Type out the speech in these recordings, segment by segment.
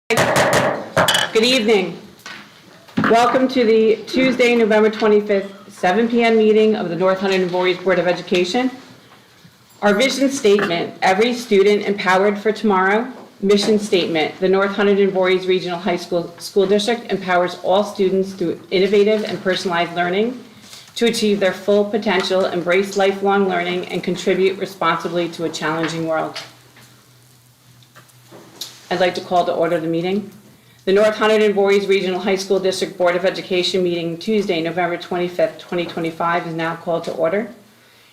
Good evening. Welcome to the Tuesday, November 25th, 7 p.m. meeting of the North Hunterdon-Voorhees Board of Education. Our vision statement, every student empowered for tomorrow. Mission statement, the North Hunterdon-Voorhees Regional High School District empowers all students through innovative and personalized learning to achieve their full potential, embrace lifelong learning, and contribute responsibly to a challenging world. I'd like to call to order the meeting. The North Hunterdon-Voorhees Regional High School District Board of Education meeting Tuesday, November 25th, 2025 is now called to order.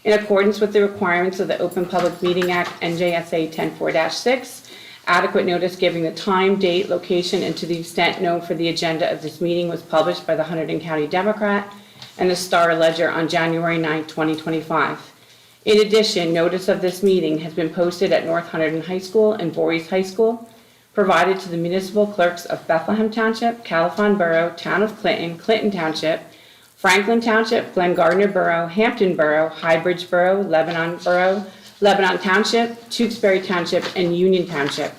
In accordance with the requirements of the Open Public Meeting Act, NJSA 10-4-6, adequate notice giving the time, date, location, and to the extent known for the agenda of this meeting was published by the Hunterdon County Democrat and the Star Ledger on January 9, 2025. In addition, notice of this meeting has been posted at North Hunterdon High School and Voorhees High School, provided to the municipal clerks of Bethlehem Township, Califon Borough, Town of Clinton, Clinton Township, Franklin Township, Glen Gardner Borough, Hampton Borough, Highbridge Borough, Lebanon Borough, Lebanon Township, Tewksbury Township, and Union Township,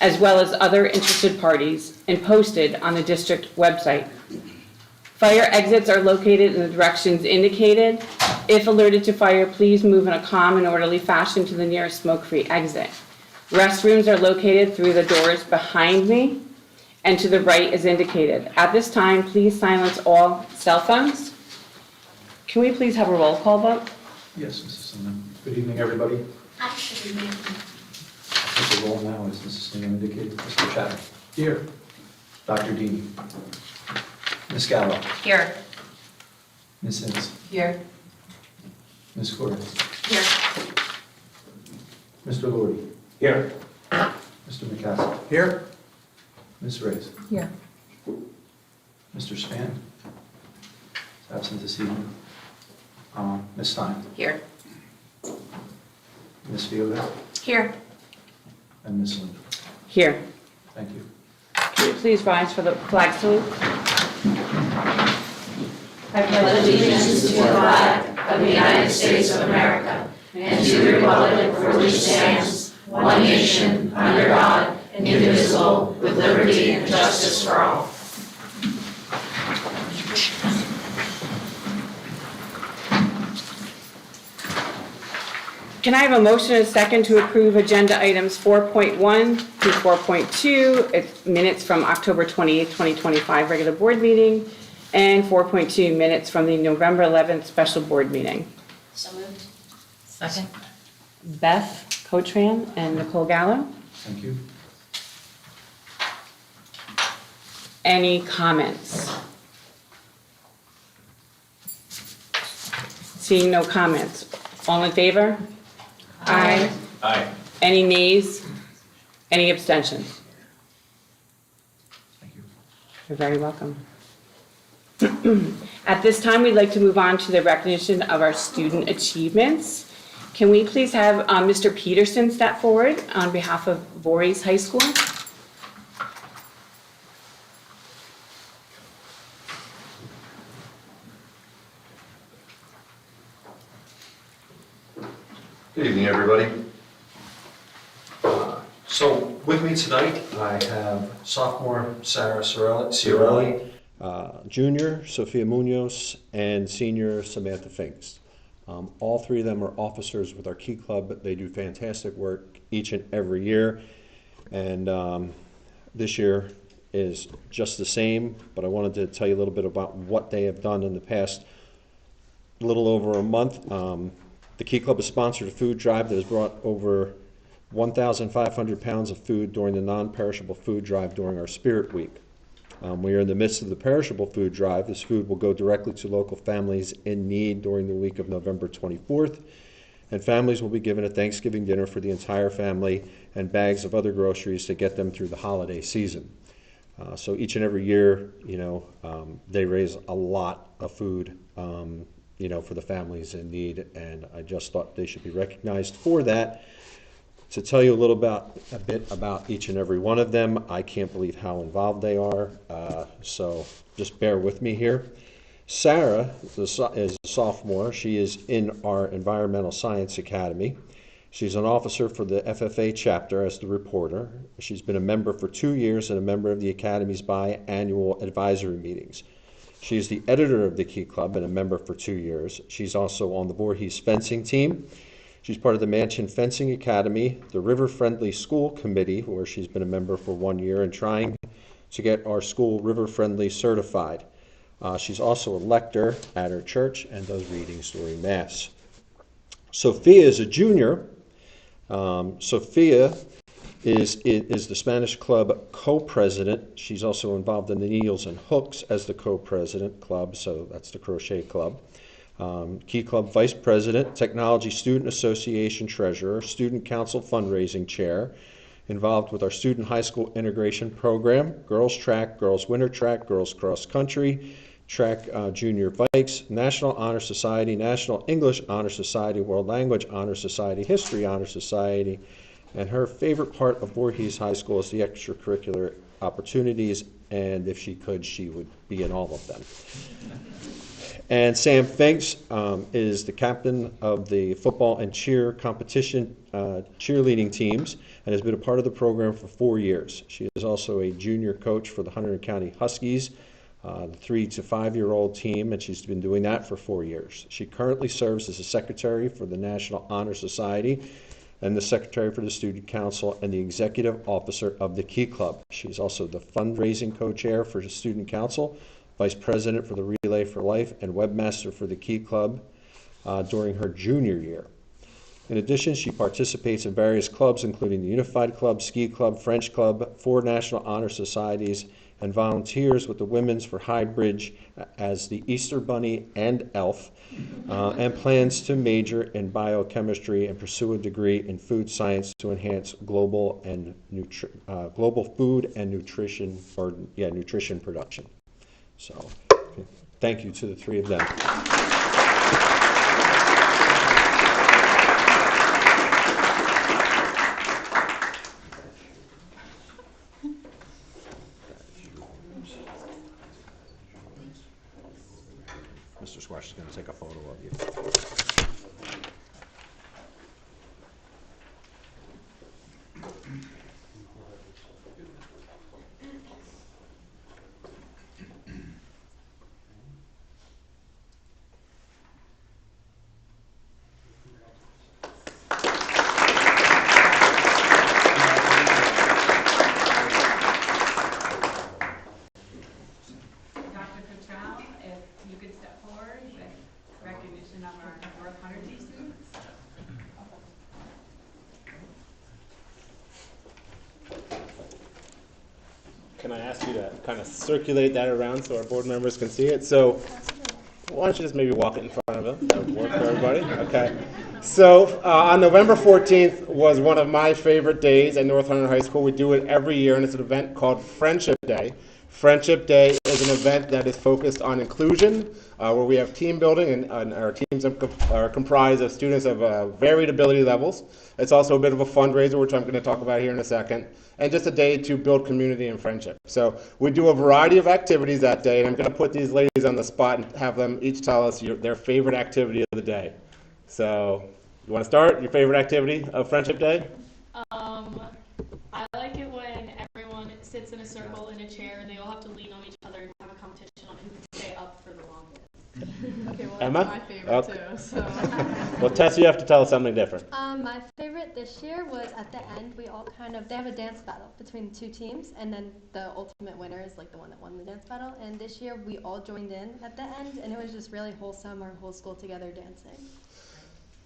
as well as other interested parties, and posted on the district website. Fire exits are located in the directions indicated. If alerted to fire, please move in a calm and orderly fashion to the nearest smoke-free exit. Restrooms are located through the doors behind me and to the right as indicated. At this time, please silence all cell phones. Can we please have a roll call vote? Yes, Mrs. Seaman. Good evening, everybody. Good evening. The roll now is Mrs. Seaman indicated. Mr. Chadwick. Here. Dr. Dini. Ms. Gallo. Here. Ms. Hintz. Here. Ms. Cordes. Here. Mr. Lordy. Here. Mr. McCaskey. Here. Ms. Reyes. Here. Mr. Span. Is absent this evening. Ms. Stein. Here. Ms. Fiota. Here. And Ms. Lind. Here. Thank you. Can you please rise for the flag salute? I pledge allegiance to the flag of the United States of America and to the republic for which it stands, one nation, under God, indivisible, with liberty and justice for all. Can I have a motion and a second to approve agenda items 4.1 to 4.2, it's minutes from October 28th, 2025 regular board meeting, and 4.2 minutes from the November 11th special board meeting? So moved. Second. Beth Cotran and Nicole Gallo. Thank you. Any comments? Seeing no comments. All in favor? Aye. Aye. Any nays? Any abstentions? Thank you. You're very welcome. At this time, we'd like to move on to the recognition of our student achievements. Can we please have Mr. Peterson step forward on behalf of Voorhees High School? Good evening, everybody. So with me tonight, I have sophomore Sarah Ciarelli, junior Sophia Munoz, and senior Samantha Finks. All three of them are officers with our Key Club. They do fantastic work each and every year, and this year is just the same, but I wanted to tell you a little bit about what they have done in the past little over a month. The Key Club has sponsored a food drive that has brought over 1,500 pounds of food during the non-perishable food drive during our Spirit Week. We are in the midst of the perishable food drive. This food will go directly to local families in need during the week of November 24th, and families will be given a Thanksgiving dinner for the entire family and bags of other groceries to get them through the holiday season. So each and every year, they raise a lot of food, for the families in need, and I just thought they should be recognized for that. To tell you a bit about each and every one of them, I can't believe how involved they are, so just bear with me here. Sarah is a sophomore. She is in our Environmental Science Academy, She's an officer for the FFA chapter as the reporter. She's been a member for 2 years and a member of the Academy's biannual advisory meetings. She is the editor of the Key Club and a member for 2 years. She's also on the Voorhees fencing team. She's part of the Mansion Fencing Academy, the River Friendly School Committee, where she's been a member for 1 year and trying to get our school river friendly certified. She's also a lector at her church and does readings during Mass. Sophia is a junior. Sophia is the Spanish Club co-president. She's also involved in the Needles and Hooks as the co-president club, so that's the crochet club. Key Club vice president, Technology Student Association treasurer, Student Council fundraising chair, involved with our student high school integration program, girls track, girls winter track, girls cross country, track junior bikes, National Honor Society, National English Honor Society, World Language Honor Society, History Honor Society, and her favorite part of Voorhees High School is the extracurricular opportunities, and if she could, she would be in all of them. And Sam Finks is the captain of the football and cheer competition cheerleading teams and has been a part of the program for 4 years. She is also a junior coach for the Hunterdon County Huskies, the 3 to 5-year-old team, and she's been doing that for 4 years. She currently serves as a secretary for the National Honor Society and the secretary for the Student Council and the executive officer of the Key Club. She's also the fundraising co-chair for the Student Council, vice president for the Relay for Life, and webmaster for the Key Club during her junior year. In addition, she participates in various clubs, including the Unified Club, Ski Club, French Club, 4 National Honor Societies, and volunteers with the Women's for High Bridge as the Easter Bunny and Elf, and plans to major in biochemistry and pursue a degree in food science to enhance global food and nutrition production. So, thank you to the 3 of them. Mr. Squash is going to take a photo of you. Can I ask you to kind of circulate that around so our board members can see it? So why don't you just maybe walk it in front of them? That would work for everybody. Okay. So on November 14th was one of my favorite days at North Hunterdon High School. We do it every year, and it's an event called Friendship Day. Friendship Day is an event that is focused on inclusion, where we have team building, and our teams are comprised of students of varied ability levels. It's also a bit of a fundraiser, which I'm going to talk about here in a second, and just a day to build community and friendship. So we do a variety of activities that day, and I'm going to put these ladies on the spot and have them each tell us their favorite activity of the day. So you want to start? Your favorite activity of Friendship Day? I like it when everyone sits in a circle in a chair and they all have to lean on each other and have a competition on who can stay up for the longest. Okay, well, Emma? that's my favorite too. So. Well, Tess, you have to tell us something different. My favorite this year was at the end, they have a dance battle between the 2 teams, and then the ultimate winner is like the one that won the dance battle. And this year we all joined in at the end, and it was just really wholesome, our whole school together dancing.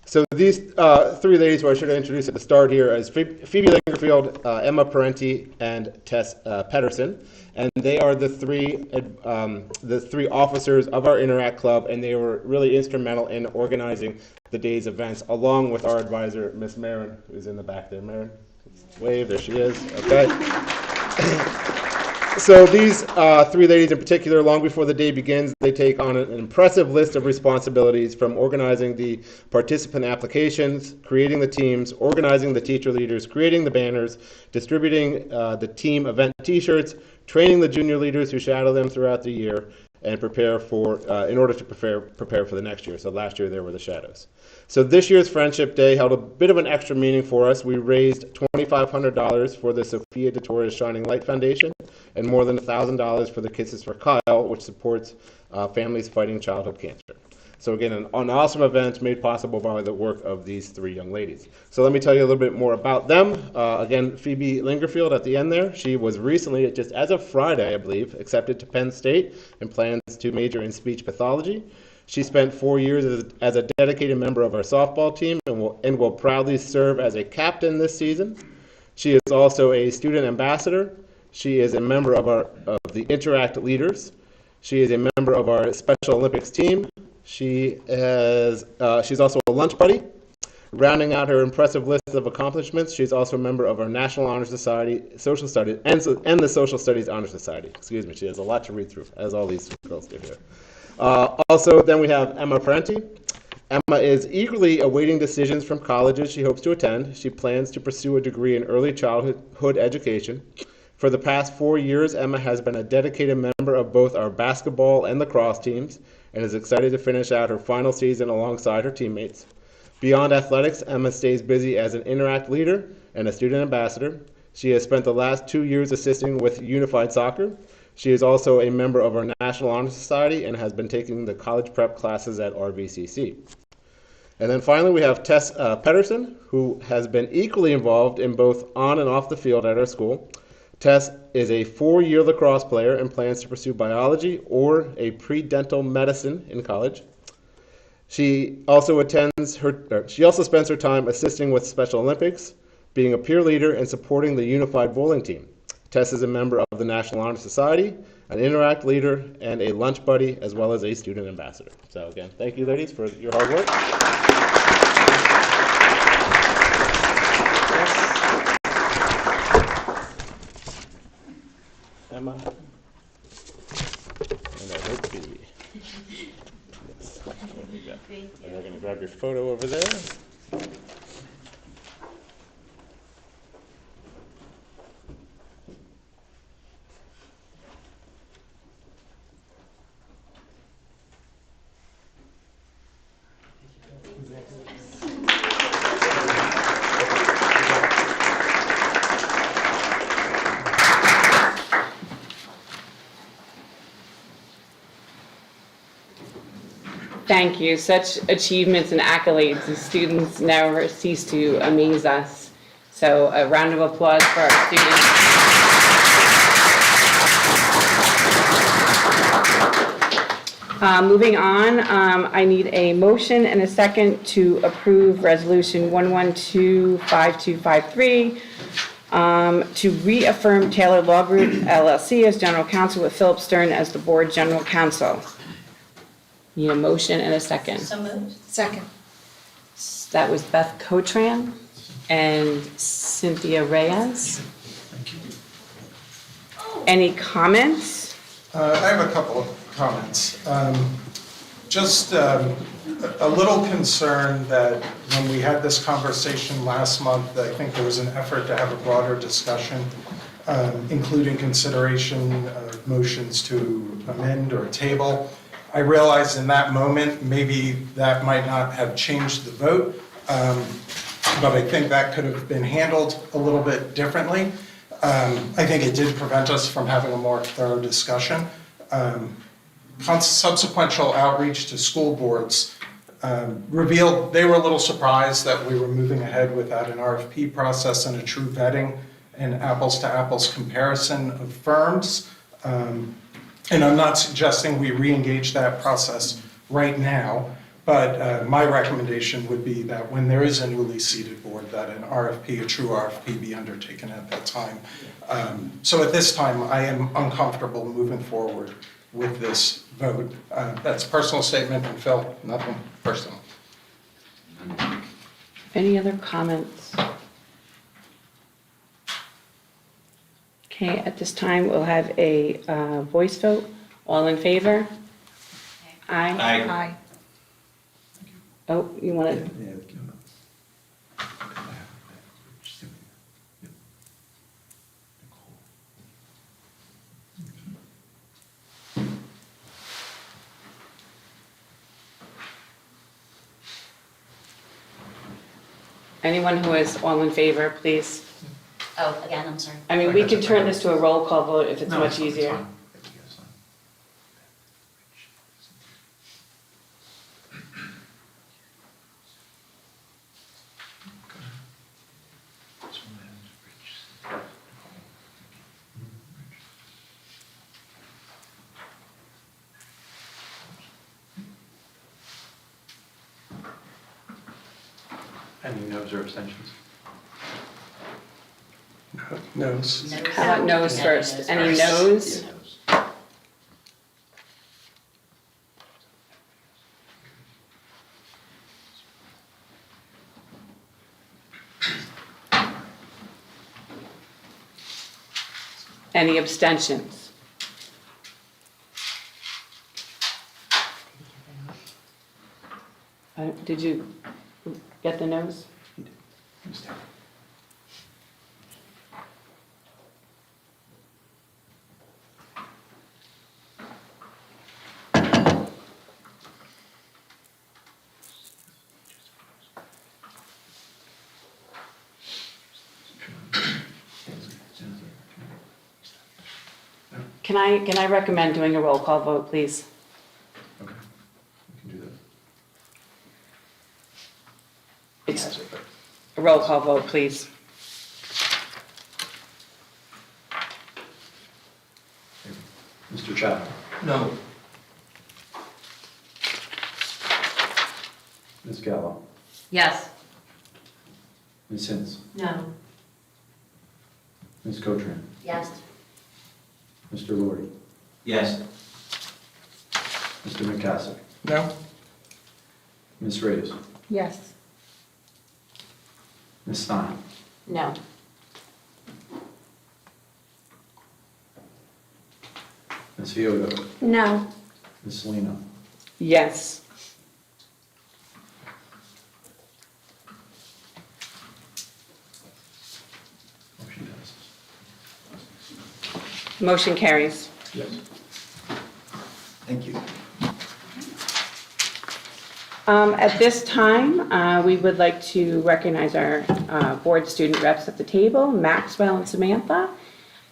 So these 3 ladies who I should have introduced at the start here is Phoebe Lingerfield, Emma Parenti, and Tess Pedersen, and they are the three officers of our Interact Club, and they were really instrumental in organizing the day's events, along with our advisor, Miss Marin, who's in the back there. Marin, wave, there she is. Okay. So these 3 ladies in particular, long before the day begins, they take on an impressive list of responsibilities, from organizing the participant applications, creating the teams, organizing the teacher leaders, creating the banners, distributing the team event t-shirts, training the junior leaders who shadow them throughout the year, and prepare for, in order to prepare for the next year. So last year there were the shadows. So this year's Friendship Day held a bit of an extra meaning for us. We raised $2,500 for the Sophia de Torres Shining Light Foundation and more than $1,000 for the Kisses for Kyle, which supports families fighting childhood cancer. So again, an awesome event made possible by the work of these three young ladies. So let me tell you a little bit more about them. Again, Phoebe Lingerfield at the end there. She was recently, just as of Friday, I believe, accepted to Penn State and plans to major in speech pathology. She spent 4 years as a dedicated member of our softball team and will proudly serve as a captain this season. She is also a student ambassador. She is a member of the Interact Leaders. She is a member of our Special Olympics team. She's also a lunch buddy. Rounding out her impressive list of accomplishments, she's also a member of our National Honor Society, Social Studies, and the Social Studies Honor Society. Excuse me, she has a lot to read through, as all these girls do here. Also, then we have Emma Parenti. Emma is eagerly awaiting decisions from colleges she hopes to attend. She plans to pursue a degree in early childhood education. For the past 4 years, Emma has been a dedicated member of both our basketball and lacrosse teams and is excited to finish out her final season alongside her teammates. Beyond athletics, Emma stays busy as an Interact leader and a student ambassador. She has spent the last 2 years assisting with Unified Soccer. She is also a member of our National Honor Society and has been taking the college prep classes at RVCC. And then finally, we have Tess Pedersen, who has been equally involved in both on and off the field at our school. Tess is a 4-year lacrosse player and plans to pursue biology or a pre-dental medicine in college. She also spends her time assisting with Special Olympics, being a peer leader, and supporting the Unified Bowling team. Tess is a member of the National Honor Society, an Interact leader, and a lunch buddy, as well as a student ambassador. So again, thank you, ladies, for your hard work. Emma. And I hope Phoebe. Yes, there we go. And we're going to grab your photo over there. Thank you. Such achievements and accolades. The students never cease to amaze us. So a round of applause for our students. Moving on, I need a motion and a second to approve Resolution 1125253 to reaffirm Taylor Law Group LLC as general counsel with Philip Stern as the board general counsel. Need a motion and a second. So moved. Second. That was Beth Cotran and Cynthia Reyes. Any comments? I have a couple of comments. Just a little concerned that when we had this conversation last month, I think there was an effort to have a broader discussion, including consideration of motions to amend or table. I realized in that moment, maybe that might not have changed the vote, but I think that could have been handled a little bit differently. I think it did prevent us from having a more thorough discussion. Subsequential outreach to school boards revealed they were a little surprised that we were moving ahead without an RFP process and a true vetting and apples-to-apples comparison of firms. And I'm not suggesting we re-engage that process right now, but my recommendation would be that when there is a newly seated board, that an RFP, a true RFP, be undertaken at that time. So at this time, I am uncomfortable moving forward with this vote. That's a personal statement, and Phil, nothing personal. Any other comments? Okay, at this time, we'll have a voice vote. All in favor? Aye. Aye. Oh, you want to? Anyone who is all in favor, please. Oh, again, I'm sorry. I mean, we can turn this to a roll call vote if it's No, much fine, easier. fine. It's fine. Any no's or abstentions? Noes. How about no's first? Any no's? Any abstentions? Did you get the no's? Can I recommend doing a roll call vote, please? Okay, we can do that. It's Yes, but- a roll call vote, please. Mr. Chapman? No. Ms. Gallo? Yes. Ms. Hinz? No. Ms. Cotran? Yes. Mr. Lordy? Yes. Mr. McCaskill? No? Ms. Reyes? Yes. Ms. Stein? No. Ms. Fioto? No. Ms. Salino? Yes. Motion passes. Motion carries. Yes. Thank you. At this time, we would like to recognize our board student reps at the table, Maxwell and Samantha.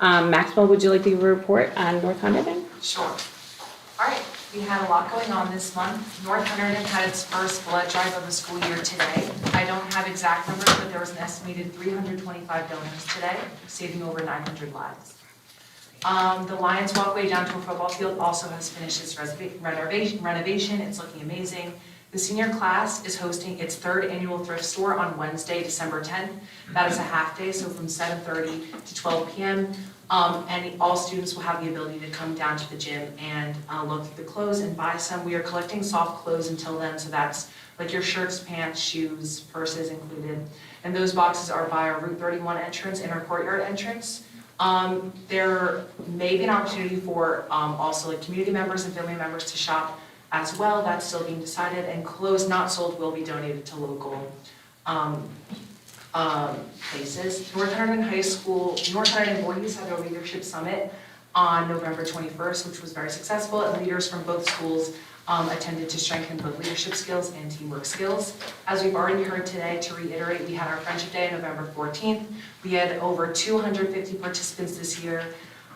Maxwell, would you like to give a report on North Hunterdon? Sure. All right, we had a lot going on this month. North Hunterdon had its first blood drive of the school year today. I don't have exact numbers, but there was an estimated 325 donors today, saving over 900 lives. The Lions Walkway down to a football field also has finished its renovation. It's looking amazing. The senior class is hosting its third annual thrift store on Wednesday, December 10th. That is a half day, so from 7:30 to 12 p.m. And all students will have the ability to come down to the gym and look through the clothes and buy some. We are collecting soft clothes until then, so that's like your shirts, pants, shoes, purses included. And those boxes are by our Route 31 entrance and our courtyard entrance. There may be an opportunity for also like community members and family members to shop as well. That's still being decided, and clothes not sold will be donated to local places. North Hunterdon-Voorhees had their leadership summit on November 21st, which was very successful, and leaders from both schools attended to strengthen both leadership skills and teamwork skills. As we've already heard today, to reiterate, we had our Friendship Day on November 14th. We had over 250 participants this year.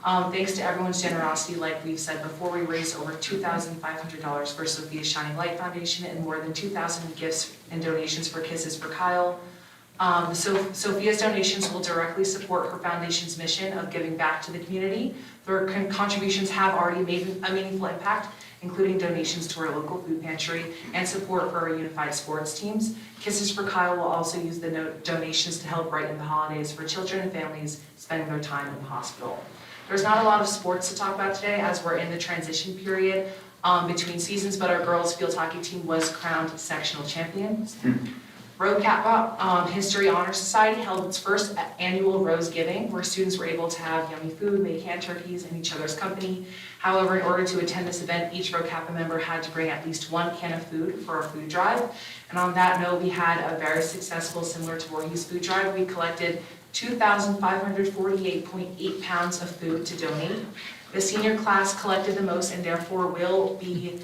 Thanks to everyone's generosity, like we've said before, we raised over $2,500 for Sophia's Shining Light Foundation and more than 2,000 gifts and donations for Kisses for Kyle. Sophia's donations will directly support her foundation's mission of giving back to the community. Their contributions have already made a meaningful impact, including donations to our local food pantry and support for our unified sports teams. Kisses for Kyle will also use the donations to help brighten the holidays for children and families spending their time in the hospital. There's not a lot of sports to talk about today as we're in the transition period between seasons, but our girls field hockey team was crowned sectional champions. Road Kappa History Honor Society held its first annual Rose Giving, where students were able to have yummy food, make hand turkeys in each other's company. However, in order to attend this event, each Road Kappa member had to bring at least one can of food for our food drive. And on that note, we had a very successful, similar to Voorhees food drive. We collected 2,548.8 pounds of food to donate. The senior class collected the most and therefore will be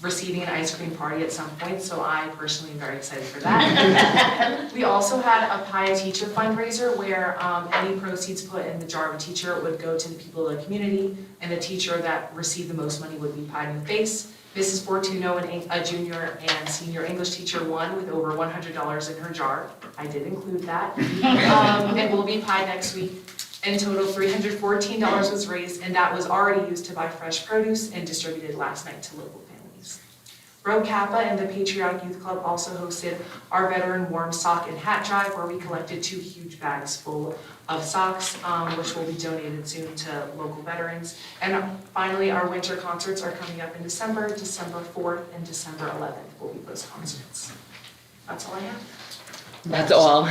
receiving an ice cream party at some point, so I personally am very excited for that. We also had a Pie a Teacher fundraiser where any proceeds put in the jar of a teacher would go to the people of the community, and the teacher that received the most money would be pied in the face. Mrs. Fortuno, a junior and senior English teacher, won with over $100 in her jar. I did include that. And will be pied next week. In total, $314 was raised, and that was already used to buy fresh produce and distributed last night to local families. Rho Kappa and the Patriotic Youth Club also hosted our Veteran Warm Sock and Hat Drive, where we collected 2 huge bags full of socks, which will be donated soon to local veterans. And finally, our winter concerts are coming up in December. December 4th and December 11th will be those concerts. That's all I have. That's all.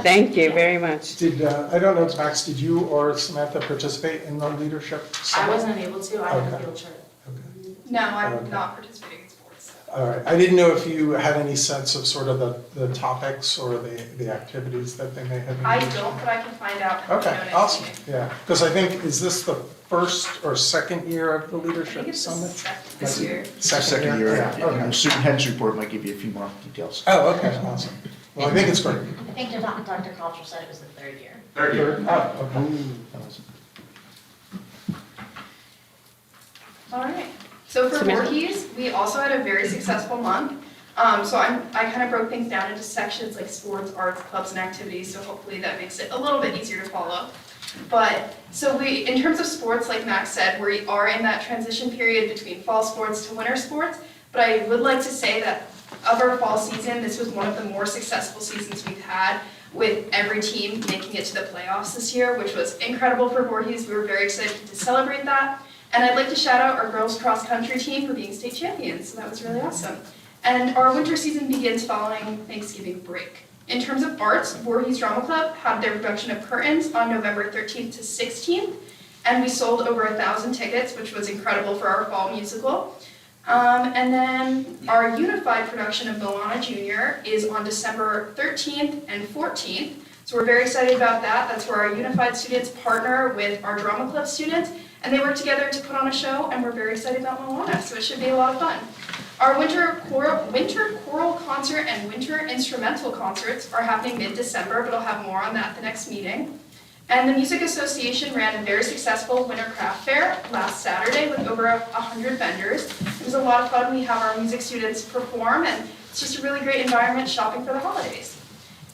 Thank you very much. I don't know, Max, did you or Samantha participate in the leadership I summit? wasn't able to, I had a Okay. field trip. Okay. No, I'm Okay. not participating in sports. All right, I didn't know if you had any sense of sort of the topics or the activities that they may have. I engaged in. don't, but I can find out. and let you Okay, know next awesome, meeting. yeah, because I think, is this the first or second year of the I think leadership it's the summit? second this year. Second year, yeah, The okay. superintendent's report might give you a few more details. Oh, okay, awesome. Well, I think it's great. I think Dr. Cultural said it was the 3rd year. Third year. Oh, okay. All right. So for Samantha? Voorhees, we also had a very successful month. So I kind of broke things down into sections like sports, arts, clubs, and activities. So hopefully that makes it a little bit easier to follow. But so in terms of sports, like Max said, we are in that transition period between fall sports to winter sports. But I would like to say that of our fall season, this was one of the more successful seasons we've had, with every team making it to the playoffs this year, which was incredible for Voorhees. We were very excited to celebrate that. And I'd like to shout out our girls cross country team for being state champions, so that was really awesome. And our winter season begins following Thanksgiving break. In terms of arts, Voorhees Drama Club had their production of Curtains on November 13th to 16th, and we sold over 1,000 tickets, which was incredible for our fall musical. And then our unified production of Moana Jr. is on December 13th and 14th. So we're very excited about that. That's where our unified students partner with our drama club students, and they work together to put on a show, and we're very excited about Moana, so it should be a lot of fun. Our winter choral concert and winter instrumental concerts are happening mid-December, but I'll have more on that at the next meeting. And the Music Association ran a very successful winter craft fair last Saturday with over 100 vendors. It was a lot of fun. We have our music students perform, and it's just a really great environment shopping for the holidays.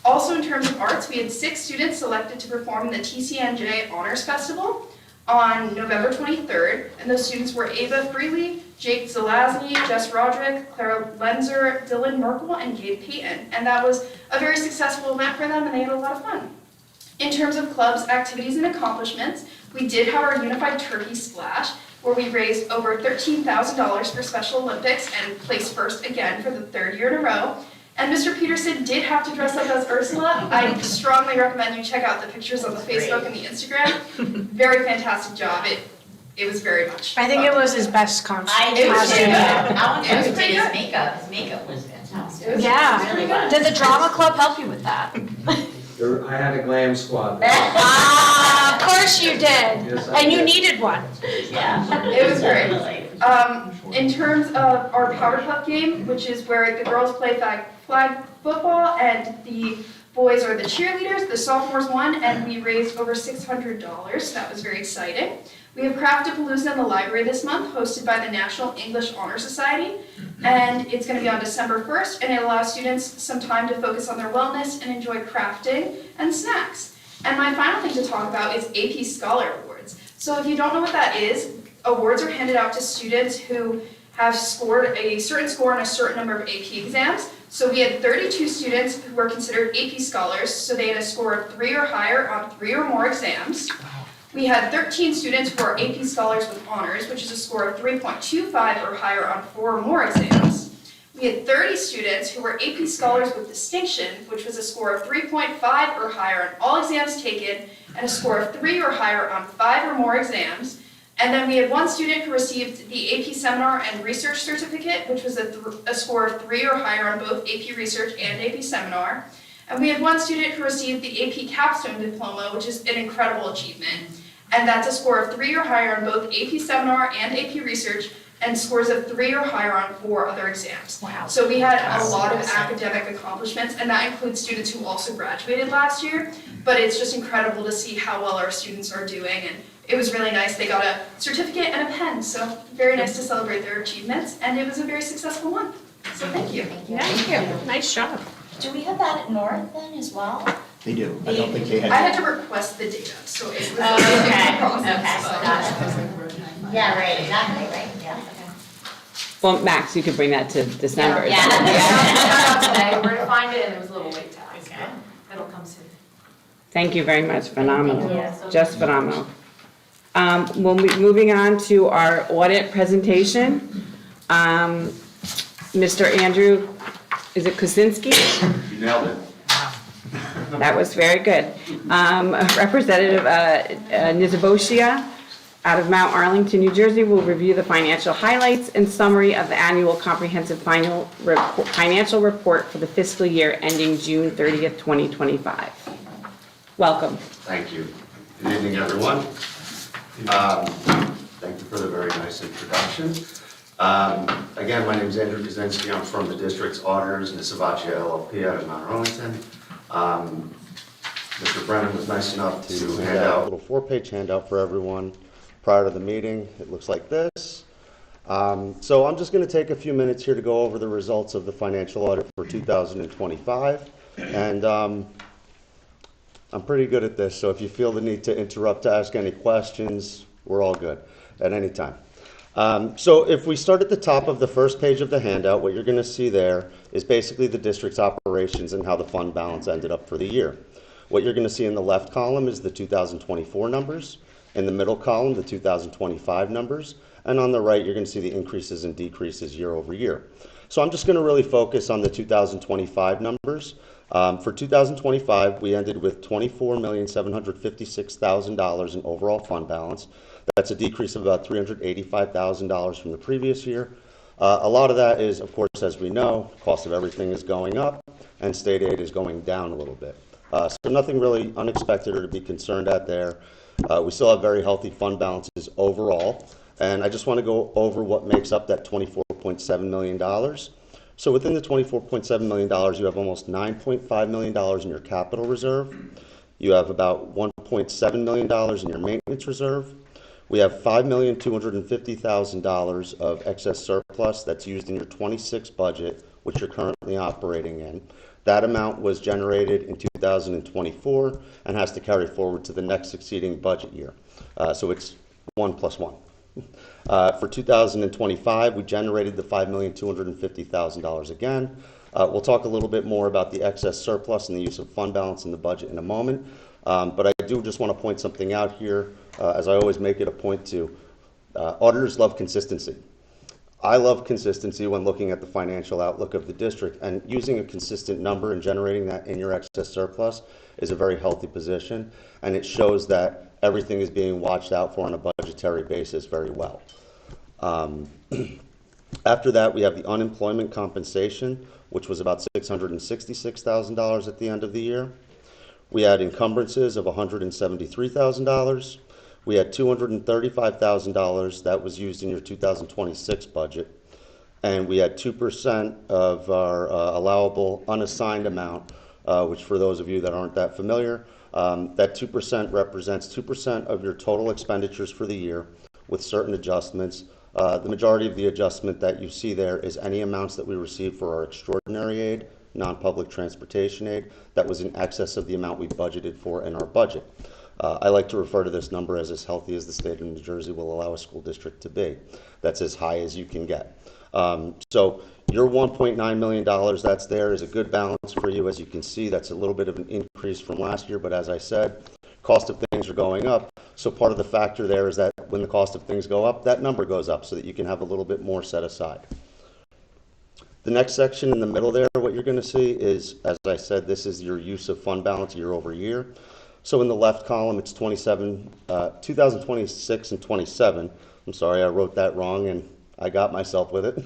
Also, in terms of arts, we had 6 students selected to perform in the TCNJ Honors Festival on November 23rd, and those students were Ava Freely, Jake Zelazny, Jess Roderick, Clara Lenzer, Dylan Merkel, and Gabe Payton. And that was a very successful event for them, and they had a lot of fun. In terms of clubs, activities, and accomplishments, we did have our Unified Turkey Splash, where we raised over $13,000 for Special Olympics and placed first again for the 3rd year in a row. And Mr. Peterson did have to dress up as Ursula. I strongly recommend you check out the pictures on the Facebook and the Instagram. Very fantastic job. It was very much I think fun. it was his best concert. It was pretty good. Alan It was did pretty his good. makeup. His makeup was fantastic. It was Yeah. really good. Did the drama club help you with that? I had a glam squad. Of course you did. Yes, I And you did. needed one. Yeah, it was great. In terms of our Powder Puff game, which is where the girls play flag football and the boys are the cheerleaders, the sophomores won, and we raised over $600, so that was very exciting. We have Craft-A-Palooza in the library this month, hosted by the National English Honor Society, and it's going to be on December 1st, and it allows students some time to focus on their wellness and enjoy crafting and snacks. And my final thing to talk about is AP Scholar Awards. So if you don't know what that is, awards are handed out to students who have scored a certain score on a certain number of AP exams. So we had 32 students who were considered AP scholars, so they had a score of 3 or higher on 3 or more exams. We had 13 students who are AP scholars with honors, which is a score of 3.25 or higher on 4 or more exams. We had 30 students who were AP scholars with distinction, which was a score of 3.5 or higher on all exams taken, and a score of 3 or higher on 5 or more exams. And then we had 1 student who received the AP Seminar and Research Certificate, which was a score of 3 or higher on both AP Research and AP Seminar. And we had 1 student who received the AP Capstone Diploma, which is an incredible achievement. And that's a score of 3 or higher on both AP Seminar and AP Research, and scores of 3 or higher on 4 other exams. Wow. So we had a lot of academic accomplishments, and that includes students who also graduated last year. But it's just incredible to see how well our students are doing, and it was really nice. They got a certificate and a pen, so very nice to celebrate their achievements, and it was a very successful month. So thank you. Thank you. Nice job. Do we have that at North then as well? They do. I don't think they I had. had to request the data, so it was a Okay, process. so but- got it. Yeah, right, exactly, right, yeah. Well, Max, you could bring that to December. Yeah. Shout out today, where to find it, and there was a little wait time, so it'll come soon. Thank you very much, phenomenal, Yeah, so- just phenomenal. We'll be moving on to our audit presentation. Mr. Andrew, is it Kuzinski? You nailed it. That was very good. Representative Nizaboshia out of Mount Arlington, New Jersey, will review the financial highlights and summary of the annual comprehensive financial report for the fiscal year ending June 30th, 2025. Welcome. Thank you. Good evening, everyone. Thank you for the very nice introduction. Again, my name is Andrew Kaczynski. I'm from the district's auditors, Nizaboshia LLP out of Mount Arlington. Mr. Brennan was nice enough to hand A out. little 4-page handout for everyone prior to the meeting. It looks like this. So I'm just going to take a few minutes here to go over the results of the financial audit for 2025. And I'm pretty good at this, so if you feel the need to interrupt to ask any questions, we're all good at any time. So if we start at the top of the first page of the handout, what you're going to see there is basically the district's operations and how the fund balance ended up for the year. What you're going to see in the left column is the 2024 numbers. In the middle column, the 2025 numbers. And on the right, you're going to see the increases and decreases year over year. So I'm just going to really focus on the 2025 numbers. For 2025, we ended with $24,756,000 in overall fund balance. That's a decrease of about $385,000 from the previous year. A lot of that is, of course, as we know, cost of everything is going up and state aid is going down a little bit. So nothing really unexpected or to be concerned at there. We still have very healthy fund balances overall. And I just want to go over what makes up that $24.7 million. So within the $24.7 million, you have almost $9.5 million in your capital reserve. You have about $1.7 million in your maintenance reserve. We have $5,250,000 of excess surplus that's used in your 26 budget, which you're currently operating in. That amount was generated in 2024 and has to carry forward to the next succeeding budget year. So it's 1 plus 1. For 2025, we generated the $5,250,000 again. We'll talk a little bit more about the excess surplus and the use of fund balance in the budget in a moment. But I do just want to point something out here, as I always make it a point to. Auditors love consistency. I love consistency when looking at the financial outlook of the district, and using a consistent number and generating that in your excess surplus is a very healthy position, and it shows that everything is being watched out for on a budgetary basis very well. After that, we have the unemployment compensation, which was about $666,000 at the end of the year. We had encumbrances of $173,000. We had $235,000 that was used in your 2026 budget. And we had 2% of our allowable unassigned amount, which for those of you that aren't that familiar, that 2% represents 2% of your total expenditures for the year with certain adjustments. The majority of the adjustment that you see there is any amounts that we receive for our extraordinary aid, non-public transportation aid, that was in excess of the amount we budgeted for in our budget. I like to refer to this number as healthy as the state of New Jersey will allow a school district to be. That's as high as you can get. So your $1.9 million that's there is a good balance for you. As you can see, that's a little bit of an increase from last year, but as I said, cost of things are going up. So part of the factor there is that when the cost of things go up, that number goes up so that you can have a little bit more set aside. The next section in the middle there, what you're going to see is, as I said, this is your use of fund balance year over year. So in the left column, it's 2026 and 27. I'm sorry, I wrote that wrong and I got myself with it.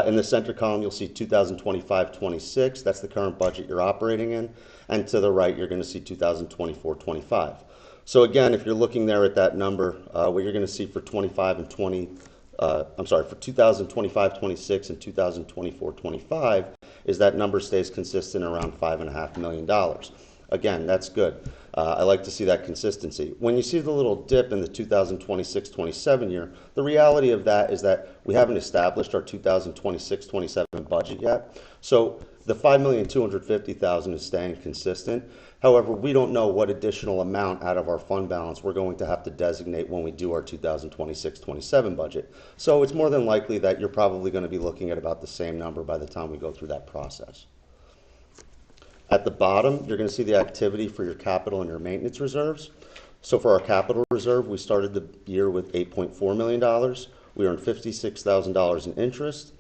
In the center column, you'll see 2025-26. That's the current budget you're operating in. And to the right, you're going to see 2024-25. So again, if you're looking there at that number, what you're going to see for 25 and for 2025-26 and 2024-25, is that number stays consistent around $5.5 million. Again, that's good. I like to see that consistency. When you see the little dip in the 2026-27 year, the reality of that is that we haven't established our 2026-27 budget yet. So the $5,250,000 is staying consistent. However, we don't know what additional amount out of our fund balance we're going to have to designate when we do our 2026-27 budget. So it's more than likely that you're probably going to be looking at about the same number by the time we go through that process. At the bottom, you're going to see the activity for your capital and your maintenance reserves. So for our capital reserve, we started the year with $8.4 million. We earned $56,000 in interest.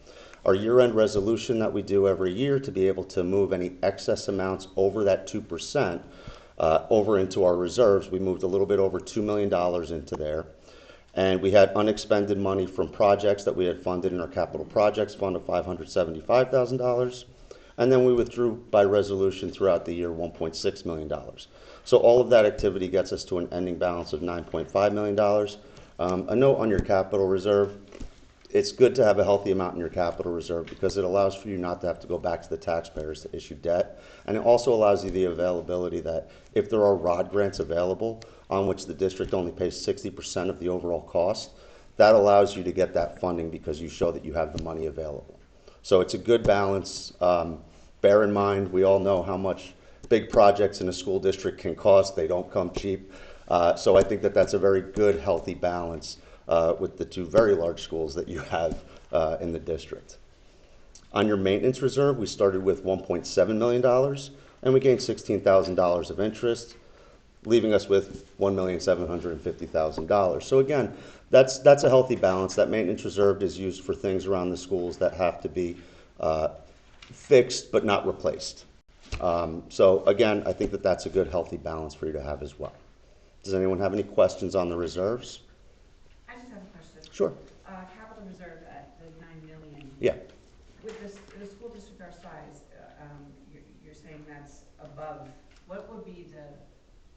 Our year-end resolution that we do every year to be able to move any excess amounts over that 2% over into our reserves, we moved a little bit over $2 million into there. And we had unexpended money from projects that we had funded in our capital projects fund of $575,000. And then we withdrew by resolution throughout the year $1.6 million. So all of that activity gets us to an ending balance of $9.5 million. A note on your capital reserve: it's good to have a healthy amount in your capital reserve because it allows for you not to have to go back to the taxpayers to issue debt. And it also allows you the availability that if there are ROD grants available on which the district only pays 60% of the overall cost, that allows you to get that funding because you show that you have the money available. So it's a good balance. Bear in mind, we all know how much big projects in a school district can cost. They don't come cheap. So I think that that's a very good, healthy balance with the two very large schools that you have in the district. On your maintenance reserve, we started with $1.7 million, and we gained $16,000 of interest, leaving us with $1,750,000. So again, that's a healthy balance. That maintenance reserve is used for things around the schools that have to be fixed but not replaced. So again, I think that that's a good, healthy balance for you to have as well. Does anyone have any questions on the reserves? I just have a question. Sure. Capital reserve at the $9 million. Yeah. With the school district our size, you're saying that's above. What would be the,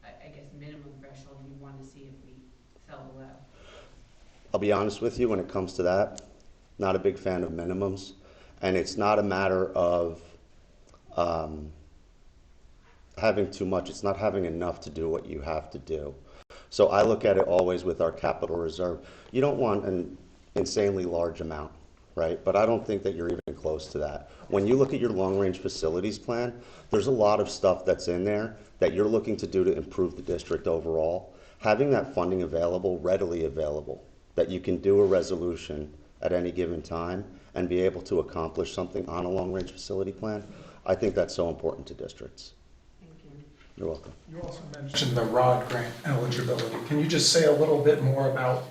I guess, minimum threshold you want to see if we fell below? I'll be honest with you, when it comes to that, not a big fan of minimums. And it's not a matter of having too much. It's not having enough to do what you have to do. So I look at it always with our capital reserve. You don't want an insanely large amount, right? But I don't think that you're even close to that. When you look at your long-range facilities plan, there's a lot of stuff that's in there that you're looking to do to improve the district overall. Having that funding available, readily available, that you can do a resolution at any given time and be able to accomplish something on a long-range facility plan, I think that's so important to districts. Thank you. You're welcome. You also mentioned the ROD grant eligibility. Can you just say a little bit more about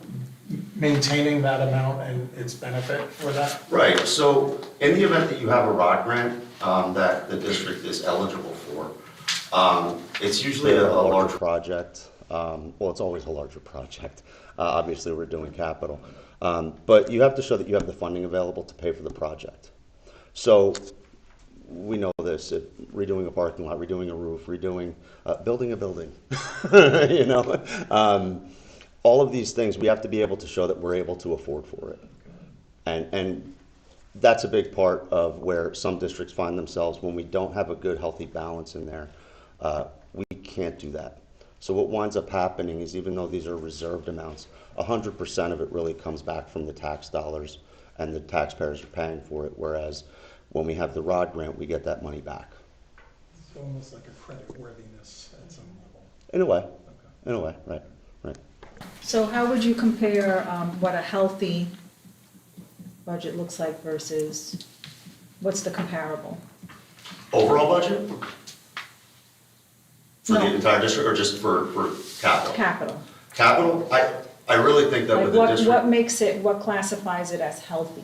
maintaining that amount and its benefit for that? Right. So in the event that you have a ROD grant that the district is eligible for, it's usually a large project. Well, it's always a larger project. Obviously, we're doing capital. But you have to show that you have the funding available to pay for the project. So we know this, redoing a parking lot, redoing a roof, building a building, you know. All of these things, we have to be able to show that we're able to afford for it. And that's a big part of where some districts find themselves when we don't have a good, healthy balance in there. We can't do that. So what winds up happening is, even though these are reserved amounts, 100% of it really comes back from the tax dollars and the taxpayers are paying for it, whereas when we have the ROD grant, we get that money back. It's almost like a credit worthiness at some level. In a way. Okay. In a way, right. So how would you compare what a healthy budget looks like versus what's the comparable? Overall budget? For No. the entire district or just for capital? Capital. Capital, I really think that with the district. What classifies it as healthy?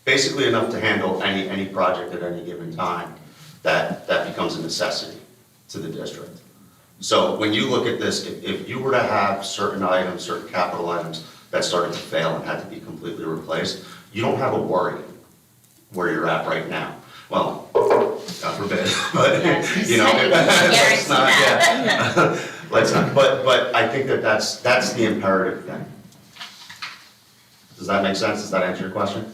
Basically enough to handle any project at any given time that becomes a necessity to the district. So when you look at this, if you were to have certain items, certain capital items that started to fail and had to be completely replaced, you don't have a worry where you're at right now. Well, God forbid, but you know, let's not, yeah, let's not. But I think that's the imperative thing. Does that make sense? Does that answer your question?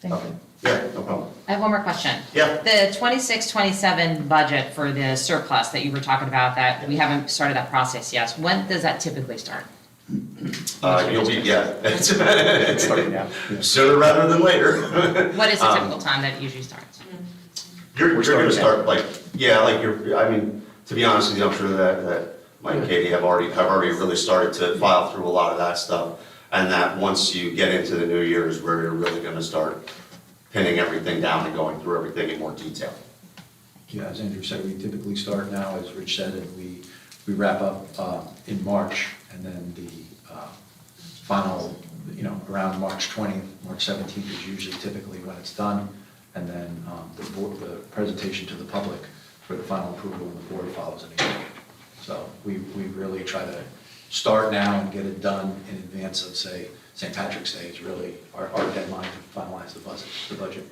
Thank Okay. you. Yeah, no problem. I have one more question. Yeah. The 26-27 budget for the surplus that you were talking about, that we haven't started that process yet, when does that typically start? You'll be, yeah, it's starting now. Sooner rather than later. What is the typical time that it usually starts? You're gonna start like, yeah, like I mean, to be honest with you, I'm sure that Mike and Katie have already really started to file through a lot of that stuff. And that once you get into the new year is where you're really gonna start pinning everything down and going through everything in more detail. Yeah, as Andrew said, we typically start now, as Rich said, and we wrap up in March, and then the final, around March 20th, March 17th is usually typically when it's done, and then the presentation to the public for the final approval of the board follows in April. So we really try to start now and get it done in advance of, say, St. Patrick's Day is really our deadline to finalize the budget.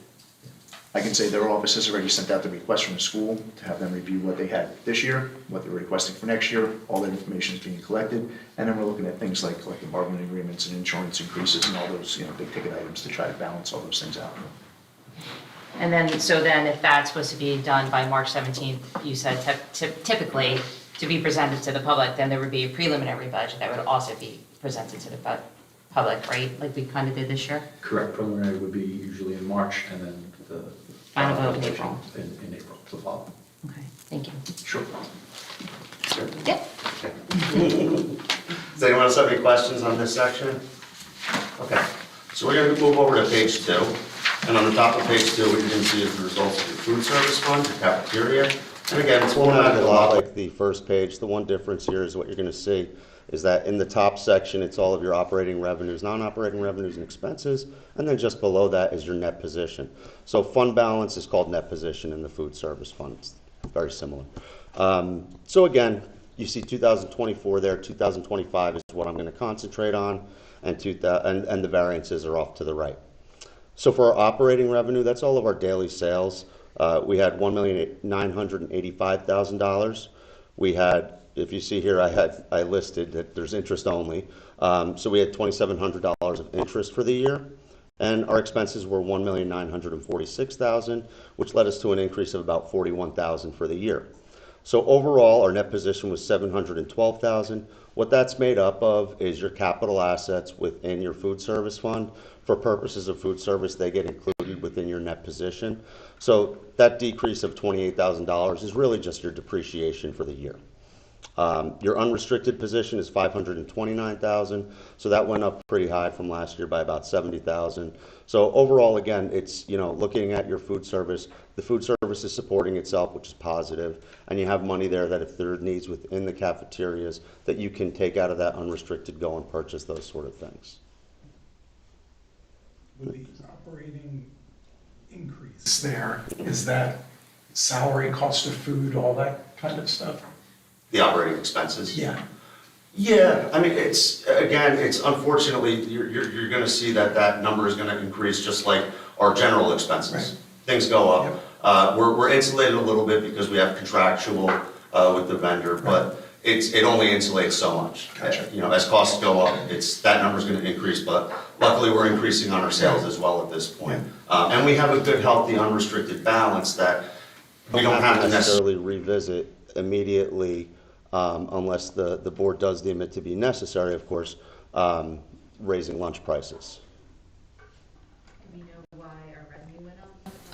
I can say their office has already sent out the request from the school to have them review what they had this year, what they're requesting for next year. All that information is being collected, and then we're looking at things like collective bargaining agreements and insurance increases and all those, big ticket items to try to balance all those things out. And then, so then if that's supposed to be done by March 17th, you said typically to be presented to the public, then there would be a preliminary budget that would also be presented to the public, right? Like we kind of did this year? Correct, preliminary would be usually in March, and then the Final vote in April. In April, to follow. Okay, thank you. Sure. Yep. Does anyone else have any questions on this section? Okay, so we're gonna move over to page 2. And on the top of page 2, what you're gonna see is the results of your food service fund, your cafeteria. And again, it's formatted a lot like the first page. The one difference here is what you're gonna see is that in the top section, it's all of your operating revenues, non-operating revenues and expenses, and then just below that is your net position. So fund balance is called net position in the food service fund. It's very similar. So again, you see 2024 there, 2025 is what I'm going to concentrate on, and the variances are off to the right. So for our operating revenue, that's all of our daily sales. We had $1,985,000. We had, if you see here, I listed that there's interest only. So we had $2,700 of interest for the year, and our expenses were $1,946,000, which led us to an increase of about $41,000 for the year. So overall, our net position was $712,000. What that's made up of is your capital assets within your food service fund. For purposes of food service, they get included within your net position. So that decrease of $28,000 is really just your depreciation for the year. Your unrestricted position is $529,000, so that went up pretty high from last year by about $70,000. So overall, again, it's looking at your food service. The food service is supporting itself, which is positive, and you have money there that if there are needs within the cafeterias that you can take out of that unrestricted, go and purchase those sort of things. With the operating increase there, is that salary, cost of food, all that kind of stuff? The operating expenses? Yeah. Yeah, I mean, it's unfortunately, you're gonna see that number is gonna increase just like our general expenses. Right. Things go up. We're insulated a little bit because we have contractual with the vendor, but it only insulates so much. Gotcha. As costs go up, that number's gonna increase, but luckily we're increasing on our sales as well at this point. And we have a good, healthy, unrestricted balance that we don't have to necessarily revisit immediately unless the board does deem it to be necessary, of course, raising lunch prices. Do we know why our revenue went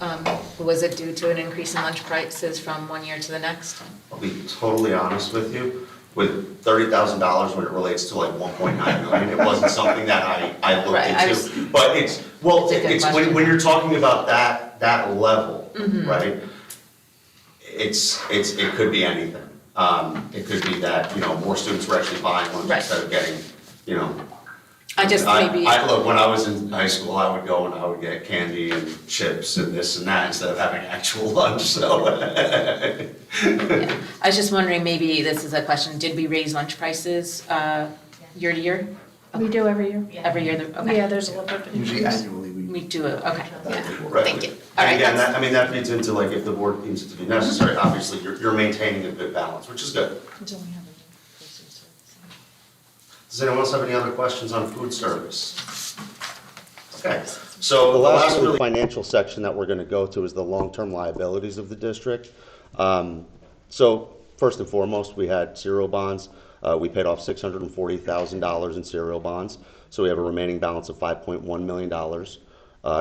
up? Was it due to an increase in lunch prices from one year to the next? I'll be totally honest with you, with $30,000 when it relates to like 1.9 million, it wasn't something that I looked Right, into. But it's when you're talking about that level, right? It could be anything. It could be that, more students were actually buying lunch instead of getting, look, when I was in high school, I would go and I would get candy and chips and this and that instead of having actual lunch, so. Yeah. I was just wondering, maybe this is a question, did we raise lunch prices year to year? We do every year. Every year, okay. Yeah, there's a little bit of Usually increase. annually, We do it, okay, yeah, Right. thank you. All And right, again, that's- that feeds into like if the board deems it to be necessary, obviously you're maintaining a good balance, which is good. Until we have a food service. Does anyone else have any other questions on food service? Okay, so The the last last really really financial section that we're going to go to is the long-term liabilities of the district. So first and foremost, we had serial bonds. We paid off $640,000 in serial bonds. So we have a remaining balance of $5.1 million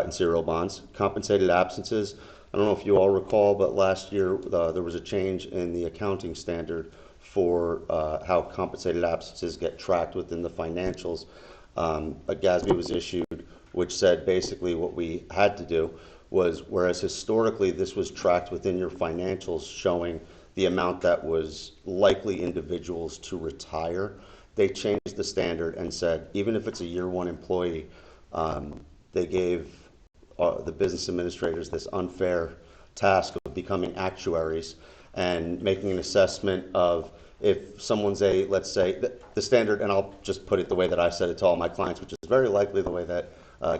in serial bonds. Compensated absences, I don't know if you all recall, but last year there was a change in the accounting standard for how compensated absences get tracked within the financials. A GASB was issued which said basically what we had to do was, whereas historically this was tracked within your financials showing the amount that was likely individuals to retire, they changed the standard and said even if it's a year one employee, they gave the business administrators this unfair task of becoming actuaries and making an assessment of if someone's let's say, the standard, and I'll just put it the way that I said it to all my clients, which is very likely the way that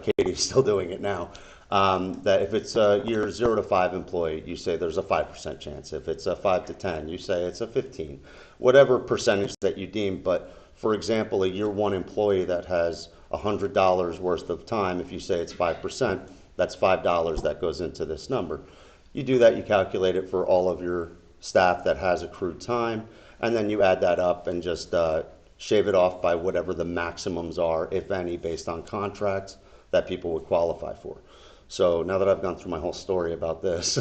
Katie is still doing it now, that if it's a year 0 to 5 employee, you say there's a 5% chance. If it's a 5 to 10, you say it's a 15, whatever percentage that you deem. But for example, a year one employee that has $100 worth of time, if you say it's 5%, that's $5 that goes into this number. You do that, you calculate it for all of your staff that has accrued time, and then you add that up and just shave it off by whatever the maximums are, if any, based on contracts that people would qualify for. So now that I've gone through my whole story about this,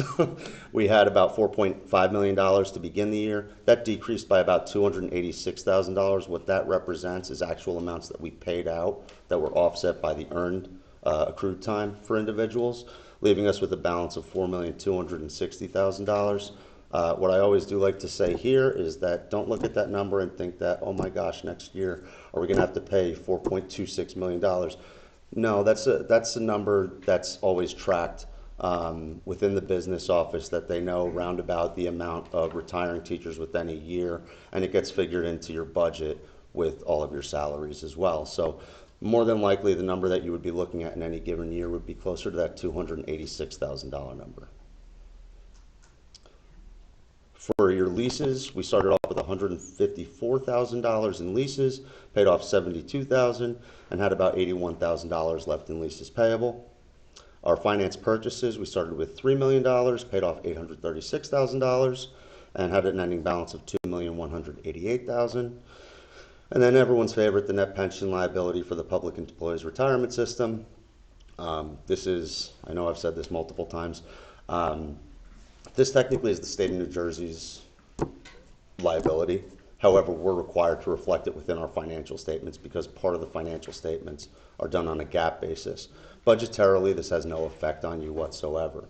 we had about $4.5 million to begin the year. That decreased by about $286,000. What that represents is actual amounts that we paid out that were offset by the earned accrued time for individuals, leaving us with a balance of $4,260,000. What I always do like to say here is that don't look at that number and think that, oh my gosh, next year are we going to have to pay $4.26 million? No, that's a number that's always tracked within the business office, that they know roundabout the amount of retiring teachers within a year, and it gets figured into your budget with all of your salaries as well. So more than likely the number that you would be looking at in any given year would be closer to that $286,000 number. For your leases, we started off with $154,000 in leases, paid off $72,000, and had about $81,000 left in leases payable. Our finance purchases, we started with $3 million, paid off $836,000, and had an ending balance of $2,188,000. And then everyone's favorite, the net pension liability for the public employees retirement system. This is, I know I've said this multiple times, this technically is the state of New Jersey's liability. However, we're required to reflect it within our financial statements because part of the financial statements are done on a GAAP basis. Budgetarily, this has no effect on you whatsoever.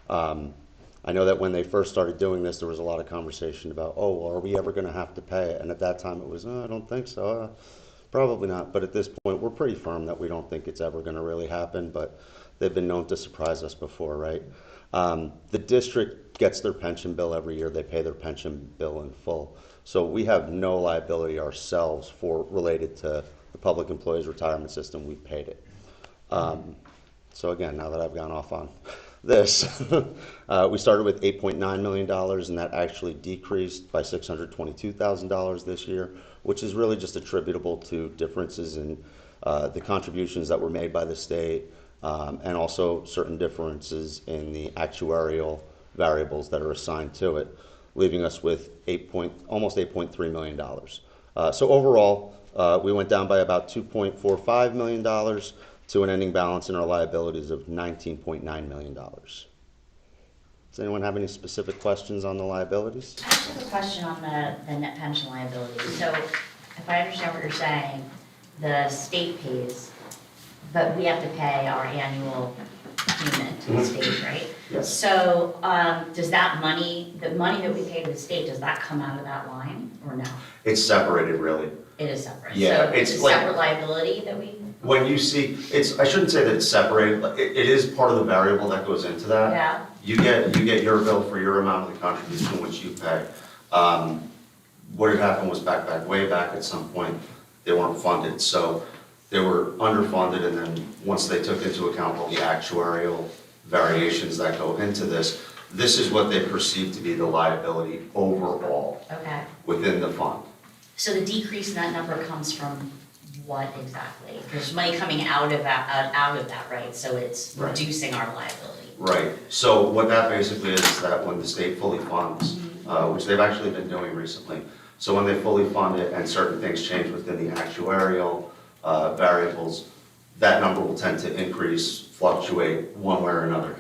I know that when they first started doing this, there was a lot of conversation about, oh, well, are we ever going to have to pay it? And at that time it was, oh, I don't think so. Probably not. But at this point, we're pretty firm that we don't think it's ever going to really happen, but they've been known to surprise us before, right? The district gets their pension bill every year. They pay their pension bill in full. So we have no liability ourselves related to the public employees retirement system. We paid it. So again, now that I've gone off on this, we started with $8.9 million, and that actually decreased by $622,000 this year, which is really just attributable to differences in the contributions that were made by the state, and also certain differences in the actuarial variables that are assigned to it, leaving us with almost $8.3 million. So overall, we went down by about $2.45 million to an ending balance in our liabilities of $19.9 million. Does anyone have any specific questions on the liabilities? I have a question on the net pension liability. So if I understand what you're saying, the state pays, but we have to pay our annual payment to the state, right? Yes. So does that money, the money that we pay to the state, does that come out of that line or no? It's separated, really. It is separate. Yeah, So it's a like- separate liability that we, When you see, I shouldn't say that it's separated, but it is part of the variable that goes into that. yeah, You get your bill for your amount of the contribution which you pay. What had happened was way back at some point, they weren't funded. So they were underfunded, and then once they took into account all the actuarial variations that go into this is what they perceive to be the liability overall okay. within the fund. So the decrease in that number comes from what exactly? There's money coming out of that, right? So it's Right. reducing our liability. Right, so what that basically is that when the state fully funds, which they've actually been doing recently, so when they fully fund it and certain things change within the actuarial variables, that number will tend to increase, fluctuate one way or another.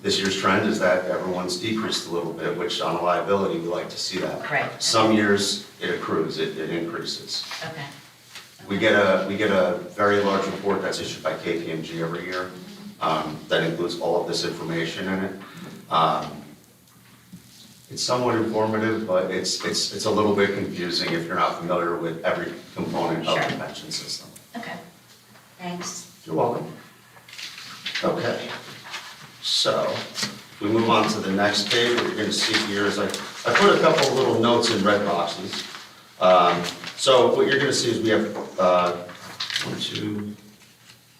This year's trend is that everyone's decreased a little bit, which on a liability, we like to see that. Right. Some years it accrues, it increases. Okay. We get a very large report that's issued by KPMG every year that includes all of this information in it. It's somewhat informative, but it's a little bit confusing if you're not familiar with every component of the pension system. Okay. Thanks. You're welcome. Okay. So, if we move on to the next page, what you're going to see here is I put a couple of little notes in red boxes. So what you're going to see is we have 1, 2,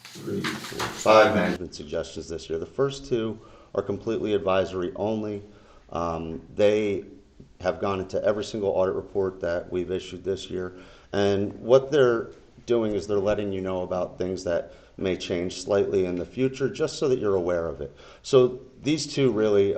3, 4, 5 management suggestions this year. The first 2 are completely advisory only. They have gone into every single audit report that we've issued this year. And what they're doing is they're letting you know about things that may change slightly in the future, just so that you're aware of it. So these 2 really,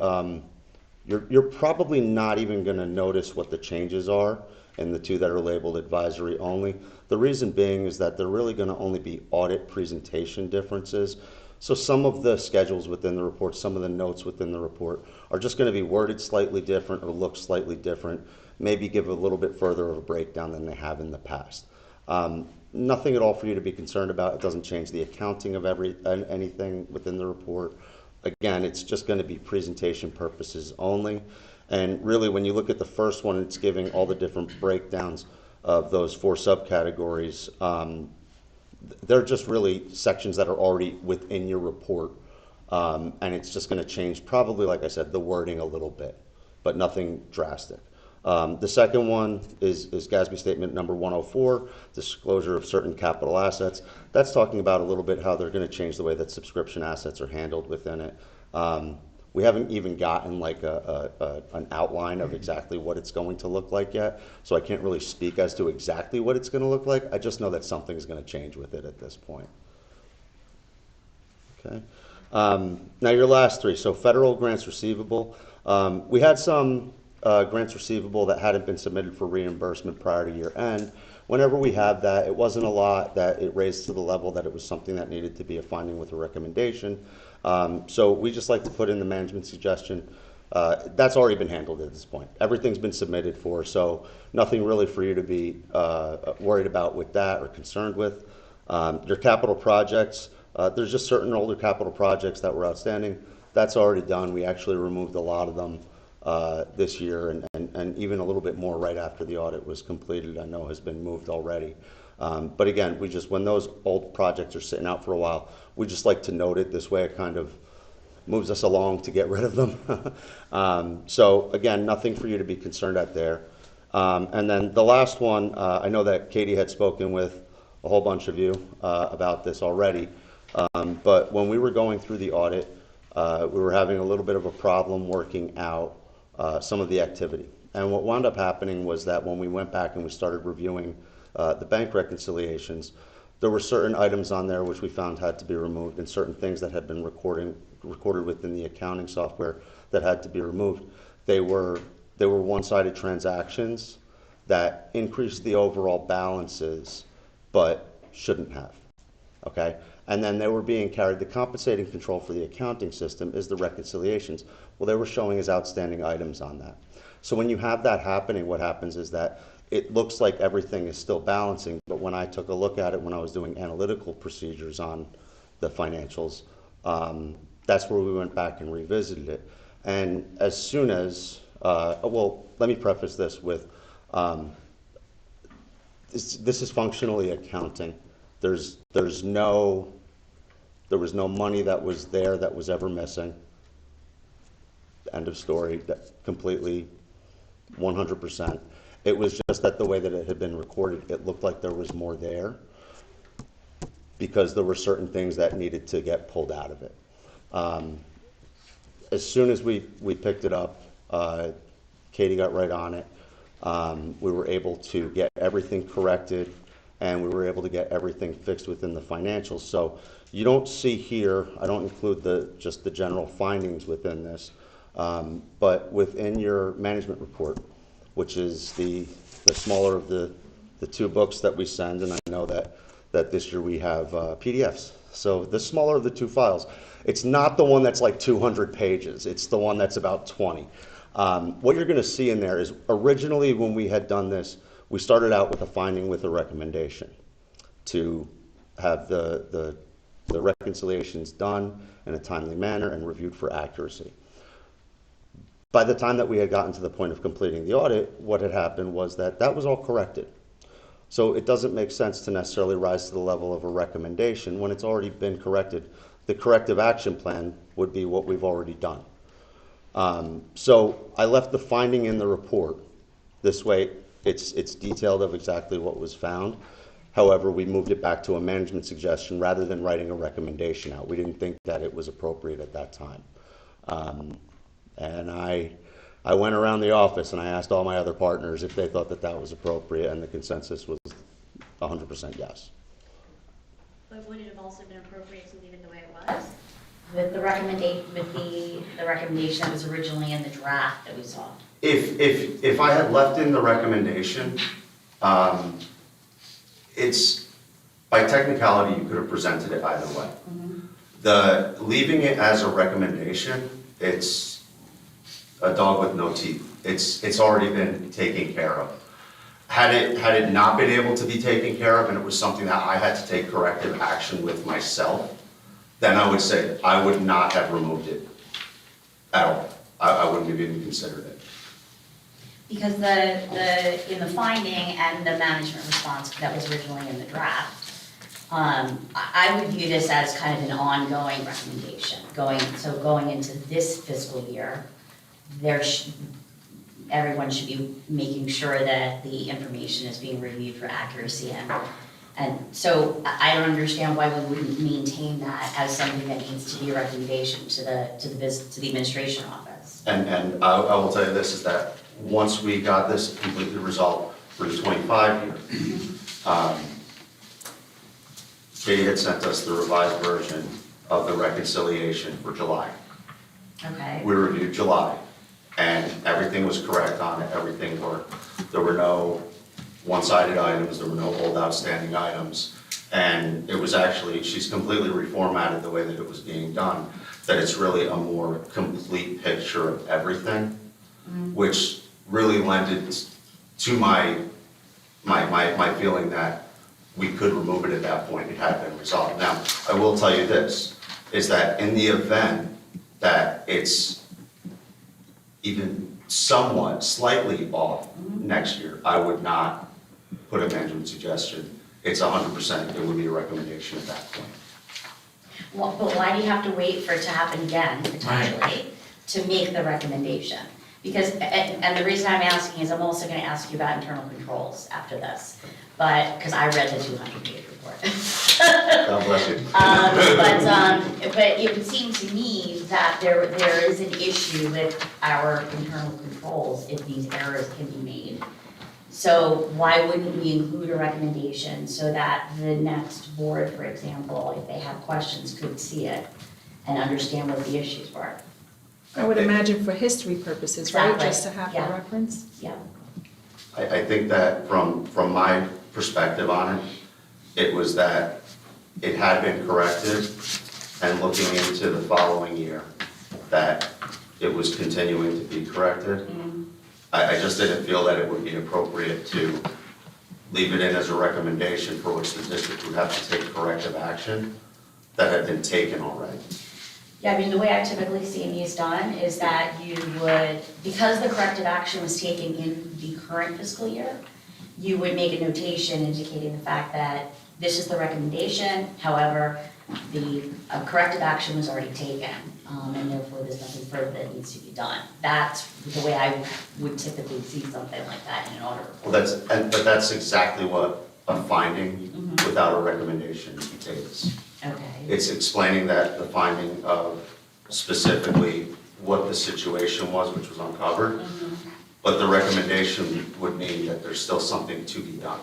you're probably not even going to notice what the changes are in the 2 that are labeled advisory only. The reason being is that they're really going to only be audit presentation differences. So some of the schedules within the report, some of the notes within the report are just going to be worded slightly different or look slightly different, maybe give a little bit further of a breakdown than they have in the past. Nothing at all for you to be concerned about. It doesn't change the accounting of anything within the report. Again, it's just going to be presentation purposes only. And really, when you look at the first one, it's giving all the different breakdowns of those 4 subcategories. They're just really sections that are already within your report. And it's just going to change, probably, like I said, the wording a little bit, but nothing drastic. The second one is GASB statement number 104, disclosure of certain capital assets. That's talking about a little bit how they're going to change the way that subscription assets are handled within it. We haven't even gotten like an outline of exactly what it's going to look like yet, so I can't really speak as to exactly what it's going to look like. I just know that something's going to change with it at this point. Okay. Now your last 3, so federal grants receivable. We had some grants receivable that hadn't been submitted for reimbursement prior to year end. Whenever we have that, it wasn't a lot that it raised to the level that it was something that needed to be a finding with a recommendation. So we just like to put in the management suggestion. That's already been handled at this point. Everything's been submitted for, so nothing really for you to be worried about with that or concerned with. Your capital projects, there's just certain older capital projects that were outstanding. That's already done. We actually removed a lot of them this year, and even a little bit more right after the audit was completed, I know has been moved already. But again, when those old projects are sitting out for a while, we just like to note it. This way it kind of moves us along to get rid of them. So again, nothing for you to be concerned at there. And then the last one, I know that Katie had spoken with a whole bunch of you about this already, but when we were going through the audit, we were having a little bit of a problem working out some of the activity. And what wound up happening was that when we went back and we started reviewing the bank reconciliations, there were certain items on there which we found had to be removed, and certain things that had been recorded within the accounting software that had to be removed. They were one-sided transactions that increased the overall balances, but shouldn't have. Okay? And then they were being carried. The compensating control for the accounting system is the reconciliations. Well, they were showing as outstanding items on that. So when you have that happening, what happens is that it looks like everything is still balancing, but when I took a look at it when I was doing analytical procedures on the financials, that's where we went back and revisited it. And as soon as, well, let me preface this with, this is functionally accounting. There was no money that was there that was ever missing. End of story. That completely, 100%. It was just that the way that it had been recorded, it looked like there was more there because there were certain things that needed to get pulled out of it. As soon as we picked it up, Katie got right on it. We were able to get everything corrected and we were able to get everything fixed within the financials. So you don't see here, I don't include just the general findings within this, but within your management report, which is the smaller of the two books that we send, and I know that this year we have PDFs. So the smaller of the two files. It's not the one that's like 200 pages. It's the one that's about 20. What you're going to see in there is originally when we had done this, we started out with a finding with a recommendation to have the reconciliations done in a timely manner and reviewed for accuracy. By the time that we had gotten to the point of completing the audit, what had happened was that was all corrected. So it doesn't make sense to necessarily rise to the level of a recommendation when it's already been corrected. The corrective action plan would be what we've already done. So I left the finding in the report. This way it's detailed of exactly what was found. However, we moved it back to a management suggestion rather than writing a recommendation out. We didn't think that it was appropriate at that time. And I went around the office and I asked all my other partners if they thought that was appropriate, and the consensus was 100% yes. But would it have also been appropriate to leave it the way it was? With the recommendation, the recommendation that was originally in the draft that we saw? If I had left in the recommendation, it's, by technicality, you could have presented it either way. The leaving it as a recommendation, it's a dog with no teeth. It's already been taken care of. Had it not been able to be taken care of and it was something that I had to take corrective action with myself, then I would say I would not have removed it at all. I wouldn't have even considered it. Because in the finding and the management response that was originally in the draft, I would view this as kind of an ongoing recommendation. Going into this fiscal year, everyone should be making sure that the information is being reviewed for accuracy, and so I don't understand why we wouldn't maintain that as something that needs to be a recommendation to the administration office. And I will tell you this, is that once we got this completely resolved for the 25 year, Katie had sent us the revised version of the reconciliation for July. Okay. We reviewed July, and everything was correct on it, everything worked. There were no one-sided items, there were no old outstanding items, and it was actually, she's completely reformatted the way that it was being done, that it's really a more complete picture of everything, which really lended to my feeling that we could remove it at that point. It had been resolved. Now, I will tell you this, is that in the event that it's even somewhat slightly off next year, I would not put a management suggestion. It's 100%, it would be a recommendation at that point. Well, but why do you have to wait for it to happen again, potentially, to make the recommendation? Because, and the reason I'm asking is I'm also going to ask you about internal controls after this, because I read the 200-page report. God bless you. But it would seem to me that there is an issue with our internal controls if these errors can be made. So why wouldn't we include a recommendation so that the next board, for example, if they have questions, could see it and understand what the issues were? I would imagine for history purposes, right? Exactly. Just to have a reference? Yeah. I think that from my perspective on it, it was that it had been corrected, and looking into the following year, that it was continuing to be corrected. I just didn't feel that it would be appropriate to leave it in as a recommendation for which the district would have to take corrective action that had been taken already. Yeah, I mean, the way I typically see these done is that you would, because the corrective action was taken in the current fiscal year, you would make a notation indicating the fact that this is the recommendation, however, the corrective action was already taken, and therefore there's nothing further that needs to be done. That's the way I would typically see something like that in an audit report. Well, but that's exactly what a finding without a recommendation takes. Okay. It's explaining that the finding of specifically what the situation was, which was uncovered, but the recommendation would mean that there's still something to be done.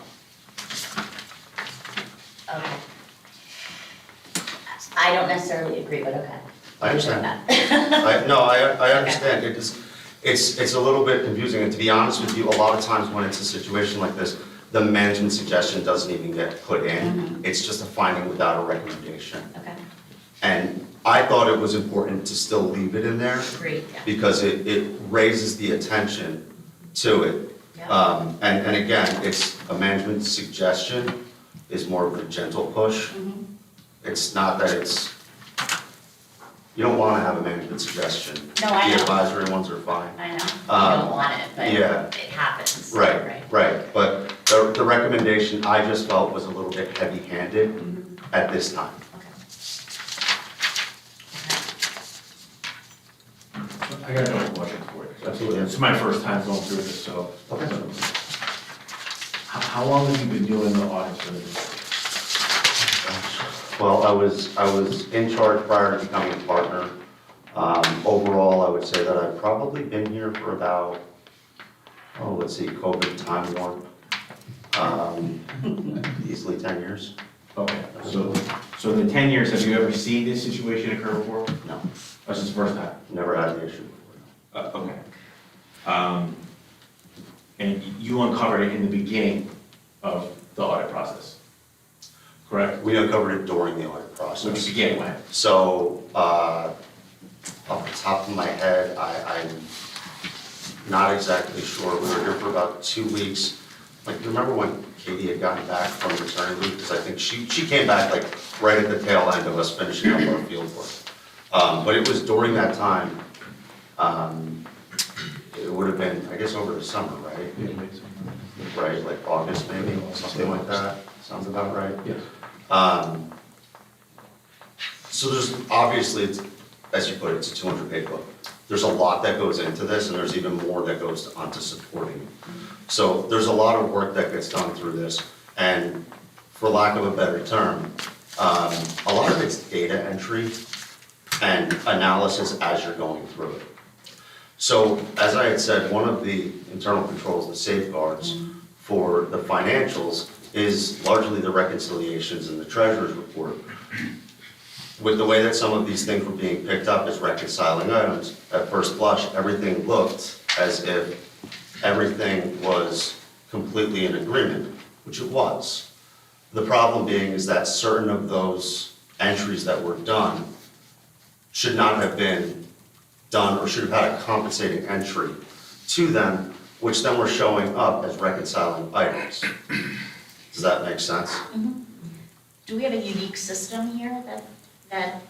I don't necessarily agree, but okay. I understand. that. I understand. It's a little bit confusing, and to be honest with you, a lot of times when it's a situation like this, the management suggestion doesn't even get put in. It's just a finding without a recommendation. Okay, And I thought it was important to still leave it in there agreed, yeah. because it raises the attention to it. Yeah. And again, it's a management suggestion is more of a gentle push. It's not that you don't want to have a management suggestion. No, I know. The advisory ones are fine. I know, you don't want it, but yeah. it happens. Right. But the recommendation I just felt was a little bit heavy-handed at this time. I got another question for you. Absolutely. It's my first time going through this, so. Okay. How long have you been doing the audits for this? Well, I was in charge prior to becoming a partner. Overall, I would say that I've probably been here for about, let's see, COVID time warp, easily 10 years. Okay, so in the 10 years, have you ever seen this situation occur before? No. This is the first time? Never had the issue before. Okay. And you uncovered it in the beginning of the audit process, correct? We uncovered it during the audit process. Which began when? So, off the top of my head, I'm not exactly sure. We were here for about 2 weeks. Like, you remember when Katie had gotten back from maternity leave? Because I think she came back like right at the tail end of us finishing up our field work. But it was during that time, it would have been, I guess, over the summer, right? Right, like August maybe, something like that. Sounds about right. Yes. So there's, obviously, as you put it, it's a 200-page book. There's a lot that goes into this, and there's even more that goes onto supporting it. So there's a lot of work that gets done through this, and for lack of a better term, a lot of it's data entry and analysis as you're going through it. So, as I had said, one of the internal controls, the safeguards for the financials is largely the reconciliations and the treasurer's report. With the way that some of these things were being picked up as reconciling items, at first blush, everything looked as if everything was completely in agreement, which it was. The problem being is that certain of those entries that were done should not have been done or should have had a compensating entry to them, which then were showing up as reconciling items. Does that make sense? Do we have a unique system here that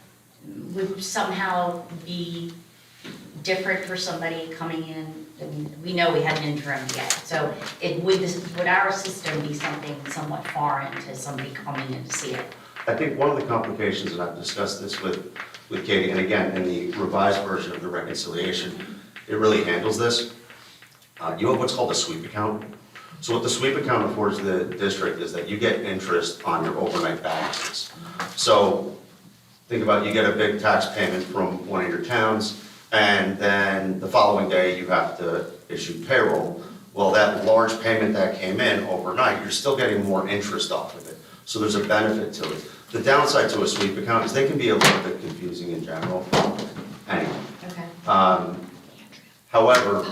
would somehow be different for somebody coming in? I mean, we know we had an interim yet, so would our system be something somewhat foreign to somebody coming in to see it? I think one of the complications, and I've discussed this with Katie, and again, in the revised version of the reconciliation, it really handles this. You have what's called a sweep account. So what the sweep account affords the district is that you get interest on your overnight balances. So think about, you get a big tax payment from one of your towns, and then the following day you have to issue payroll. Well, that large payment that came in overnight, you're still getting more interest off of it. So there's a benefit to it. The downside to a sweep account is they can be a little bit confusing in general. Anyway. Okay. However,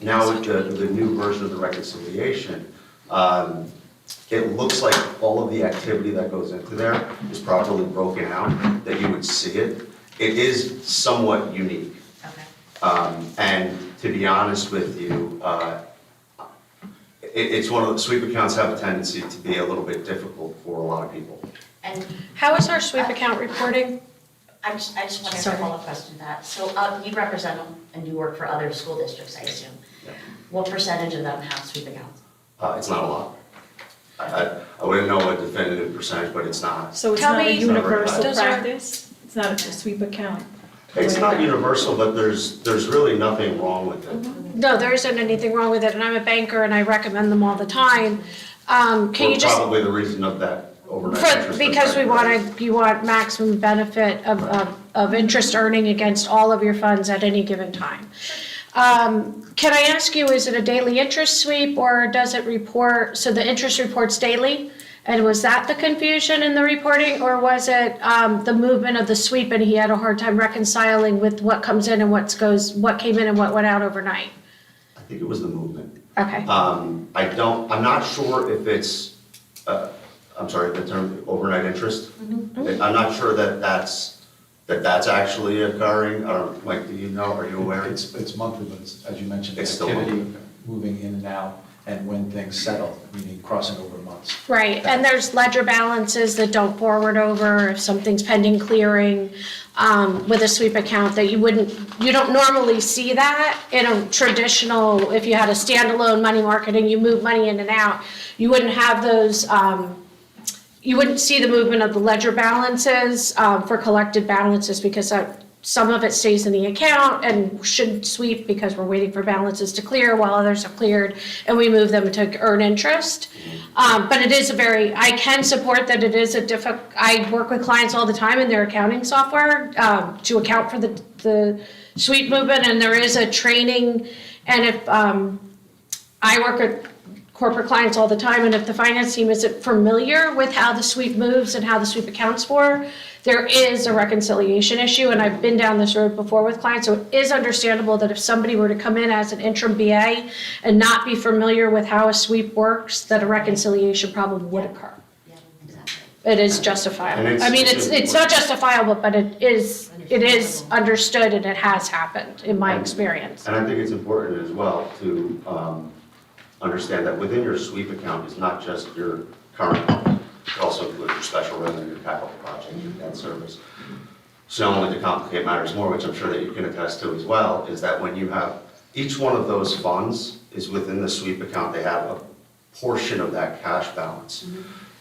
now with the new version of the reconciliation, it looks like all of the activity that goes into there is properly broken out, that you would see it. It is somewhat unique. Okay. And to be honest with you, it's one of the sweep accounts have a tendency to be a little bit difficult for a lot of people. And How is our sweep account reporting? I just want to ask a follow-up question to that. So you represent and you work for other school districts, I assume. Yeah. What percentage of them have sweep accounts? It's not a lot. I wouldn't know a definitive percentage, but it's not. So it's Tell not a me- universal Does our- practice? It's not a sweep account? It's not universal, but there's really nothing wrong with it. No, there isn't anything wrong with it, and I'm a banker and I recommend them all the time. Can you just, Probably the reason of that overnight interest. because you want maximum benefit of interest earning against all of your funds at any given time. Can I ask you, is it a daily interest sweep or does it report, so the interest reports daily? And was that the confusion in the reporting, or was it the movement of the sweep and he had a hard time reconciling with what comes in and what came in and what went out overnight? I think it was the movement. Okay. I'm not sure if it's, I'm sorry, the term overnight interest. I'm not sure that that's actually occurring. Mike, do you know, are you aware? It's monthly, but as you mentioned, It's still activity monthly. moving in and out, and when things settle, meaning crossing over months. Right, and there's ledger balances that don't forward over if something's pending clearing with a sweep account that you don't normally see that in a traditional, if you had a standalone money market and you move money in and out, you wouldn't have those, you wouldn't see the movement of the ledger balances for collected balances because some of it stays in the account and should sweep because we're waiting for balances to clear while others have cleared, and we move them to earn interest. But it is I can support that it is I work with clients all the time in their accounting software to account for the sweep movement, and there is a training, and if I work with corporate clients all the time, and if the finance team isn't familiar with how the sweep moves and how the sweep accounts for, there is a reconciliation issue, and I've been down this road before with clients, so it is understandable that if somebody were to come in as an interim BA and not be familiar with how a sweep works, that a reconciliation problem would occur. It is justifiable. I mean, it's not justifiable, but it is understood and it has happened in my experience. And I think it's important as well to understand that within your sweep account is not just your current account, it also includes your special revenue, your capital project, your debt service. So only to complicate matters more, which I'm sure that you can attest to as well, is that when you have, each one of those funds is within the sweep account, they have a portion of that cash balance.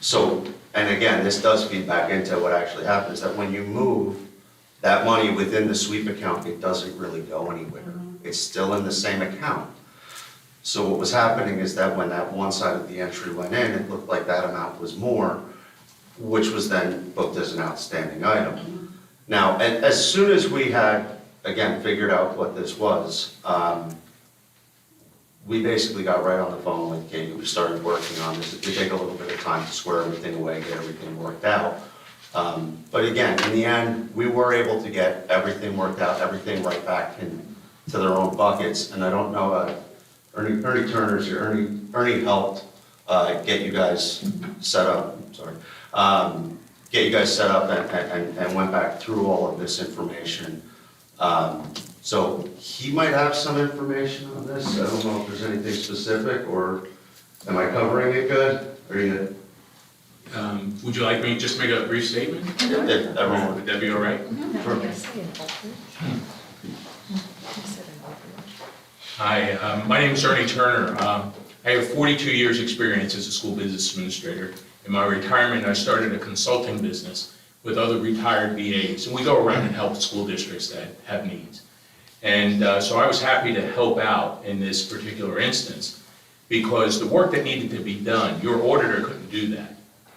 So, and again, this does feed back into what actually happens, that when you move that money within the sweep account, it doesn't really go anywhere. It's still in the same account. So what was happening is that when that one side of the entry went in, it looked like that amount was more, which was then booked as an outstanding item. Now, as soon as we had, again, figured out what this was, we basically got right on the phone with Katie. We started working on this. It did take a little bit of time to square everything away, get everything worked out. But again, in the end, we were able to get everything worked out, everything right back into their own buckets. And I don't know, Ernie Turner's here. Ernie helped get you guys set up. Get you guys set up and went back through all of this information. So he might have some information on this. I don't know if there's anything specific, or am I covering it good? Are you? Would you like me to just make a brief statement? Everyone. Would that be all right? Hi, my name is Ernie Turner. I have 42 years' experience as a school business administrator. In my retirement, I started a consulting business with other retired BAs, and we go around and help school districts that have needs. And so I was happy to help out in this particular instance, because the work that needed to be done, your auditor couldn't do that.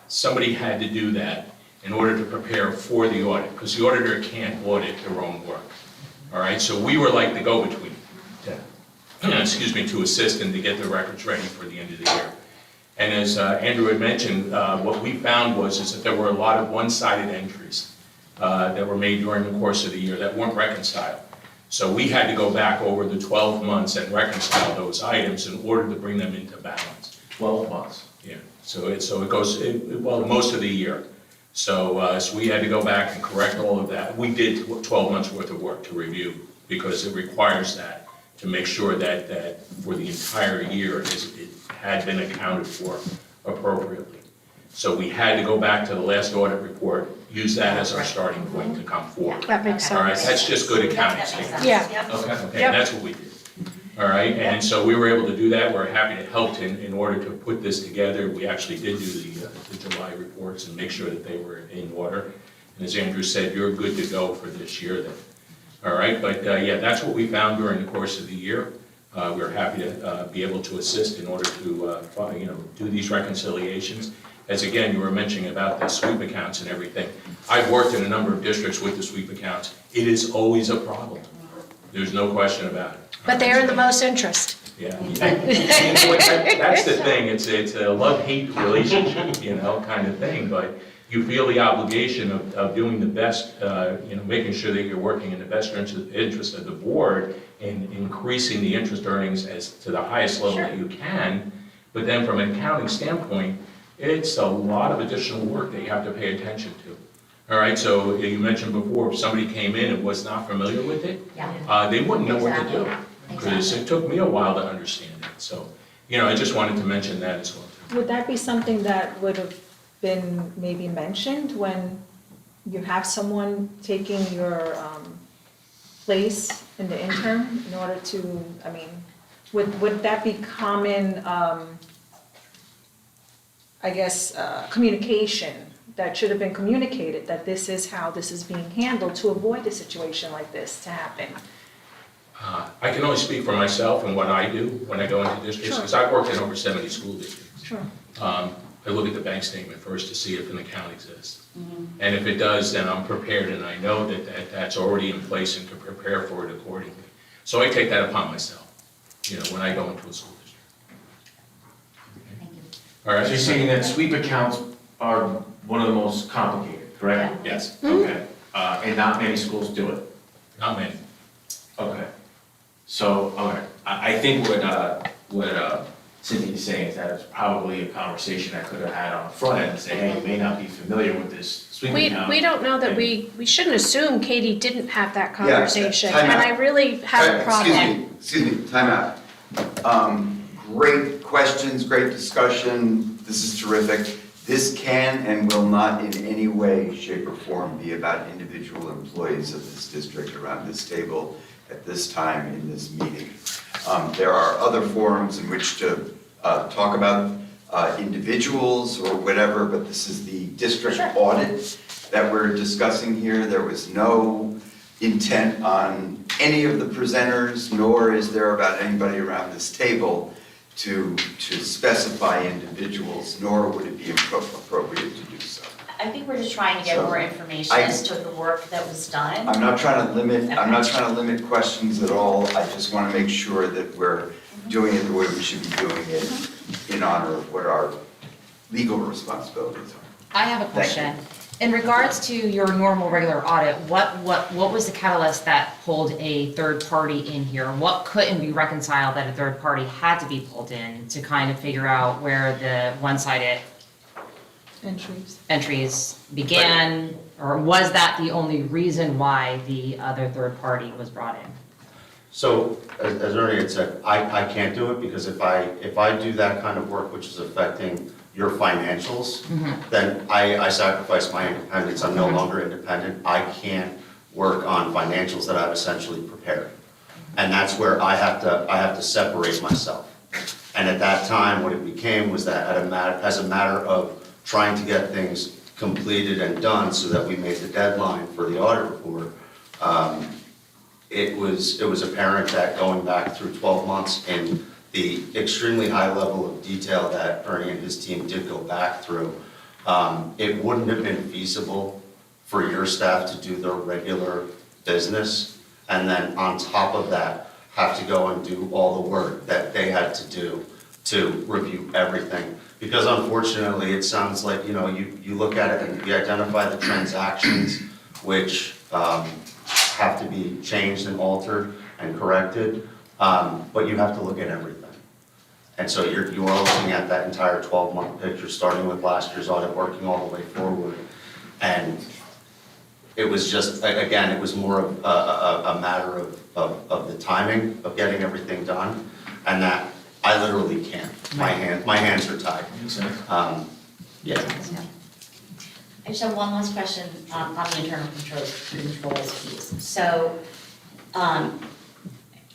Somebody had to do that in order to prepare for the audit, because the auditor can't audit their own work. All right, so we were like the go-between, to assist and to get the records ready for the end of the year. And as Andrew had mentioned, what we found is that there were a lot of one-sided entries that were made during the course of the year that weren't reconciled. So we had to go back over the 12 months and reconcile those items in order to bring them into balance. 12 months? Yeah, so it goes, most of the year. So we had to go back and correct all of that. We did 12 months worth of work to review, because it requires that, to make sure that for the entire year it had been accounted for appropriately. So we had to go back to the last audit report, use that as our starting point to come forward. That makes sense. All right, that's just good accounting standards. Yeah. Okay, Yep. that's what we did. All right, and so we were able to do that. We're happy to help in order to put this together. We actually did do the July reports and make sure that they were in order. And as Andrew said, you're good to go for this year then. All right, but yeah, that's what we found during the course of the year. We're happy to be able to assist in order to do these reconciliations. As again, you were mentioning about the sweep accounts and everything. I've worked in a number of districts with the sweep accounts. It is always a problem. There's no question about it. But they're in the most interest. Yeah. You know what, that's the thing, it's a love-hate relationship, you know, kind of thing, but you feel the obligation of doing the best, you know, making sure that you're working in the best interest of the board and increasing the interest earnings as to the highest level that you can. But then from an accounting standpoint, it's a lot of additional work that you have to pay attention to. All right, so you mentioned before, if somebody came in and was not familiar with it, they wouldn't know what to do. Because it took me a while to understand it. So, you know, I just wanted to mention that as well. Would that be something that would have been maybe mentioned when you have someone taking your place in the interim in order to, I mean, would that be common, I guess, communication that should have been communicated, that this is how this is being handled to avoid a situation like this to happen? I can only speak for myself and what I do when I go into districts, because I've worked in over 70 school districts. Sure. I look at the bank statement first to see if an account exists. And if it does, then I'm prepared and I know that that's already in place and can prepare for it accordingly. So I take that upon myself, you know, when I go into a school district. Thank you. All right? So you're saying that sweep accounts are one of the most complicated, correct? Yes. Okay. And not many schools do it? Not many. Okay. So, okay, I think what Cynthia's saying is that it's probably a conversation I could have had on the front end and say, hey, you may not be familiar with this sweep account. We don't know that we shouldn't assume Katie didn't have that conversation, and I really have a problem. Excuse me, time out. Great questions, great discussion, this is terrific. This can and will not in any way, shape, or form be about individual employees of this district around this table at this time in this meeting. There are other forums in which to talk about individuals or whatever, but this is the district audit that we're discussing here. There was no intent on any of the presenters, nor is there about anybody around this table to specify individuals, nor would it be appropriate to do so. I think we're just trying to get more information as to the work that was done. I'm not trying to limit questions at all. I just want to make sure that we're doing it the way we should be doing it in honor of what our legal responsibilities are. I have a question. In regards to your normal regular audit, what was the catalyst that pulled a third party in here? What couldn't be reconciled that a third party had to be pulled in to kind of figure out where the one-sided entries began? Or was that the only reason why the other third party was brought in? So, as Ernie had said, I can't do it because if I do that kind of work, which is affecting your financials, then I sacrifice my independence. I'm no longer independent. I can't work on financials that I've essentially prepared. And that's where I have to separate myself. And at that time, what it became was that as a matter of trying to get things completed and done so that we made the deadline for the audit report, it was apparent that going back through 12 months in the extremely high level of detail that Ernie and his team did go back through, it wouldn't have been feasible for your staff to do their regular business and then on top of that have to go and do all the work that they had to do to review everything. Because unfortunately, it sounds like, you know, you look at it and you identify the transactions which have to be changed and altered and corrected, but you have to look at everything. And so you are looking at that entire 12-month picture, starting with last year's audit, working all the way forward. And it was just, again, it was more of a matter of the timing of getting everything done, and that I literally can't. My hands are tied. Yeah. I just have one last question on the internal controls piece. So,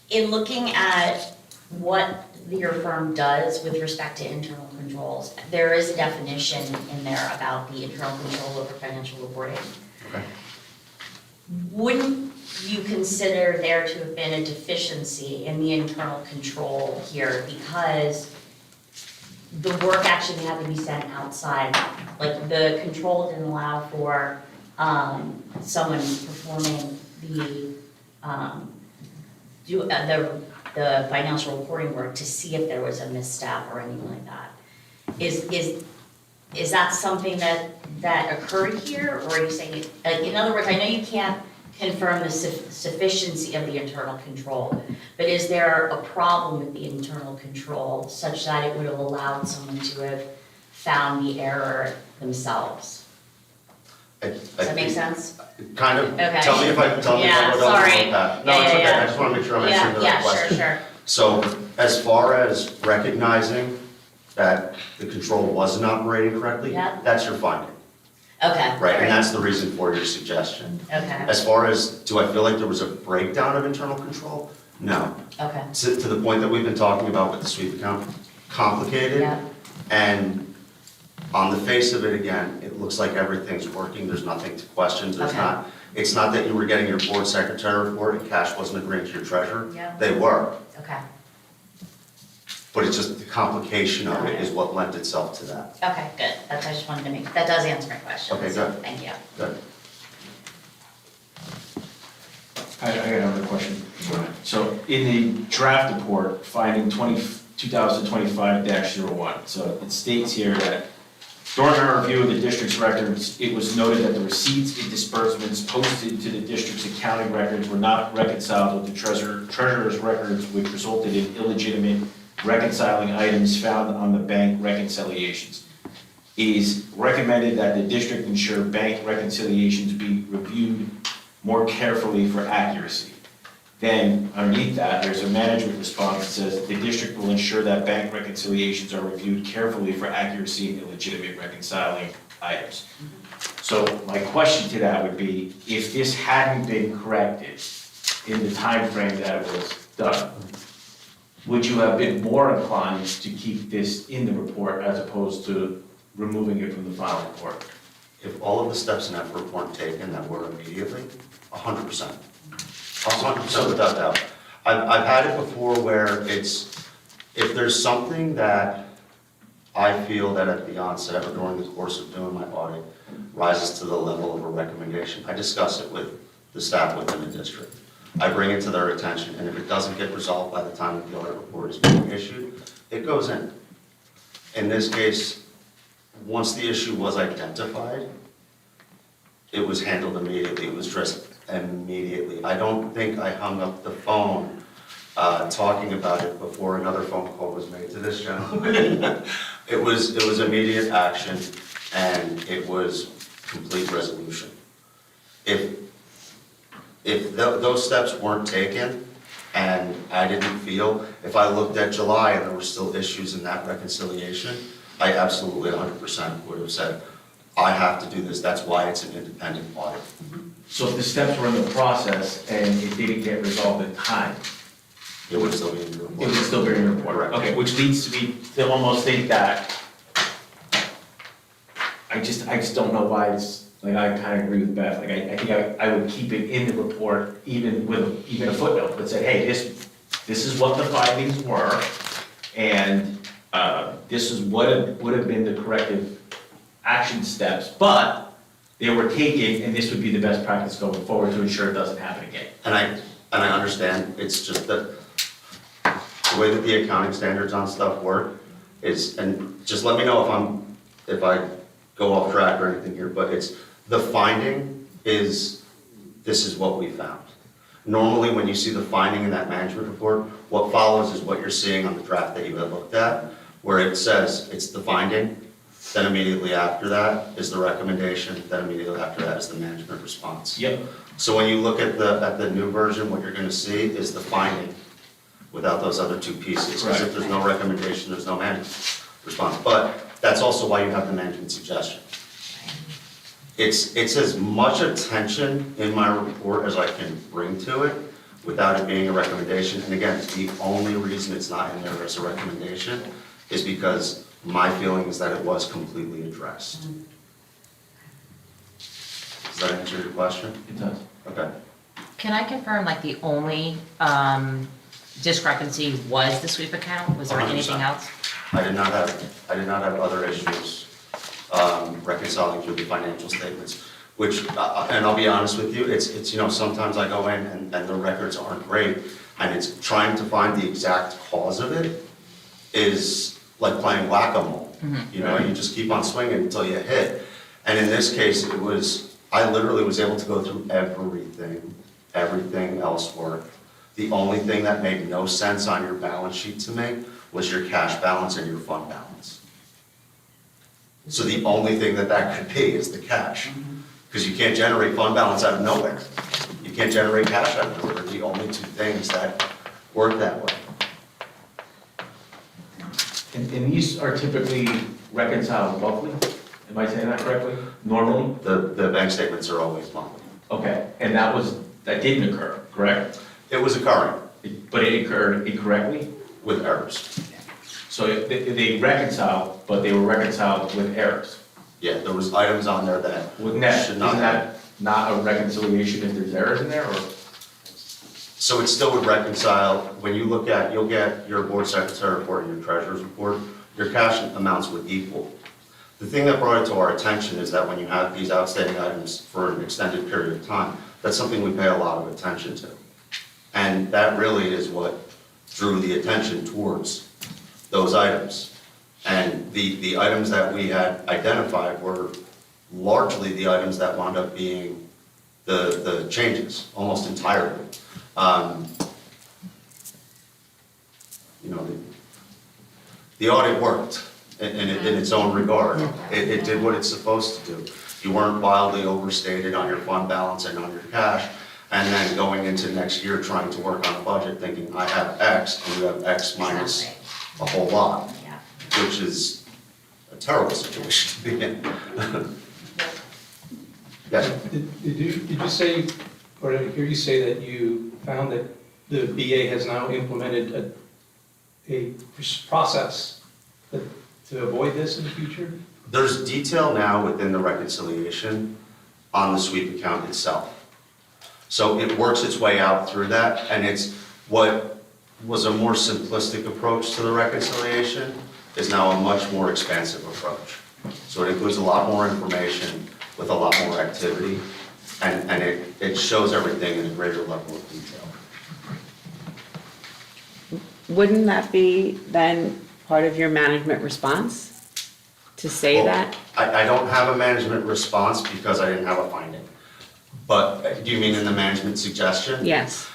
in looking at what your firm does with respect to internal controls, there is a definition in there about the internal control over financial reporting. Okay. Wouldn't you consider there to have been a deficiency in the internal control here because the work actually had to be sent outside? Like the control didn't allow for someone performing the do the financial reporting work to see if there was a misstep or anything like that. Is that something that occurred here, or are you saying, in other words, I know you can't confirm the sufficiency of the internal control, but is there a problem with the internal control such that it would have allowed someone to have found the error themselves? Does that make sense? Kind of. Okay. Tell me if I go down the sorry. wrong path. No, Yeah, it's yeah, okay. yeah. I just want to make sure I'm answering the right question. Sure. So as far as recognizing that the control wasn't operating correctly, Yeah. that's your finding. Okay. Right, and that's the reason for your suggestion. Okay. As far as, do I feel like there was a breakdown of internal control? No. Okay. To the point that we've been talking about with the sweep account, complicated. Yeah. And on the face of it, again, it looks like everything's working, there's nothing to question, Okay. it's not that you were getting your board secretary report and cash wasn't agreeing to your treasurer. Yeah. They were, Okay. but it's just the complication of it is what lent itself to that. Okay, good. I just wanted to that does answer my question. Okay, So, good. Thank you. Good. I got another question. So in the draft report, finding 2025-01, so it states here that during our review of the district's records, it was noted that the receipts and disbursements posted to the district's accounting records were not reconciled with the treasurer's records, which resulted in illegitimate reconciling items found on the bank reconciliations. It is recommended that the district ensure bank reconciliations be reviewed more carefully for accuracy. Then underneath that, there's a management response that says the district will ensure that bank reconciliations are reviewed carefully for accuracy and illegitimate reconciling items. So my question to that would be, if this hadn't been corrected in the time frame that it was done, would you have been more inclined to keep this in the report as opposed to removing it from the final report? If all of the steps in that report weren't taken that were immediately, 100%. 100% without doubt. I've had it before where it's, if there's something that I feel that at the onset or during the course of doing my audit rises to the level of a recommendation, I discuss it with the staff within the district. I bring it to their attention, and if it doesn't get resolved by the time the audit report is being issued, it goes in. In this case, once the issue was identified, it was handled immediately, it was addressed immediately. I don't think I hung up the phone talking about it before another phone call was made to this gentleman. It was immediate action, and it was complete resolution. If those steps weren't taken, and I didn't feel, if I looked at July and there were still issues in that reconciliation, I absolutely 100% would have said, I have to do this, that's why it's an independent audit. So if the steps were in the process and it didn't get resolved in time, it would still be in the report. It would still be in the report. Correct. Okay, which leads me to almost think that, I just don't know why it's, like, I kind of agree with Beth, like, I think I would keep it in the report, even with, even a footnote that said, hey, this is what the findings were, and this is what would have been the corrective action steps, but they were taken, and this would be the best practice going forward to ensure it doesn't happen again. And I understand, it's just that the way that the accounting standards on stuff work is, and just let me know if I go off track or anything here, but it's, the finding is, this is what we found. Normally, when you see the finding in that management report, what follows is what you're seeing on the draft that you have looked at, where it says it's the finding, then immediately after that is the recommendation, then immediately after that is the management response. Yep. So when you look at the new version, what you're gonna see is the finding without those other two pieces. Because if there's no recommendation, there's no management response. But that's also why you have the management suggestion. It's as much attention in my report as I can bring to it without it being a recommendation. And again, the only reason it's not in there as a recommendation is because my feeling is that it was completely addressed. Does that answer your question? It does. Okay. Can I confirm, like, the only discrepancy was the sweep account? Was there 100%. anything else? I did not have other issues reconciling through the financial statements, which, and I'll be honest with you, it's sometimes I go in and the records aren't great, And it's trying to find the exact cause of it is like playing whack-a-mole. You know, you just keep on swinging until you hit. And in this case, I literally was able to go through everything else worked. The only thing that made no sense on your balance sheet to me was your cash balance and your fund balance. So the only thing that could be is the cash. Because you can't generate fund balance out of nowhere. You can't generate cash out of nowhere. They're the only two things that work that way. And these are typically reconciled monthly? Am I saying that correctly? Normally? The bank statements are always monthly. Okay, and that didn't occur, correct? It was occurring. But it occurred incorrectly? With errors. So they reconciled, but they were reconciled with errors? Yeah, there was items on there that Isn't that have. not a reconciliation if there's errors in there, or? So it still would reconcile, when you look at, you'll get your board secretary report and your treasurer's report, your cash amounts would equal. The thing that brought it to our attention is that when you have these outstanding items for an extended period of time, that's something we pay a lot of attention to. And that really is what drew the attention towards those items. And the items that we had identified were largely the items that wound up being the changes, almost entirely. You know, the audit worked in its own regard. It did what it's supposed to do. You weren't wildly overstated on your fund balance and on your cash, and then going into next year trying to work on a budget thinking I have X and you have X minus a whole lot, which is a terrible situation to be in. Yes? Did you say, or did I hear you say that you found that the BA has now implemented a process to avoid this in the future? There's detail now within the reconciliation on the sweep account itself. So it works its way out through that, and it's what was a more simplistic approach to the reconciliation is now a much more expansive approach. So it includes a lot more information with a lot more activity, and it shows everything in a greater level of detail. Wouldn't that be then part of your management response to say Well, that? I don't have a management response because I didn't have a finding. But do you mean in the management suggestion? Yes.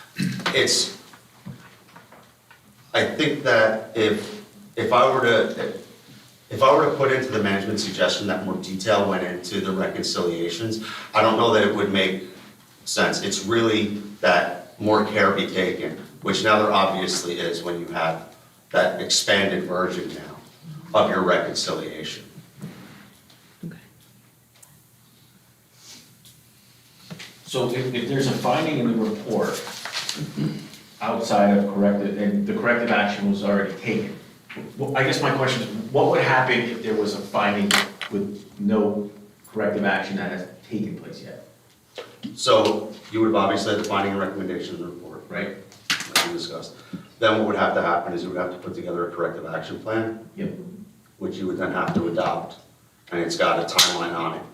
I think that if I were to put into the management suggestion that more detail went into the reconciliations, I don't know that it would make sense. It's really that more care be taken, which now there obviously is when you have that expanded version now of your reconciliation. So if there's a finding in the report outside of corrective, and the corrective action was already taken, well, I guess my question is, what would happen if there was a finding with no corrective action that has taken place yet? So you would have obviously had the finding and recommendation in the report, right? As we discussed. Then what would have to happen is you would have to put together a corrective action plan. Yep. Which you would then have to adopt, and it's got a timeline on it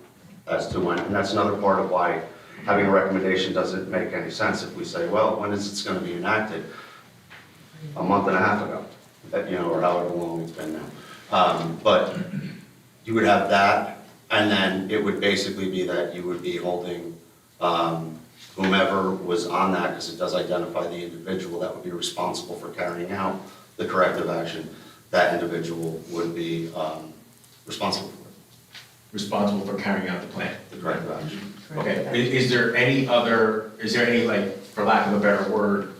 as to when, and that's another part of why having a recommendation doesn't make any sense if we say, well, when is it going to be enacted? A month and a half ago, or however long it's been now. But you would have that, and then it would basically be that you would be holding whomever was on that, because it does identify the individual that would be responsible for carrying out the corrective action. That individual would be responsible for it. Responsible for carrying out the plan? The corrective action. Okay, is there any, like, for lack of a better word,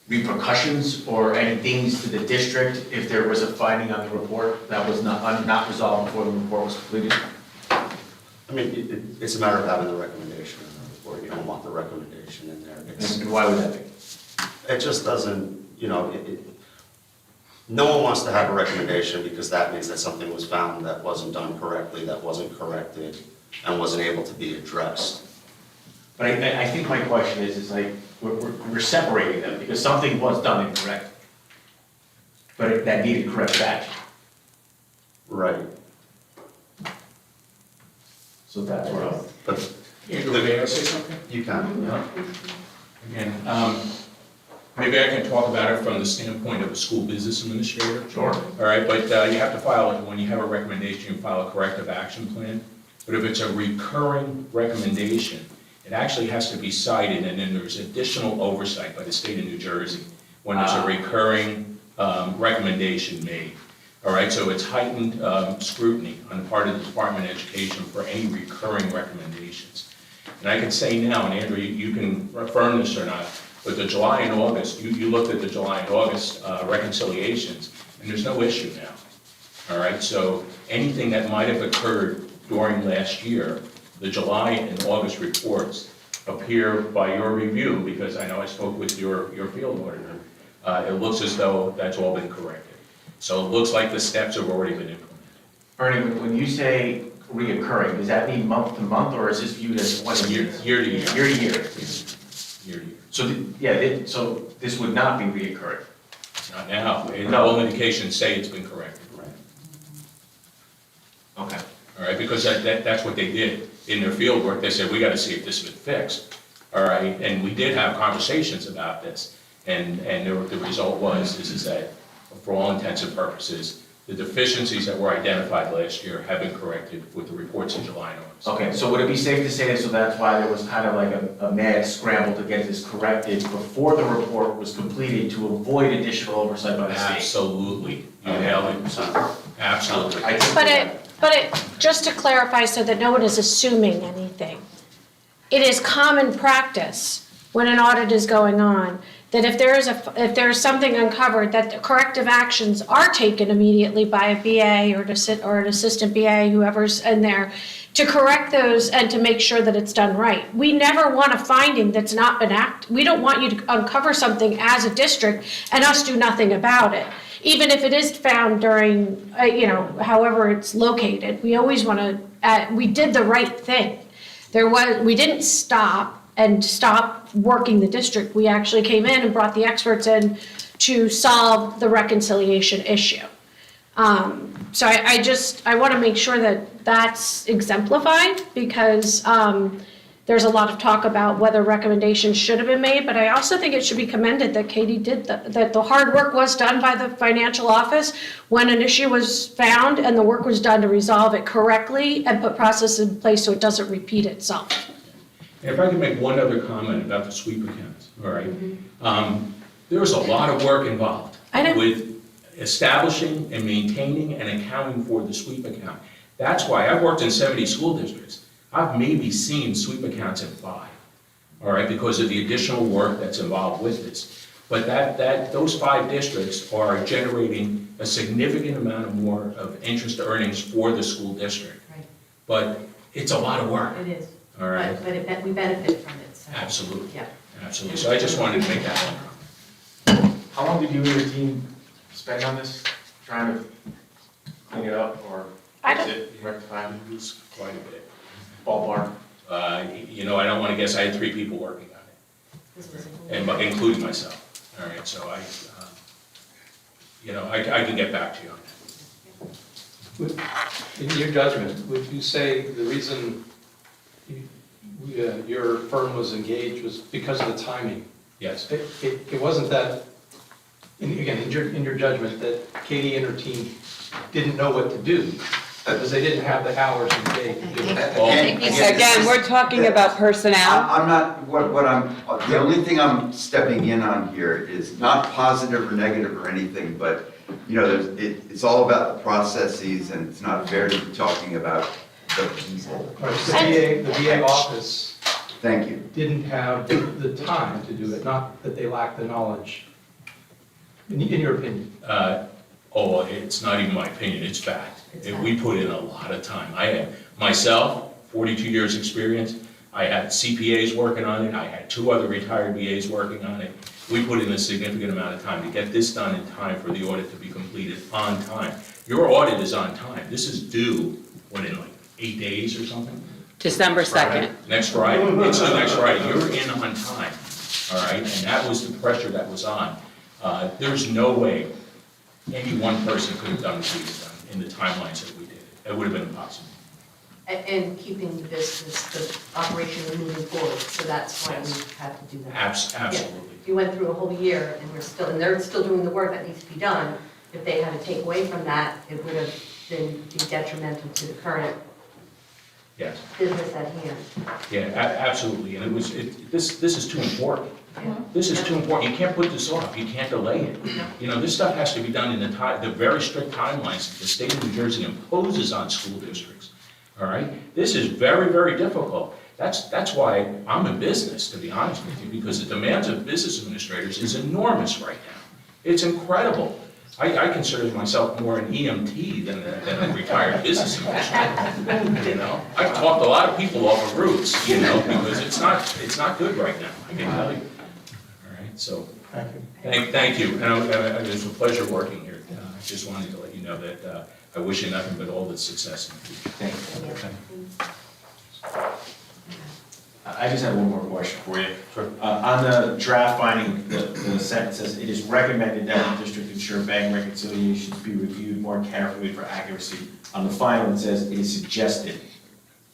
repercussions or any things to the district if there was a finding on the report that was not resolved before the report was completed? I mean, it's a matter of having the recommendation in the report. You don't want the recommendation in there. And why would that be? It just doesn't, no one wants to have a recommendation because that means that something was found that wasn't done correctly, that wasn't corrected, and wasn't able to be addressed. But I think my question is like, we're separating them because something was done incorrect, but that needed corrective action. Right. So that's where I'm. But Andrew, may I say something? you can. Again, Maybe I can talk about it from the standpoint of a school business administrator. Sure. All right, but you have to file it, when you have a recommendation, you file a corrective action plan. But if it's a recurring recommendation, it actually has to be cited, and then there's additional oversight by the state of New Jersey when there's a recurring recommendation made. All right, so it's heightened scrutiny on the part of the Department of Education for any recurring recommendations. And I can say now, and Andrew, you can affirm this or not, but the July and August, you looked at the July and August reconciliations, and there's no issue now. All right, so anything that might have occurred during last year, the July and August reports appear by your review, because I know I spoke with your field auditor, it looks as though that's all been corrected. So it looks like the steps have already been implemented. Ernie, when you say reoccurring, does that mean month to month, or is this viewed as once a year? Year to year. Year to year. Year to year. So, so this would not be reoccurring? Not now. No, all indications say it's been corrected. Okay. All right, because that's what they did in their field work. They said, we got to see if this has been fixed. All right, and we did have conversations about this, and the result was is that for all intents and purposes, the deficiencies that were identified last year have been corrected with the reports in July and August. Okay, so would it be safe to say, so that's why there was kind of like a mad scramble to get this corrected before the report was completed to avoid additional oversight by the state? Absolutely. You nailed it. Absolutely. But just to clarify so that no one is assuming anything, it is common practice when an audit is going on that if there is something uncovered, that the corrective actions are taken immediately by a BA or an assistant BA, whoever's in there, to correct those and to make sure that it's done right. We never want a finding that's not been we don't want you to uncover something as a district and us do nothing about it. Even if it is found during, however it's located, we always want to, we did the right thing. We didn't stop working the district. We actually came in and brought the experts in to solve the reconciliation issue. So I want to make sure that that's exemplified, because there's a lot of talk about whether recommendations should have been made, but I also think it should be commended that Katie did that the hard work was done by the financial office when an issue was found, and the work was done to resolve it correctly and put processes in place so it doesn't repeat itself. And if I could make one other comment about the sweep accounts, all right? There was a lot of work involved with establishing and maintaining and accounting for the sweep account. That's why I've worked in 70 school districts. I've maybe seen sweep accounts in 5, all right, because of the additional work that's involved with this. But those 5 districts are generating a significant amount more of interest earnings for the school district. Right. But it's a lot of work. It is. All right. But we benefit from it. So. Absolutely. Yeah. Absolutely. So I just wanted to make that one. How long did you and your team spend on this, trying to clean it up, or fix it, rectify it? It was quite a bit. Ballpark? I don't want to guess. I had 3 people working on it, and including myself. All right, so I can get back to you on that. In your judgment, would you say the reason your firm was engaged was because of the timing? Yes. It wasn't that, again, in your judgment, that Katie and her team didn't know what to do, because they didn't have the hours in the day to do it. Again, we're talking about personnel. I'm not, the only thing I'm stepping in on here is not positive or negative or anything, but, it's all about the processes, and it's not fair to be talking about the people. The VA office. Thank you. Didn't have the time to do it, not that they lacked the knowledge, in your opinion. It's not even my opinion, it's fact. We put in a lot of time. I had, myself, 42 years experience. I had CPAs working on it. I had 2 other retired VAs working on it. We put in a significant amount of time to get this done in time for the audit to be completed on time. Your audit is on time. This is due, in like 8 days or something? December 2nd. Next Friday. It's the next Friday. You're in on time, all right? And that was the pressure that was on. There's no way any one person could have done what we've done in the timelines that we did. It would have been impossible. And keeping the business, the operation moving forward, so that's why we had to do that. Absolutely. If you went through a whole year and they're still doing the work that needs to be done, if they had to take away from that, it would have been detrimental to the current Yes. business at hand. Yeah, absolutely, and this is too important. This is too important, you can't put this off, you can't delay it. You know, this stuff has to be done in the very strict timelines that the state of New Jersey imposes on school districts, all right? This is very, very difficult. That's why I'm in business, to be honest with you, because the demands of business administrators is enormous right now. It's incredible. I consider myself more an EMT than a retired business administrator, you know? I've talked a lot of people off of routes, you know, because it's not good right now, I can tell you. All right, so, thank you, and it was a pleasure working here. I just wanted to let you know that I wish you nothing but all the success in the future. Thank you. I just have one more question for you. On the draft finding, the sentence says, "It is recommended that the district ensure bank reconciliations be reviewed more carefully for accuracy." On the final, it says, "It is suggested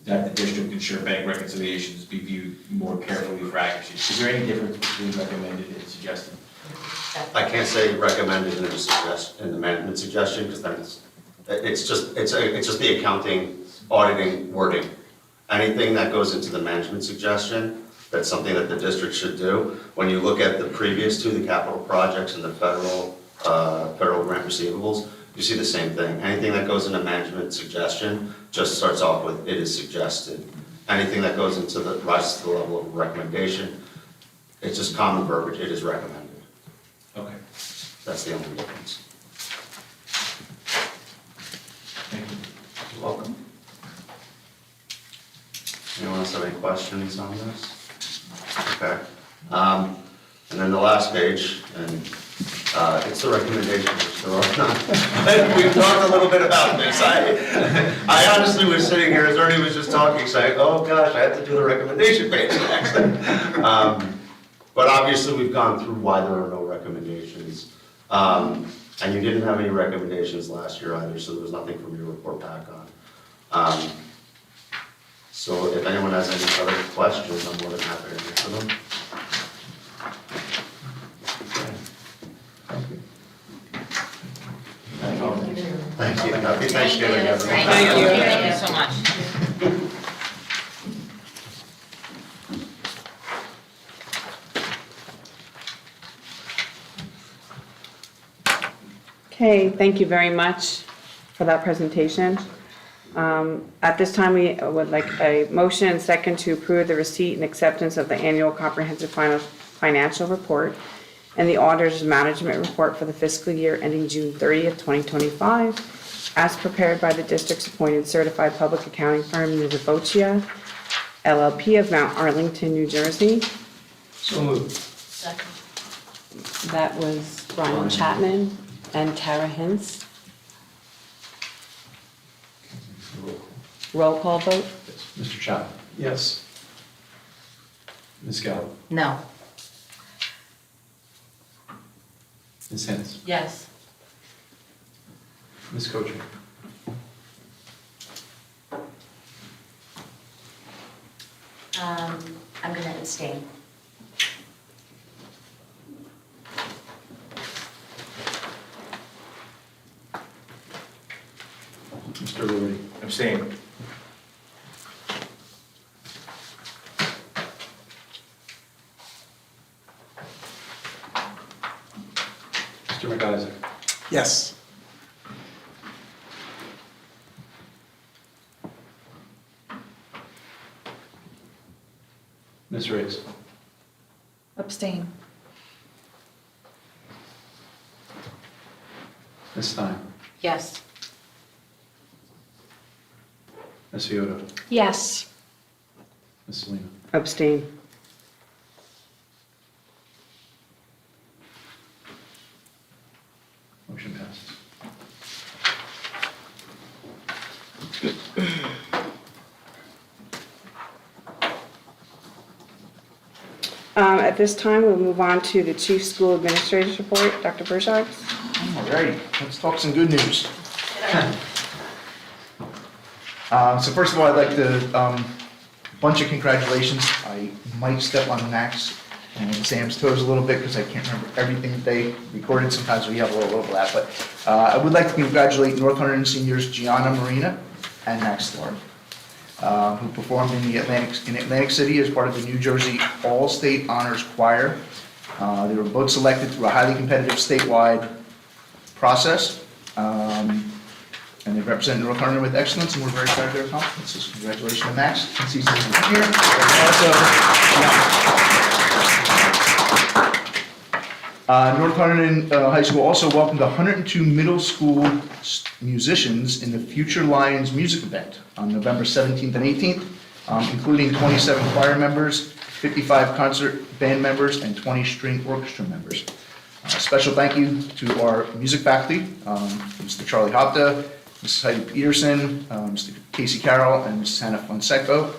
that the district ensure bank reconciliations be viewed more carefully for accuracy." Is there any difference between recommended and suggested? I can't say recommended in the management suggestion, because then it's just the accounting, auditing wording. Anything that goes into the management suggestion, that's something that the district should do. When you look at the previous two, the capital projects and the federal grant receivables, you see the same thing. Anything that goes into management suggestion just starts off with, "It is suggested." Anything that goes into the rises to the level of recommendation, it's just common verbiage, "It is recommended." Okay. That's the only difference. Thank you. You're welcome. Anyone else have any questions on this? Okay. And then the last page, and it's the recommendation. We've talked a little bit about this. I honestly was sitting here as Ernie was just talking, saying, "Oh gosh, I have to do the recommendation page next." But obviously, we've gone through why there are no recommendations. And you didn't have any recommendations last year either, so there was nothing for me to report back on. So if anyone has any other questions, I'm more than happy to answer them. Thank you. Happy Thanksgiving, everyone. Thank you so much. Okay, thank you very much for that presentation. At this time, we would like a motion and second to approve the receipt and acceptance of the annual comprehensive financial report and the auditor's management report for the fiscal year ending June 30th, 2025, as prepared by the district's appointed certified public accounting firm, Nizaboccia, LLP of Mount Arlington, New Jersey. So moved. Second. That was Brian Chapman and Tara Hintz. Roll call vote? Mr. Chapman? Yes. Ms. Gallo? No. Ms. Hens? Yes. Ms. Kocher? I'm going to abstain. Mr. Liberty? Abstain. Mr. McIsaac? Yes. Ms. Riggs? Abstain. Ms. Stein? Yes. Ms. Fiota? Yes. Ms. Selena? Abstain. Motion passes. At this time, we'll move on to the Chief School Administrator's report. Dr. Burchard? All right, let's talk some good news. So first of all, I'd like to, bunch of congratulations. I might step on Max and Sam's toes a little bit because I can't remember everything that they recorded. Sometimes we have a little overlap, but I would like to congratulate North Hunterdon seniors Gianna Marina and Max Thorne, who performed in Atlantic City as part of the New Jersey All-State Honors Choir. They were both selected through a highly competitive statewide process. And they represent North Hunterdon with excellence, and we're very proud of their accomplishments. So congratulations to Max. You can see some here. North Hunterdon High School also welcomed 102 middle school musicians in the Future Lions music event on November 17th and 18th, including 27 choir members, 55 concert band members, and 20 string orchestra members. Special thank you to our music faculty, Mr. Charlie Hopta, Mrs. Heidi Peterson, Mr. Casey Carroll, and Mrs. Hannah Fonseca,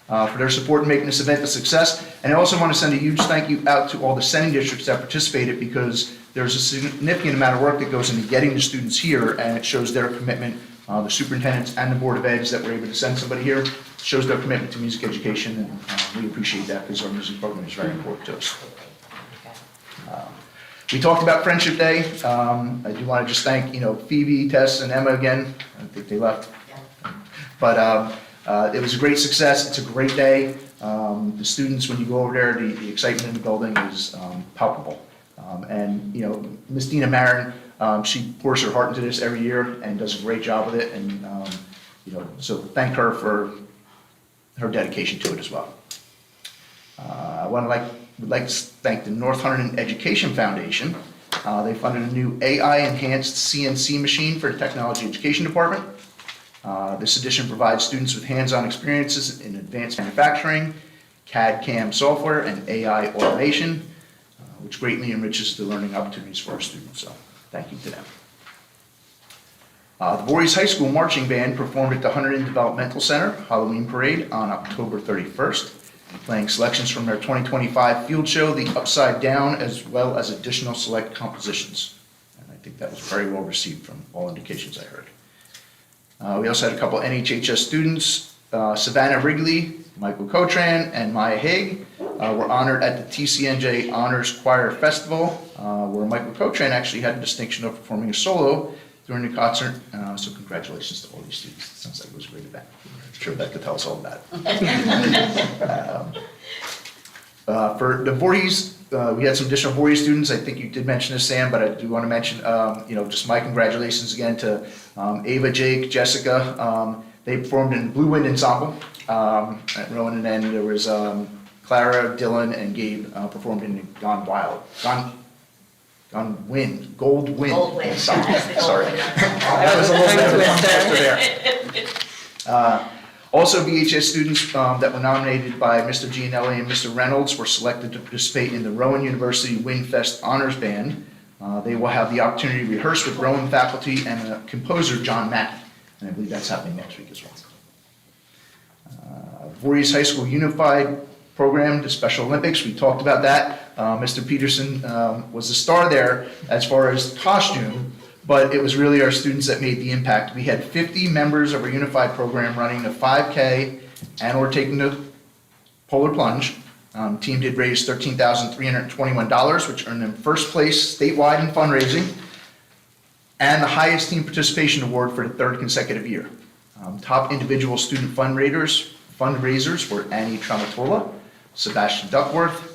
for their support in making this event a success. And I also want to send a huge thank you out to all the sending districts that participated, because there's a significant amount of work that goes into getting the students here, and it shows their commitment. The superintendents and the Board of Eds that were able to send somebody here shows their commitment to music education, and we appreciate that because our music program is very important to us. We talked about Friendship Day. I do want to just thank, Phoebe, Tess, and Emma again. I think they left. But it was a great success. It's a great day. The students, when you go over there, the excitement in the building is palpable. And Miss Dina Marin, she pours her heart into this every year and does a great job with it. And so thank her for her dedication to it as well. I would like to thank the North Hunterdon Education Foundation. They funded a new AI-enhanced CNC machine for the Technology Education Department. This edition provides students with hands-on experiences in advanced manufacturing, CAD/CAM software, and AI automation, which greatly enriches the learning opportunities for our students. So thank you to them. The Voorhees High School Marching Band performed at the Hunterdon Developmental Center Halloween Parade on October 31st, playing selections from their 2025 field show, The Upside Down, as well as additional select compositions. And I think that was very well received from all indications I heard. We also had a couple NHHS students, Savannah Wrigley, Michael Cotran, and Maya Haig, were honored at the TCNJ Honors Choir Festival, where Michael Cotran actually had the distinction of performing a solo during the concert. So congratulations to all these students. It sounds like it was a great event. I'm sure Beth could tell us all about it. For the Voorhees, we had some additional Voorhees students. I think you did mention this, Sam, but I do want to mention, just my congratulations again to Ava, Jake, Jessica. They performed in Blue Wind Ensemble at Rowan, and then there was Clara, Dylan, and Gabe performed in Gone Wild. Gold Wind. Gold Wind. Sorry. That was a little bit of there. Also, VHS students that were nominated by Mr. Gianelli and Mr. Reynolds were selected to participate in the Rowan University Windfest Honors Band. They will have the opportunity to rehearse with Rowan faculty and composer John Mackey, and I believe that's happening next week as well. Voorhees High School Unified Program, the Special Olympics, we talked about that. Mr. Peterson was the star there as far as costume, but it was really our students that made the impact. We had 50 members of our unified program running the 5K and or taking the polar plunge. Team did raise $13,321, which earned them first place statewide in fundraising and the highest team participation award for the third consecutive year. Top individual student fundraisers were Annie Tramatola, Sebastian Duckworth,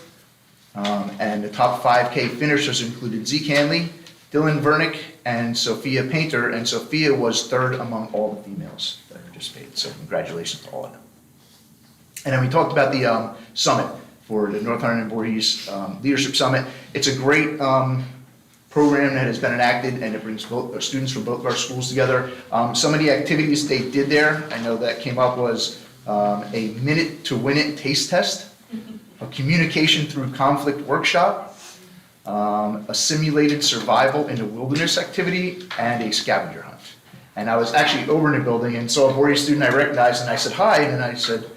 and the top 5K finishers included Zeke Hanley, Dylan Vernick, and Sophia Painter, and Sophia was third among all the females that participated, so congratulations to all of them. And then we talked about the summit for the North Hunterdon Voorhees Leadership Summit. It's a great program that has been enacted, and it brings both students from both of our schools together. Some of the activities they did there, I know that came up, was a Minute to Win It taste test, a communication through conflict workshop, a simulated survival in the wilderness activity, and a scavenger hunt. And I was actually over in the building and saw a Voorhees student I recognized, and I said hi, and then I said,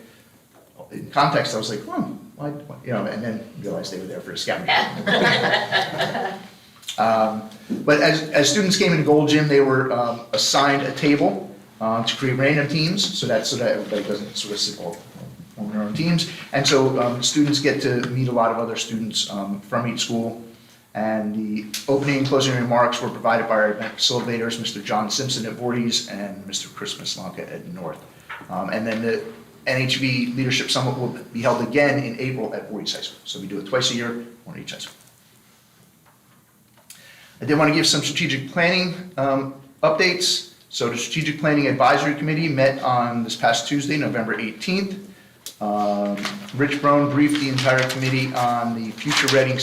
in context, I was like, why, and then realized they were there for a scavenger hunt. But as students came into Gold Gym, they were assigned a table to create random teams, so that everybody doesn't sort of sit all on their own teams. And so students get to meet a lot of other students from each school. And the opening and closing remarks were provided by our event facilitators, Mr. John Simpson at Voorhees and Mr. Chris Mislanka at North. And then the NHV Leadership Summit will be held again in April at Voorhees High School. So we do it twice a year, one at each high school. I did want to give some strategic planning updates. So the Strategic Planning Advisory Committee met on this past Tuesday, November 18th. Rich Brown briefed the entire committee on the Future Ready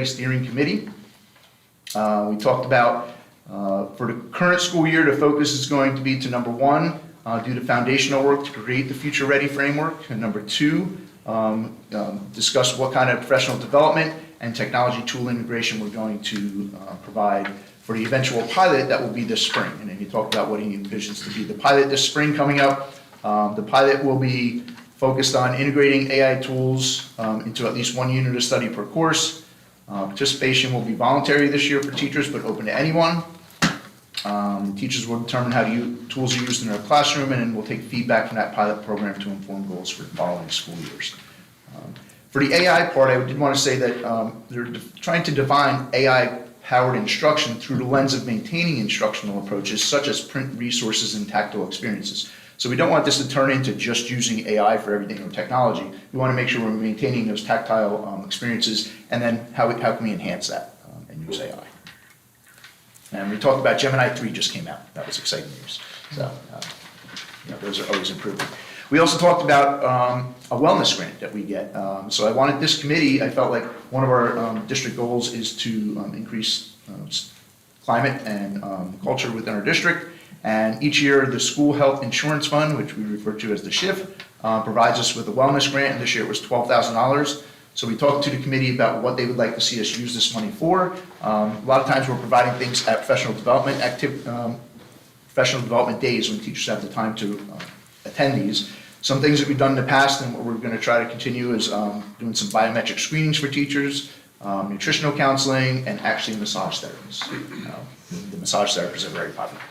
Steering Committee. We talked about, for the current school year, the focus is going to be to number one, do the foundational work to create the Future Ready framework, and number two, discuss what kind of professional development and technology tool integration we're going to provide for the eventual pilot that will be this spring. And then you talked about what he envisions to be the pilot this spring coming up. The pilot will be focused on integrating AI tools into at least one unit of study per course. Participation will be voluntary this year for teachers, but open to anyone. Teachers will determine how tools are used in their classroom, and then we'll take feedback from that pilot program to inform goals for the following school years. For the AI part, I did want to say that they're trying to define AI-powered instruction through the lens of maintaining instructional approaches such as print resources and tactile experiences. So we don't want this to turn into just using AI for everything or technology. We want to make sure we're maintaining those tactile experiences, and then how can we enhance that and use AI. And we talked about Gemini 3 just came out. That was exciting news. So those are always improving. We also talked about a wellness grant that we get. So I wanted this committee, I felt like one of our district goals is to increase climate and culture within our district. And each year, the School Health Insurance Fund, which we refer to as the SHIF, provides us with a wellness grant, and this year it was $12,000. So we talked to the committee about what they would like to see us use this money for. A lot of times we're providing things at professional development days when teachers have the time to attend these. Some things that we've done in the past and what we're going to try to continue is doing some biometric screenings for teachers, nutritional counseling, and actually massage therapies. The massage therapists are very popular.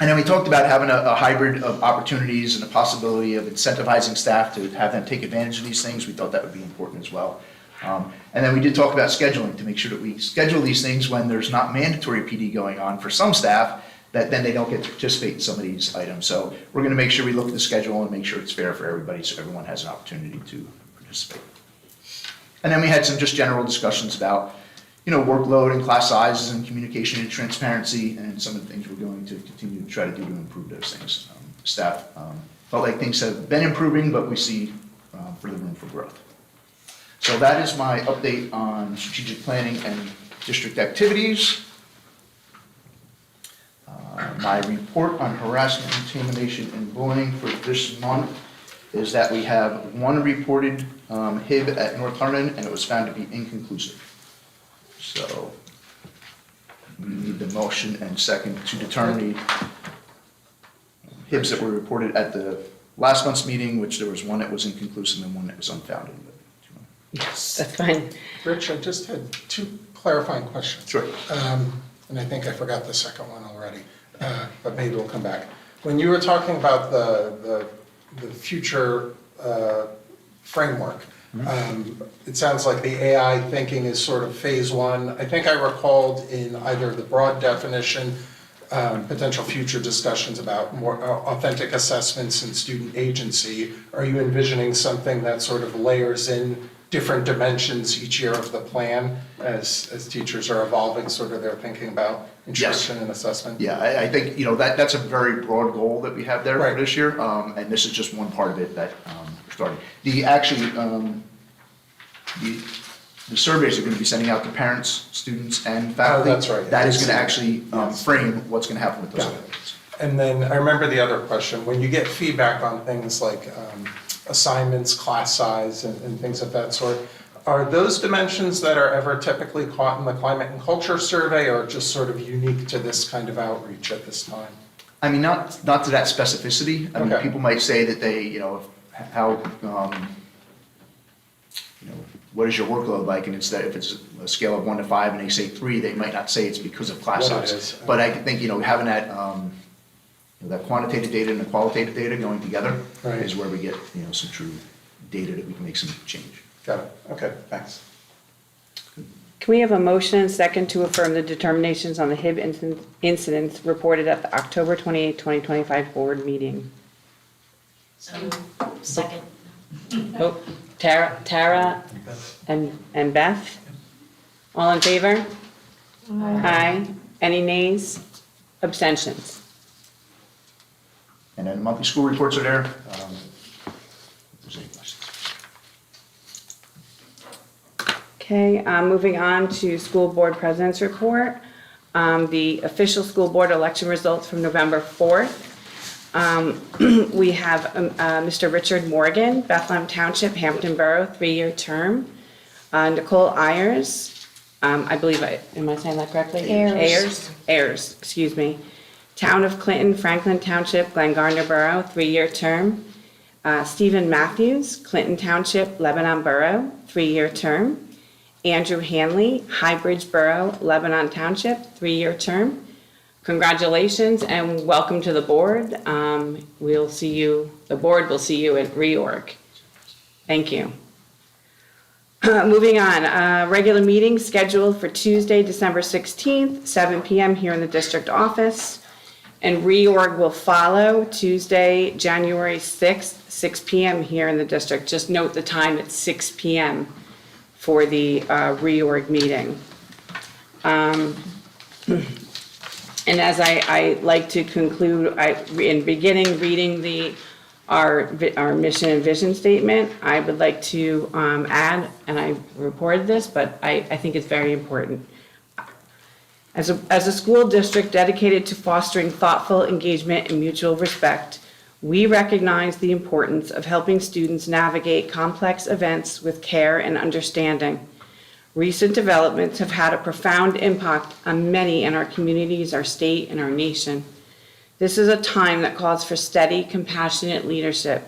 And then we talked about having a hybrid of opportunities and the possibility of incentivizing staff to have them take advantage of these things. We thought that would be important as well. And then we did talk about scheduling to make sure that we schedule these things when there's not mandatory PD going on for some staff, that then they don't get to participate in some of these items. So we're going to make sure we look at the schedule and make sure it's fair for everybody so everyone has an opportunity to participate. And then we had some just general discussions about workload and class sizes and communication and transparency and some of the things we're going to continue to try to do to improve those things. Staff felt like things have been improving, but we see further room for growth. So that is my update on strategic planning and district activities. My report on harassment, intimidation, and bullying for this month is that we have one reported HIB at North Hunterdon, and it was found to be inconclusive. So we need the motion and second to determine the HIBs that were reported at the last month's meeting, which there was one that was inconclusive and one that was unfounded. Yes, that's fine. Rich, I just had two clarifying questions. Sure. And I think I forgot the second one already, but maybe we'll come back. When you were talking about the future framework, it sounds like the AI thinking is sort of phase one. I think I recalled in either the broad definition, potential future discussions about more authentic assessments and student agency. Are you envisioning something that sort of layers in different dimensions each year of the plan as teachers are evolving sort of their thinking about instruction and assessment? Yeah, I think that's a very broad goal that we have there for this year, and this is just one part of it that we're starting. The surveys are going to be sending out to parents, students, and faculty. Oh, that's right. That is going to actually frame what's going to happen with those surveys. And then I remember the other question, when you get feedback on things like assignments, class size, and things of that sort, are those dimensions that are ever typically caught in the climate and culture survey, or just sort of unique to this kind of outreach at this time? I mean, not to that specificity. I mean, people might say that they, how what is your workload like? And instead, if it's a scale of 1 to 5 and they say 3, they might not say it's because of class What it size. is. But I think, having that, that quantitative data and the qualitative data going together Right. is where we get, some true data that we can make some change. Got it, okay, thanks. Can we have a motion and second to affirm the determinations on the HIB incidents reported at the October 28, 2025 board meeting? Second. Oh, Tara and Beth? All in favor? Aye. Any nays? Abstentions? And then monthly school reports are there. If there's any questions. Okay, moving on to school board president's report. The official school board election results from November 4th. We have Mr. Richard Morgan, Bethlehem Township, Hampton Borough, 3-year term. Nicole Ayers, I believe, am I saying that correctly? Ayers, excuse me. Town of Clinton, Franklin Township, Glen-Gardner Borough, 3-year term. Stephen Matthews, Clinton Township, Lebanon Borough, 3-year term. Andrew Hanley, Highbridge Borough, Lebanon Township, 3-year term. Congratulations and welcome to the board. We'll see you, the board will see you at reorg. Thank you. Moving on, regular meeting scheduled for Tuesday, December 16th, 7 p.m. here in the district office. And reorg will follow Tuesday, January 6th, 6 p.m. here in the district. Just note the time, it's 6 p.m. for the reorg meeting. And as I like to conclude, in beginning reading our mission and vision statement, I would like to add, and I reported this, but I think it's very important. As a school district dedicated to fostering thoughtful engagement and mutual respect, we recognize the importance of helping students navigate complex events with care and understanding. Recent developments have had a profound impact on many in our communities, our state, and our nation. This is a time that calls for steady, compassionate leadership.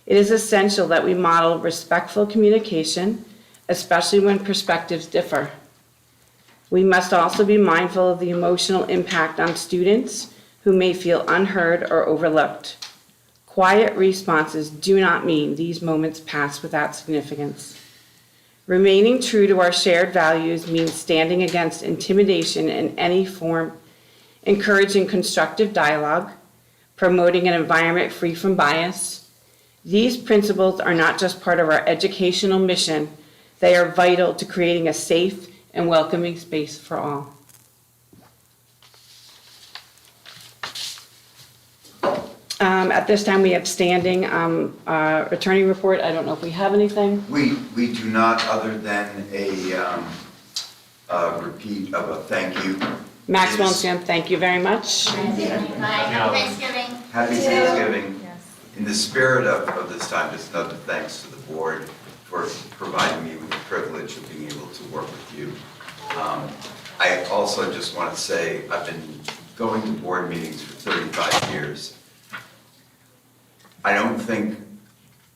It is essential that we model respectful communication, especially when perspectives differ. We must also be mindful of the emotional impact on students who may feel unheard or overlooked. Quiet responses do not mean these moments pass without significance. Remaining true to our shared values means standing against intimidation in any form, encouraging constructive dialogue, promoting an environment free from bias. These principles are not just part of our educational mission, they are vital to creating a safe and welcoming space for all. At this time, we have standing attorney report. I don't know if we have anything. We do not, other than a repeat of a thank you. Max Williamson, thank you very much. Happy Thanksgiving. Happy Thanksgiving. In the spirit of this time, just another thanks to the board for providing me with the privilege of being able to work with you. I also just want to say I've been going to board meetings for 35 years. I don't think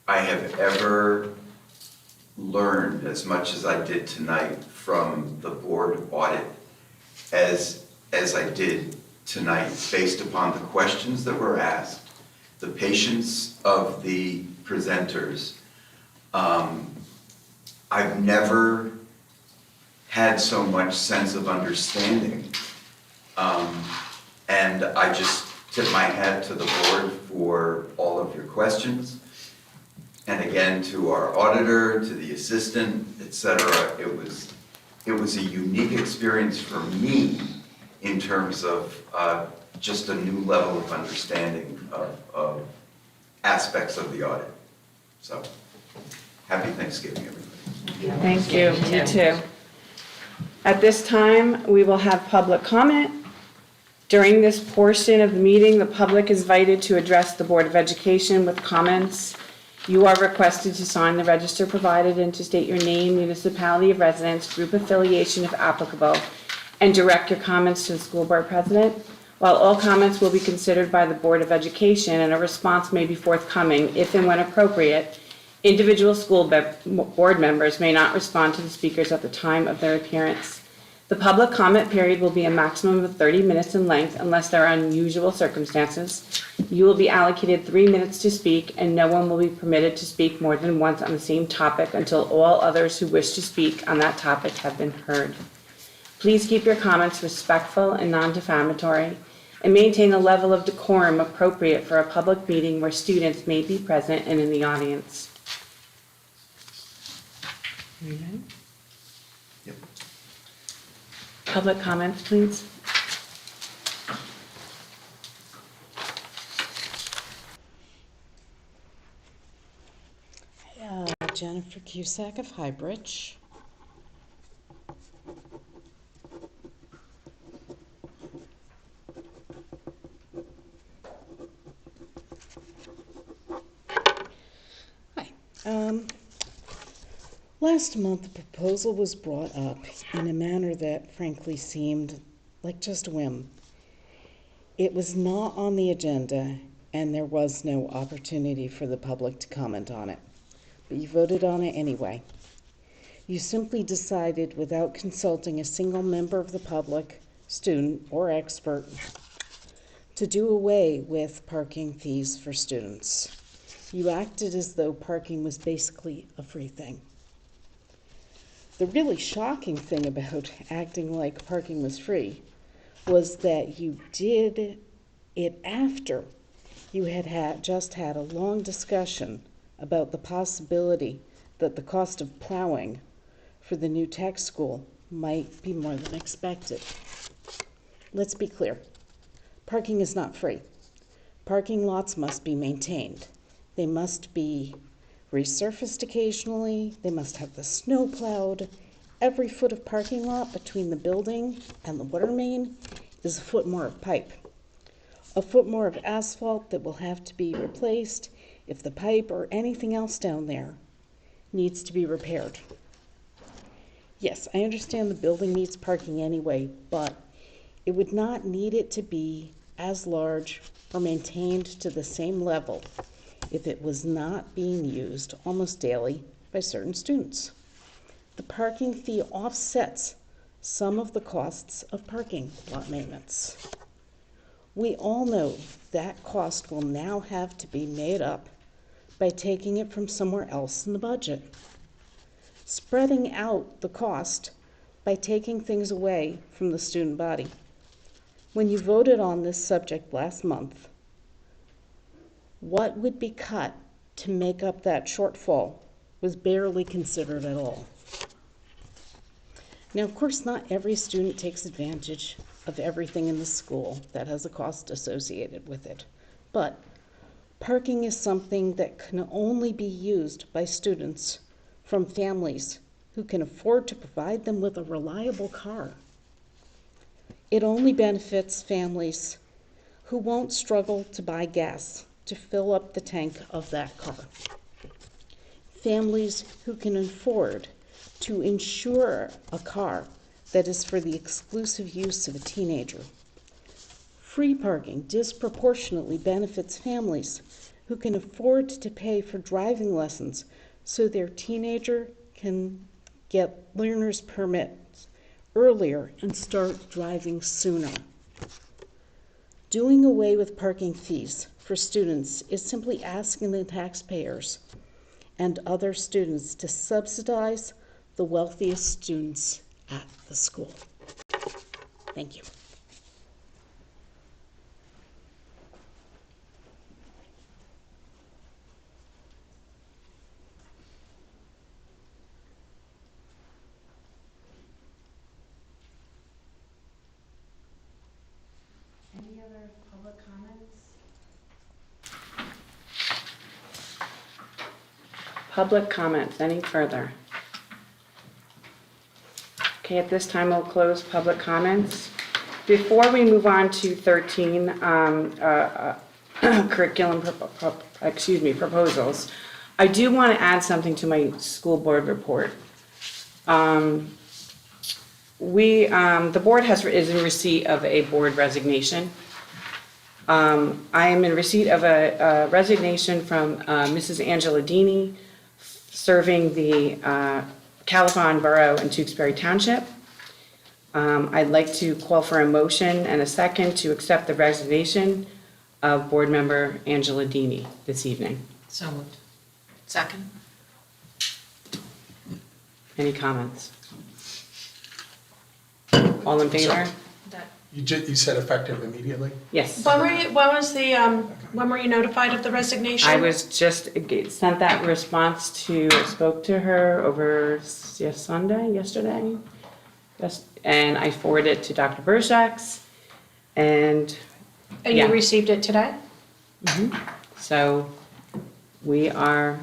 I have ever learned as much as I did tonight from the board audit as I did tonight, based upon the questions that were asked, the patience of the presenters. I've never had so much sense of understanding. And I just tip my hat to the board for all of your questions. And again, to our auditor, to the assistant, etc. It was a unique experience for me in terms of just a new level of understanding of aspects of the audit. So, happy Thanksgiving, everybody. Thank you. You too. At this time, we will have public comment. During this portion of the meeting, the public is invited to address the Board of Education with comments. You are requested to sign the register provided and to state your name, municipality of residence, group affiliation if applicable, and direct your comments to the school board president. While all comments will be considered by the Board of Education and a response may be forthcoming if and when appropriate, Individual school board members may not respond to the speakers at the time of their appearance. The public comment period will be a maximum of 30 minutes in length unless there are unusual circumstances. You will be allocated 3 minutes to speak, and no one will be permitted to speak more than once on the same topic until all others who wish to speak on that topic have been heard. Please keep your comments respectful and non-defamatory, and maintain a level of decorum appropriate for a public meeting where students may be present and in the audience. Yep. Public comments, please. Jennifer Cusack of Highbridge. Hi. Last month, the proposal was brought up in a manner that frankly seemed like just a whim. It was not on the agenda, and there was no opportunity for the public to comment on it. But you voted on it anyway. You simply decided, without consulting a single member of the public, student, or expert, to do away with parking fees for students. You acted as though parking was basically a free thing. The really shocking thing about acting like parking was free was that you did it after you had just had a long discussion about the possibility that the cost of plowing for the new tech school might be more than expected. Let's be clear. Parking is not free. Parking lots must be maintained. They must be resurfaced occasionally. They must have the snow plowed. Every foot of parking lot between the building and the water main is a foot more of pipe. A foot more of asphalt that will have to be replaced if the pipe or anything else down there needs to be repaired. Yes, I understand the building needs parking anyway, but it would not need it to be as large or maintained to the same level if it was not being used almost daily by certain students. The parking fee offsets some of the costs of parking lot maintenance. We all know that cost will now have to be made up by taking it from somewhere else in the budget. Spreading out the cost by taking things away from the student body. When you voted on this subject last month, what would be cut to make up that shortfall was barely considered at all. Now, of course, not every student takes advantage of everything in the school that has a cost associated with it, but parking is something that can only be used by students from families who can afford to provide them with a reliable car. It only benefits families who won't struggle to buy gas to fill up the tank of that car. Families who can afford to insure a car that is for the exclusive use of a teenager. Free parking disproportionately benefits families who can afford to pay for driving lessons so their teenager can get learner's permits earlier and start driving sooner. Doing away with parking fees for students is simply asking the taxpayers and other students to subsidize the wealthiest students at the school. Thank you. Any other public comments? Public comments, any further? Okay, at this time, we'll close public comments. Before we move on to 13, curriculum proposals, I do want to add something to my school board report. The board is in receipt of a board resignation. I am in receipt of a resignation from Mrs. Angela Dini serving the Califon Borough and Tewksbury Township. I'd like to call for a motion and a second to accept the resignation of Board Member Angela Dini this evening. So moved. Second. Any comments? All in favor? You said effective immediately? Yes. When were you notified of the resignation? I was just, sent that response to, spoke to her over yesterday. Yes, and I forwarded it to Dr. Burshak's, and And yeah. you received it today? So we are,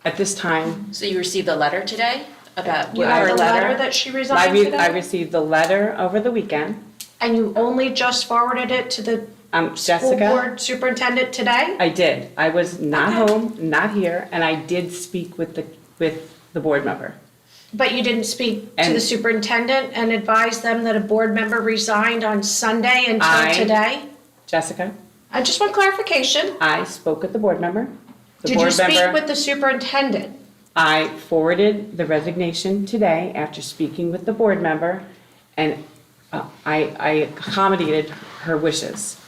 at this time. So you received a letter today about You have the letter that she resigned today? I received the letter over the weekend. And you only just forwarded it to the school Jessica? board superintendent today? I did. I was not home, not here, and I did speak with the board member. But you didn't speak to And- the superintendent and advise them that a board member resigned on Sunday until today? Jessica? I just want clarification. I spoke with the board member. The Did you board speak member- with the superintendent? I forwarded the resignation today after speaking with the board member, and I accommodated her wishes.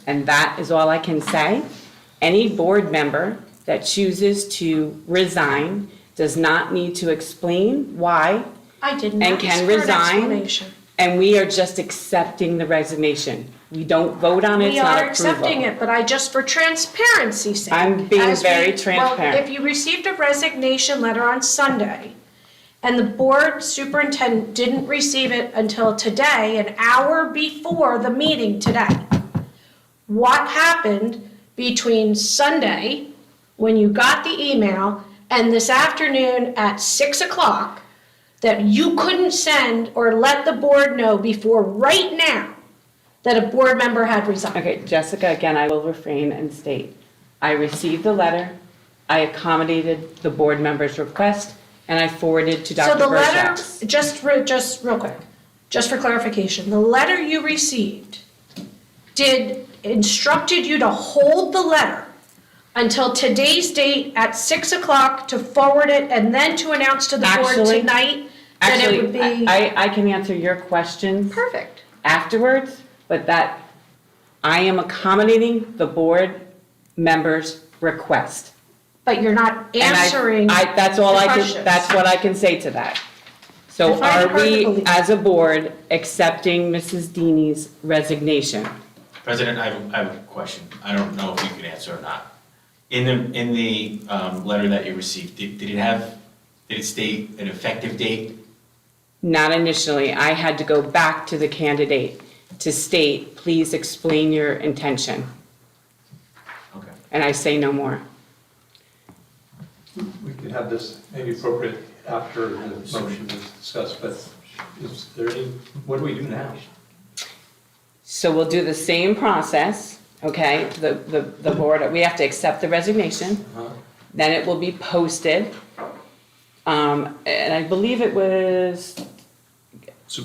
And that is all I can say. Any board member that chooses to resign does not need to explain why I did and not can ask for an resign. explanation. And we are just accepting the resignation. We don't vote on it, We it's not are approval. accepting it, but I just, for transparency's sake. I'm being as very Well, transparent. if you received a resignation letter on Sunday, and the board superintendent didn't receive it until today, an hour before the meeting today, what happened between Sunday, when you got the email, and this afternoon at 6 o'clock, that you couldn't send or let the board know before right now that a board member had resigned? Okay, Jessica, again, I will refrain and state, I received the letter, I accommodated the board member's request, and I forwarded to Dr. So the letter, Burshak's. just real quick, just for clarification, the letter you received instructed you to hold the letter until today's date at 6 o'clock to forward it and then to announce to the board Actually- tonight that it would be. I can answer your questions. Perfect. Afterwards, but that, I am accommodating the board member's request. But you're not And answering that's all the I can, questions. that's what I can say to that. So I find it are hard to we, believe. as a board, accepting Mrs. Dini's resignation? President, I have a question. I don't know if you can answer or not. In the letter that you received, did it state an effective date? Not initially. I had to go back to the candidate to state, please explain your intention. Okay. And I say no more. We could have this maybe appropriate after the motion is discussed, but is there any, what do we do now? So we'll do the same process, okay? The board, we have to accept the resignation. Then it will be posted. And I believe it was, So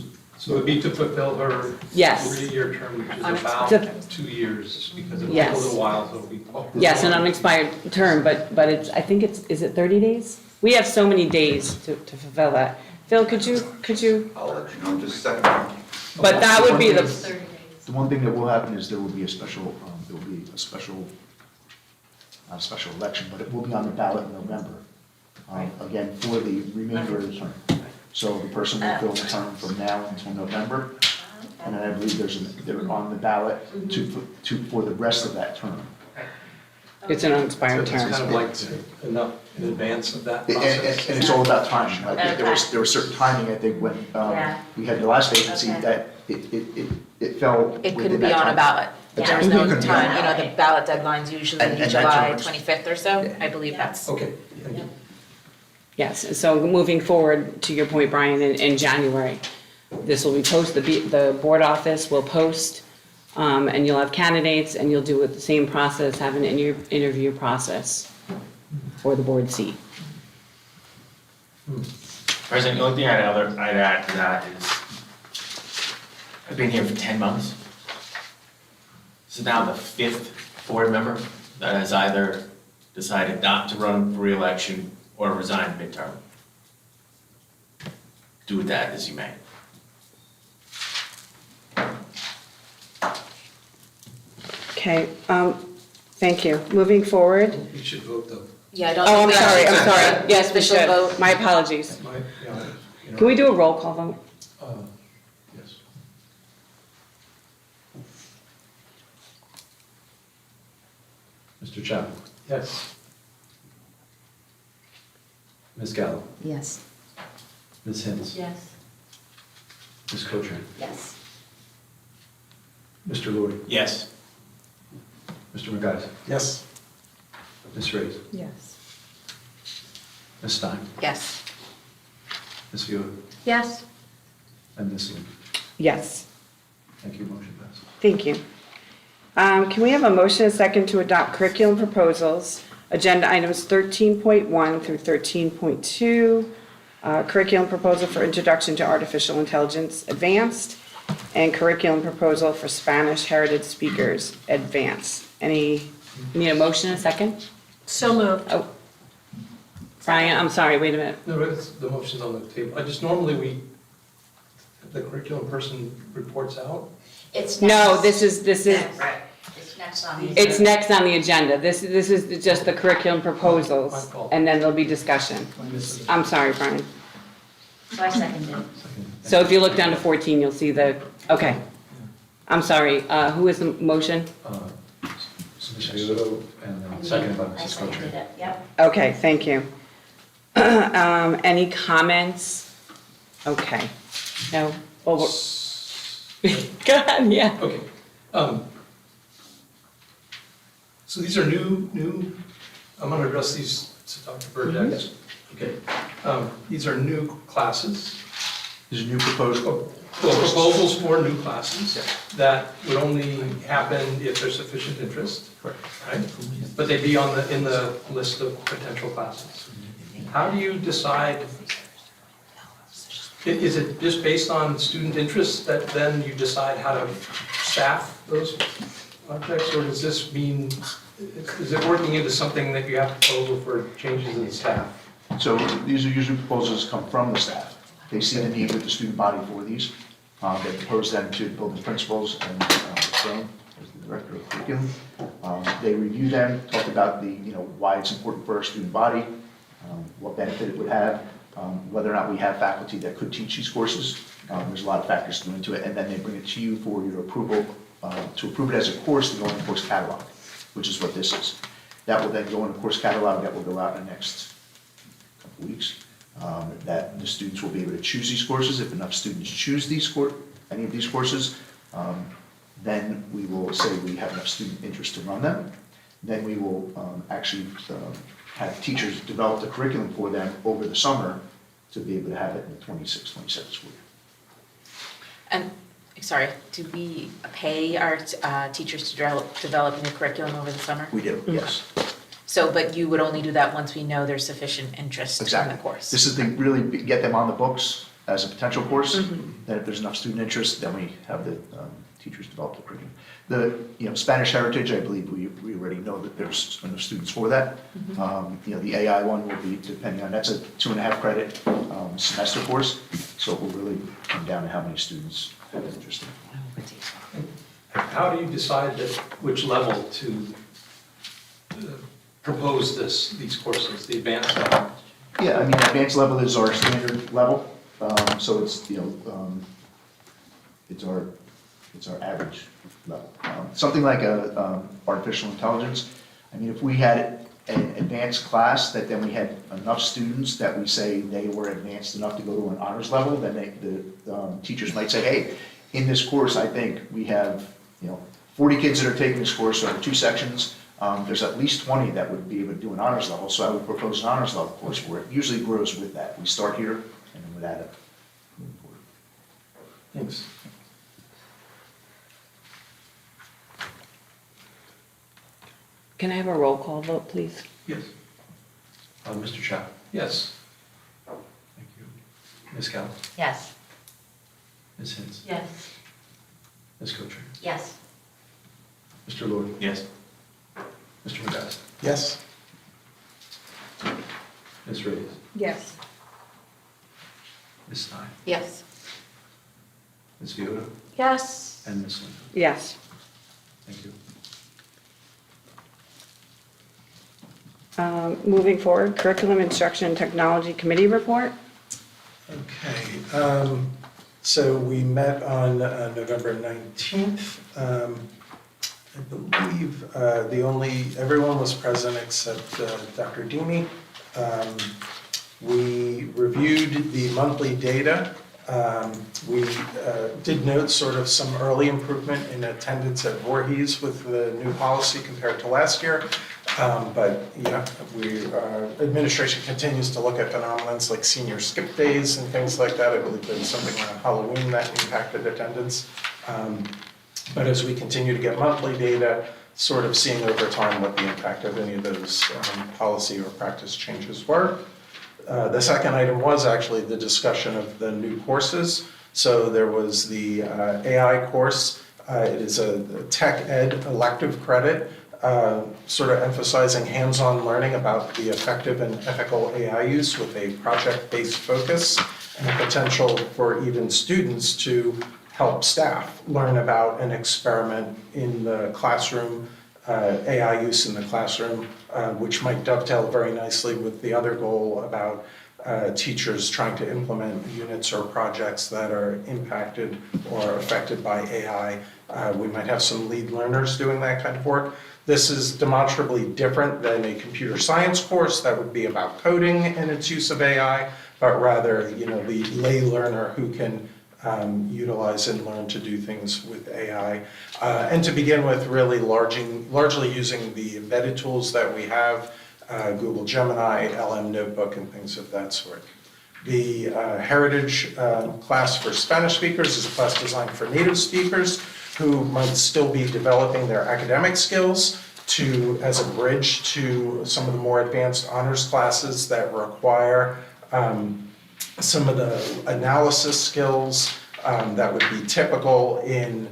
it would be to fulfill her Yes. 3-year term, which is To- about 2 years, because it'll take Yes. a little while, so it'll be. yes, an unexpired term, but it's, I think it's, is it 30 days? We have so many days to fulfill that. Phil, could you? I'll let you know in just a second. But that would be the, The one thing that will happen is there will be a special, not a special election, but it will be on the ballot in November. Again, for the remainder of the term. So the person will fill the term from now until November. And then I believe they're on the ballot for the rest of that term. it's an unexpired It's term. kind of like enough in advance of that And process. it's all about timing. Like, there was certain timing, I think, when we had the last vacancy, that it fell It within couldn't be that on a time. ballot. That's There was right. no It couldn't be on a time, ballot. the ballot deadline's usually And that July term was- 25th or so. I believe that's. Okay, thank you. Yes, so moving forward, to your point, Brian, in January, this will be posted, the board office will post, and you'll have candidates, and you'll do it the same process, have an interview process for the board seat. President, the only thing I'd add to that is, I've been here for 10 months. This is now the 5th board member that has either decided not to run for reelection or resign midterm. Do with that as you may. Okay, thank you. Moving forward. You should vote though. Yeah, I don't. Oh, I'm think sorry, that's I'm sorry. Yes, we official should. vote. My apologies. You know, Can we do a roll call vote? Yes. Mr. Chapman? Yes. Ms. Gallo? Yes. Ms. Hins? Yes. Ms. Cochran? Yes. Mr. Lord? Yes. Mr. McGuire? Yes. Ms. Reyes? Yes. Ms. Stein? Yes. Ms. Viola? Yes. And Ms. Lee? Yes. Thank you, motion passes. Thank you. Can we have a motion and a second to adopt curriculum proposals, agenda items 13.1 through 13.2, curriculum proposal for introduction to artificial intelligence advanced, and curriculum proposal for Spanish heritage speakers advanced. Need a motion and a second? So moved. Oh, Brian, I'm sorry, wait a minute. No, it's, the motion's on the table. Normally the curriculum person reports out. It's No, this is, Right. It's next on the. it's next on the agenda. This is just the curriculum My proposals, fault. and then there'll be discussion. I'm sorry, Brian. So I seconded it. So if you look down to 14, you'll see the, okay. I'm sorry, who is the motion? Ms. Viola, and then seconded by I Mrs. seconded Cochran. it, yep. Okay, thank you. Any comments? Okay, no, go ahead, yeah. Okay. So these are new, I'm going to address these to Dr. Burdex. Okay. These are new classes. There's a new proposal. Well, proposals for new classes that would only happen if there's sufficient interest. Right? But they'd be in the list of potential classes. How do you decide? Is it just based on student interest that then you decide how to staff those projects? Or does this mean, is it working into something that you have a proposal for changes in the staff? So these are usually proposals come from the staff. They see the need with the student body for these. They propose them to the building principals and Stone, as the director of curriculum. They review them, talk about why it's important for our student body, what benefit it would have, whether or not we have faculty that could teach these courses. There's a lot of factors to go into it, and then they bring it to you for your approval, to approve it as a course to go in the course catalog, which is what this is. That will then go in the course catalog that will go out in the next couple weeks. That the students will be able to choose these courses. If enough students choose any of these courses, then we will say we have enough student interest to run them. Then we will actually have teachers develop the curriculum for them over the summer to be able to have it in the 26-27 school year. And, sorry, do we pay our teachers to develop new curriculum over the summer? We do, yes. So, but you would only do that once we know there's sufficient interest in the course? This is to really get them on the books as a potential course. Then if there's enough student interest, then we have the teachers develop the curriculum. The Spanish heritage, I believe we already know that there's enough students for that. The AI one will be depending on, that's a 2.5 credit semester course. So it will really come down to how many students have interest in it. How do you decide which level to propose these courses, the advanced level? Yeah, I mean, advanced level is our standard level, so it's, it's our average level. Something like artificial intelligence, I mean, if we had an advanced class that then we had enough students that we say they were advanced enough to go to an honors level, then the teachers might say, hey, in this course, I think we have, 40 kids that are taking this course over 2 sections. There's at least 20 that would be able to do an honors level, so I would propose an honors level course where it usually grows with that. We start here and then would add it moving forward. Thanks. Can I have a roll call vote, please? Yes. Mr. Chapman? Yes. Thank you. Ms. Gallo? Yes. Ms. Hins? Yes. Ms. Cochran? Yes. Mr. Lord? Yes. Mr. McGuire? Yes. Ms. Reyes? Yes. Ms. Stein? Yes. Ms. Viota? Yes. And Ms. Linda? Yes. Thank you. Moving forward, Curriculum Instruction and Technology Committee report. Okay, so we met on November 19th. I believe everyone was present except Dr. Dini. We reviewed the monthly data. We did note sort of some early improvement in attendance at Voorhees with the new policy compared to last year. But yeah, administration continues to look at phenomenons like senior skip days and things like that. I believe there was something around Halloween that impacted attendance. But as we continue to get monthly data, sort of seeing over time what the impact of any of those policy or practice changes were. The second item was actually the discussion of the new courses. So there was the AI course. It is a tech ed elective credit, sort of emphasizing hands-on learning about the effective and ethical AI use with a project-based focus and a potential for even students to help staff learn about and experiment in the classroom, AI use in the classroom, which might dovetail very nicely with the other goal about teachers trying to implement units or projects that are impacted or affected by AI. We might have some lead learners doing that kind of work. This is demonstrably different than a computer science course that would be about coding and its use of AI, but rather, the lay learner who can utilize and learn to do things with AI. And to begin with, really largely using the embedded tools that we have, Google Gemini, LM Notebook, and things of that sort. The Heritage class for Spanish speakers is a class designed for native speakers who might still be developing their academic skills as a bridge to some of the more advanced honors classes that require some of the analysis skills that would be typical in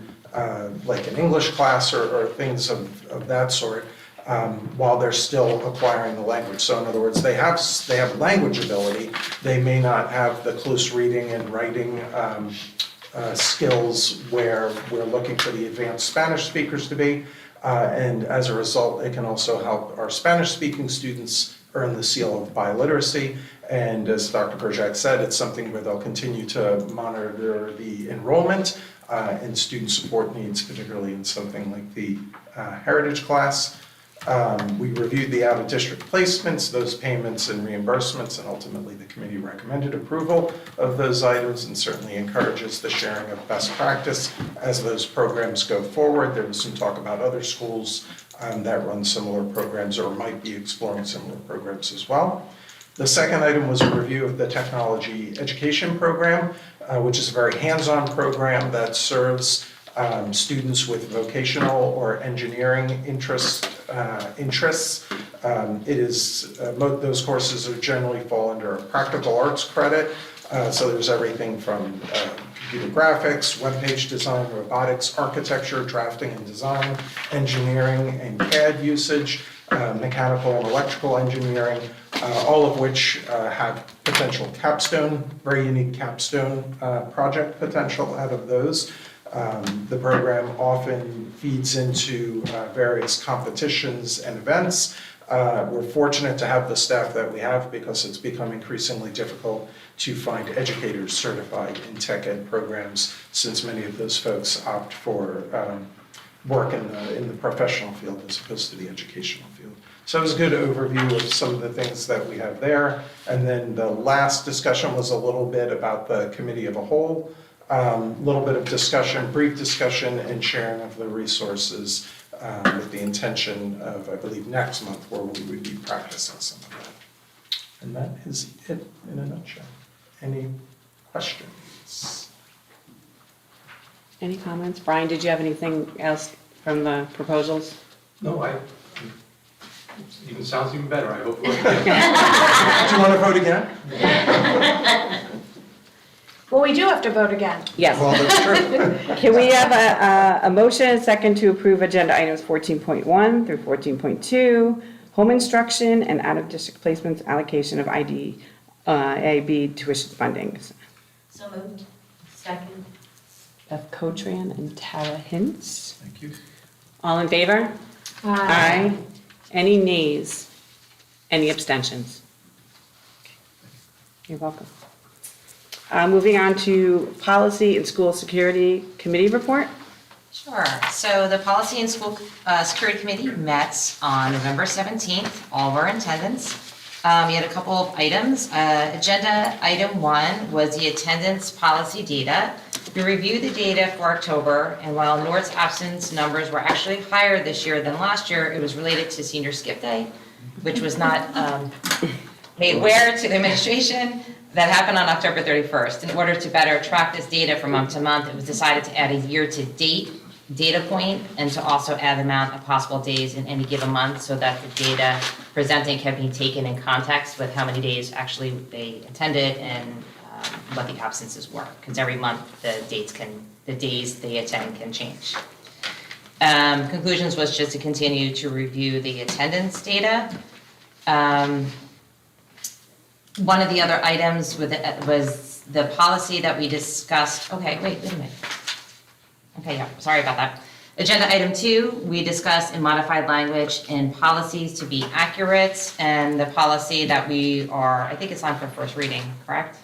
like an English class or things of that sort, while they're still acquiring the language. So in other words, they have language ability. They may not have the close reading and writing skills where we're looking for the advanced Spanish speakers to be. And as a result, it can also help our Spanish-speaking students earn the seal of biliteracy. And as Dr. Berjak said, it's something where they'll continue to monitor the enrollment and student support needs, particularly in something like the Heritage class. We reviewed the out-of-district placements, those payments and reimbursements, and ultimately the committee recommended approval of those items and certainly encourages the sharing of best practice as those programs go forward. There was some talk about other schools that run similar programs or might be exploring similar programs as well. The second item was a review of the technology education program, which is a very hands-on program that serves students with vocational or engineering interests. Those courses generally fall under a practical arts credit. So there's everything from computer graphics, web page design, robotics, architecture, drafting and design, engineering and CAD usage, mechanical and electrical engineering, all of which have potential capstone, very unique capstone project potential out of those. The program often feeds into various competitions and events. We're fortunate to have the staff that we have because it's become increasingly difficult to find educators certified in tech ed programs since many of those folks opt for work in the professional field as opposed to the educational field. So it was a good overview of some of the things that we have there. And then the last discussion was a little bit about the committee of a whole. A little bit of discussion, brief discussion and sharing of the resources with the intention of, I believe, next month where we would be practicing some of that. And that is it in a nutshell. Any questions? Any comments? Brian, did you have anything else from the proposals? No, it even sounds even better. I hope. Do you want to vote again? Well, we do have to vote again. Yes. Well, that's true. Can we have a motion and second to approve agenda items 14.1 through 14.2, home instruction, and out-of-district placements allocation of IDAB tuition fundings. So moved. Second. Beth Cotran and Tara Hintz. Thank you. All in favor? Aye. Any nays? Any abstentions? You're welcome. Moving on to Policy and School Security Committee report. Sure. So the Policy and School Security Committee met on November 17th. All were in attendance. We had a couple of items. Agenda item 1 was the attendance policy data. We reviewed the data for October, and while North's absence numbers were actually higher this year than last year, it was related to senior skip day, which was not made aware to the administration. That happened on October 31st. In order to better track this data from month to month, it was decided to add a year-to-date data point and to also add the amount of possible days in any given month so that the data presenting can be taken in context with how many days actually they attended and what the absences were. Because every month the days they attend can change. Conclusions was just to continue to review the attendance data. One of the other items was the policy that we discussed. Okay, wait a minute. Okay, yeah, sorry about that. Agenda item 2, we discussed in modified language in policies to be accurate, and the policy that we are, I think it's on for first reading, correct?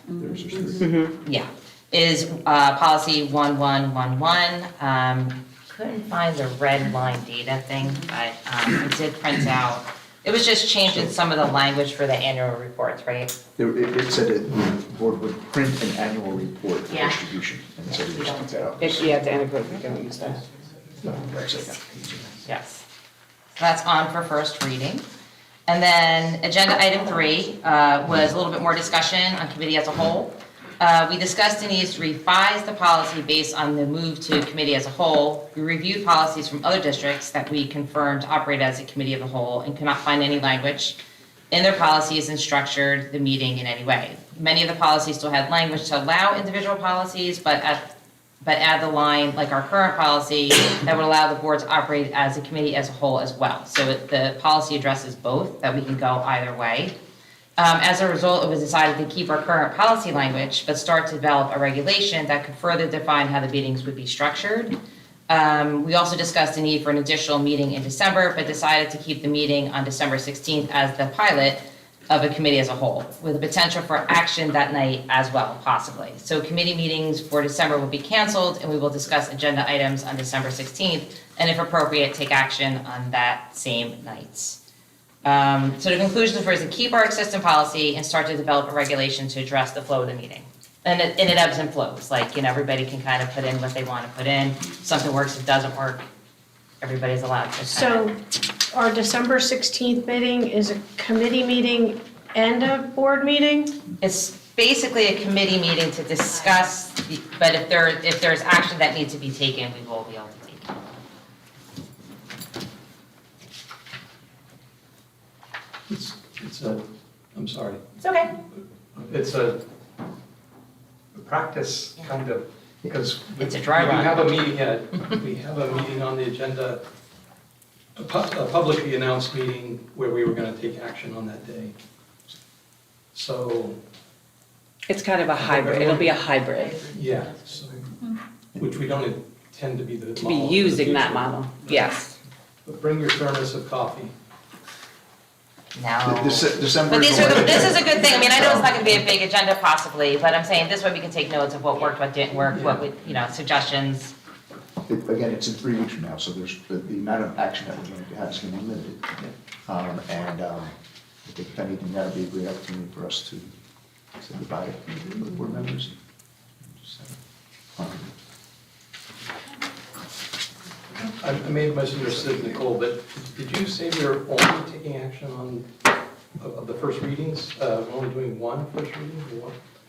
Yeah, is policy 1111. Couldn't find the red line data thing, but I did print out. It was just changing some of the language for the annual reports, right? It said that the board would print an annual report for Yeah. distribution, and so we just took that out. Yeah, the anecdote, we don't use that. Yes. So that's on for first reading. And then agenda item 3 was a little bit more discussion on committee as a whole. We discussed the needs to revise the policy based on the move to committee as a whole. We reviewed policies from other districts that we confirmed operate as a committee of the whole and could not find any language in their policies and structured the meeting in any way. Many of the policies still had language to allow individual policies, but add the line, like our current policy, that would allow the board to operate as a committee as a whole as well. So the policy addresses both, that we can go either way. As a result, it was decided to keep our current policy language, but start to develop a regulation that could further define how the meetings would be structured. We also discussed the need for an additional meeting in December, but decided to keep the meeting on December 16th as the pilot of a committee as a whole, with the potential for action that night as well, possibly. So committee meetings for December will be canceled, and we will discuss agenda items on December 16th, and if appropriate, take action on that same night. So the conclusion was to keep our existing policy and start to develop a regulation to address the flow of the meeting. And it ebbs and flows, like, everybody can kind of put in what they want to put in. Something works, it doesn't work, everybody's allowed to. So our December 16th meeting is a committee meeting and a board meeting? It's basically a committee meeting to discuss, but if there's action that needs to be taken, we will be able to take it. I'm sorry. It's okay. It's a practice, kind of, because It's a dry run. we have a meeting on the agenda, a publicly announced meeting where we were going to take action on that day. So, It's kind of a hybrid, it'll be a hybrid. yeah, so, which we don't intend to be the To model be of the using that future. model, yes. But bring your thermos of coffee. No. December. But this is a good thing. I mean, I know it's not going to be a big agenda possibly, but I'm saying this way we can take notes of what worked, what didn't work, what we, suggestions. Again, it's in 3 weeks from now, so there's, the amount of action that we're going to have is going to be limited. I think if anything, that'll be a great opportunity for us to say goodbye to the board members. I may have misunderstood, Nicole, but did you say we're only taking action on, of the first readings? We're only doing one first reading,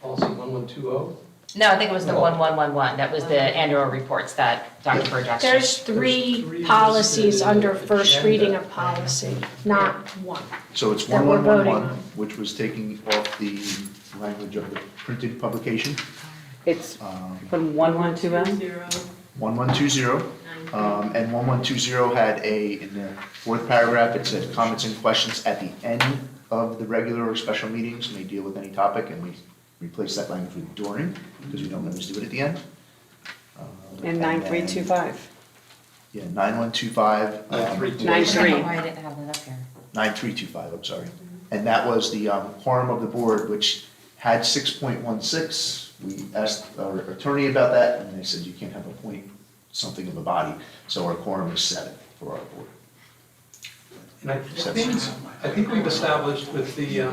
policy 1120? No, I think it was the 1111. That was the annual reports that Dr. Burgess. There's 3 policies under first reading of policy, not one. So it's That we're voting 1111, on. which was taking off the language of the printed publication. It's from 1120? 1120. And 1120 had in the fourth paragraph, it said comments and questions at the end of the regular or special meetings may deal with any topic, and we replaced that language with during, because we don't always do it at the end. And 9325. Yeah, 9125. 93. Why I didn't have that up here. 9325, I'm sorry. And that was the quorum of the board, which had 6.16. We asked our attorney about that, and they said you can't have a point something of a body, so our quorum is 7 for our board. And I think we've established with the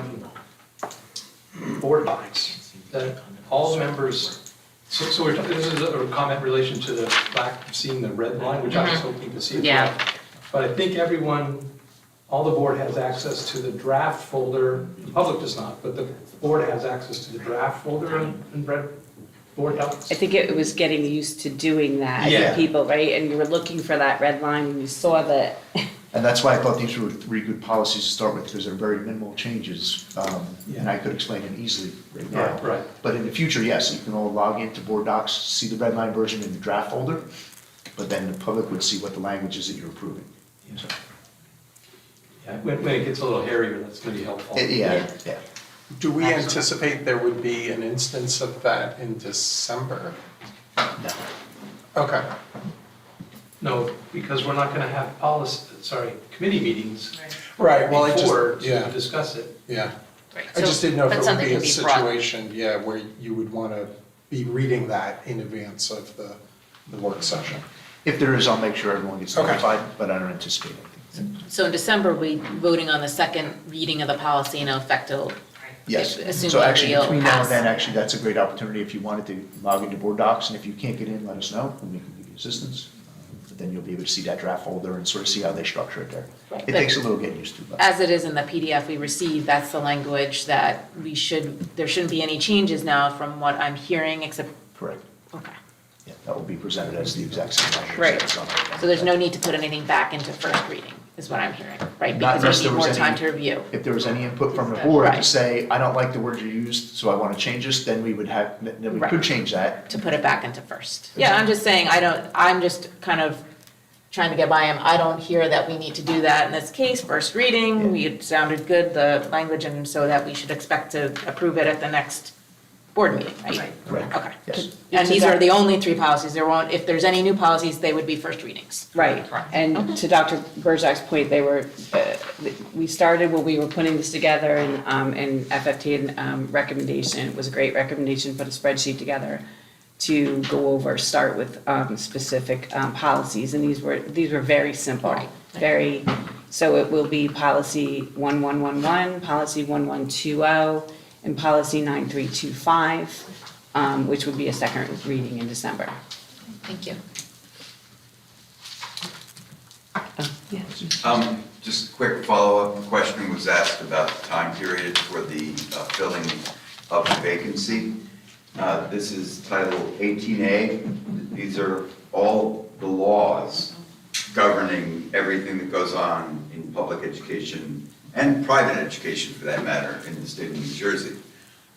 board docs that all members, so this is a comment in relation to the lack of seeing the red line, which I was hoping to see as well. Yeah. But I think all the board has access to the draft folder, the public does not, but the board has access to the draft folder in red board docs. I think it was getting used to doing that Yeah. for people, right? And you were looking for that red line and you saw that. And that's why I thought these were 3 good policies to start with, because they're very minimal changes, and I could explain them easily right now. Right. But in the future, yes, you can all log into board docs, see the red line version in the draft folder, but then the public would see what the language is that you're approving. So, Yeah, when it gets a little hairier, that's going to be helpful. yeah. Do we anticipate there would be an instance of that in December? No. Okay. No, because we're not going to have committee meetings Right, well, before yeah. to discuss it. Yeah. Right, I just didn't know if but it would something be a could be brought. situation, where you would want to be reading that in advance of the work session. If there is, I'll make sure everyone gets Okay. notified, but I don't anticipate anything. So in December, we voting on the second reading of the policy in effect, Yes, assuming so actually, we'll between now and pass. then, actually, that's a great opportunity if you wanted to log into board docs, and if you can't get in, let us know, and we can give you assistance. But then you'll be able to see that draft folder and sort of see how they structure it there. Right. It takes a little getting used to, but. As it is in the PDF we received, that's the language that there shouldn't be any changes now from what I'm hearing, except. Correct. Okay. Yeah, that will be presented as the exact same language. Right. that's on there. So there's no need to put anything back into first reading, is what I'm hearing, right? Not Because unless we there need was more any- time to review. If there was any input from the board to Right. say, I don't like the word you used, so I want to change this, then we would have, then we Right. could change that. To put it back into first. Yeah, I'm just saying, I'm just kind of trying to get by him. I don't hear that we need to do that in this case, first reading. It sounded good, the language, and so that we should expect to approve it at the next board meeting, right? Right. Okay. Yes. And these are the only 3 policies. If there's any new policies, they would be first readings. Right, and to Dr. Berjak's point, we started when we were putting this together, and FFT had recommendation, it was a great recommendation, put a spreadsheet together to go over, start with specific policies, and these were very simple, so it will be policy 1111, policy 1120, and policy 9325, which would be a second reading in December. Thank you. Just a quick follow-up question was asked about the time period for the filling of the vacancy. This is Title 18A. These are all the laws governing everything that goes on in public education and private education, for that matter, in the state of New Jersey.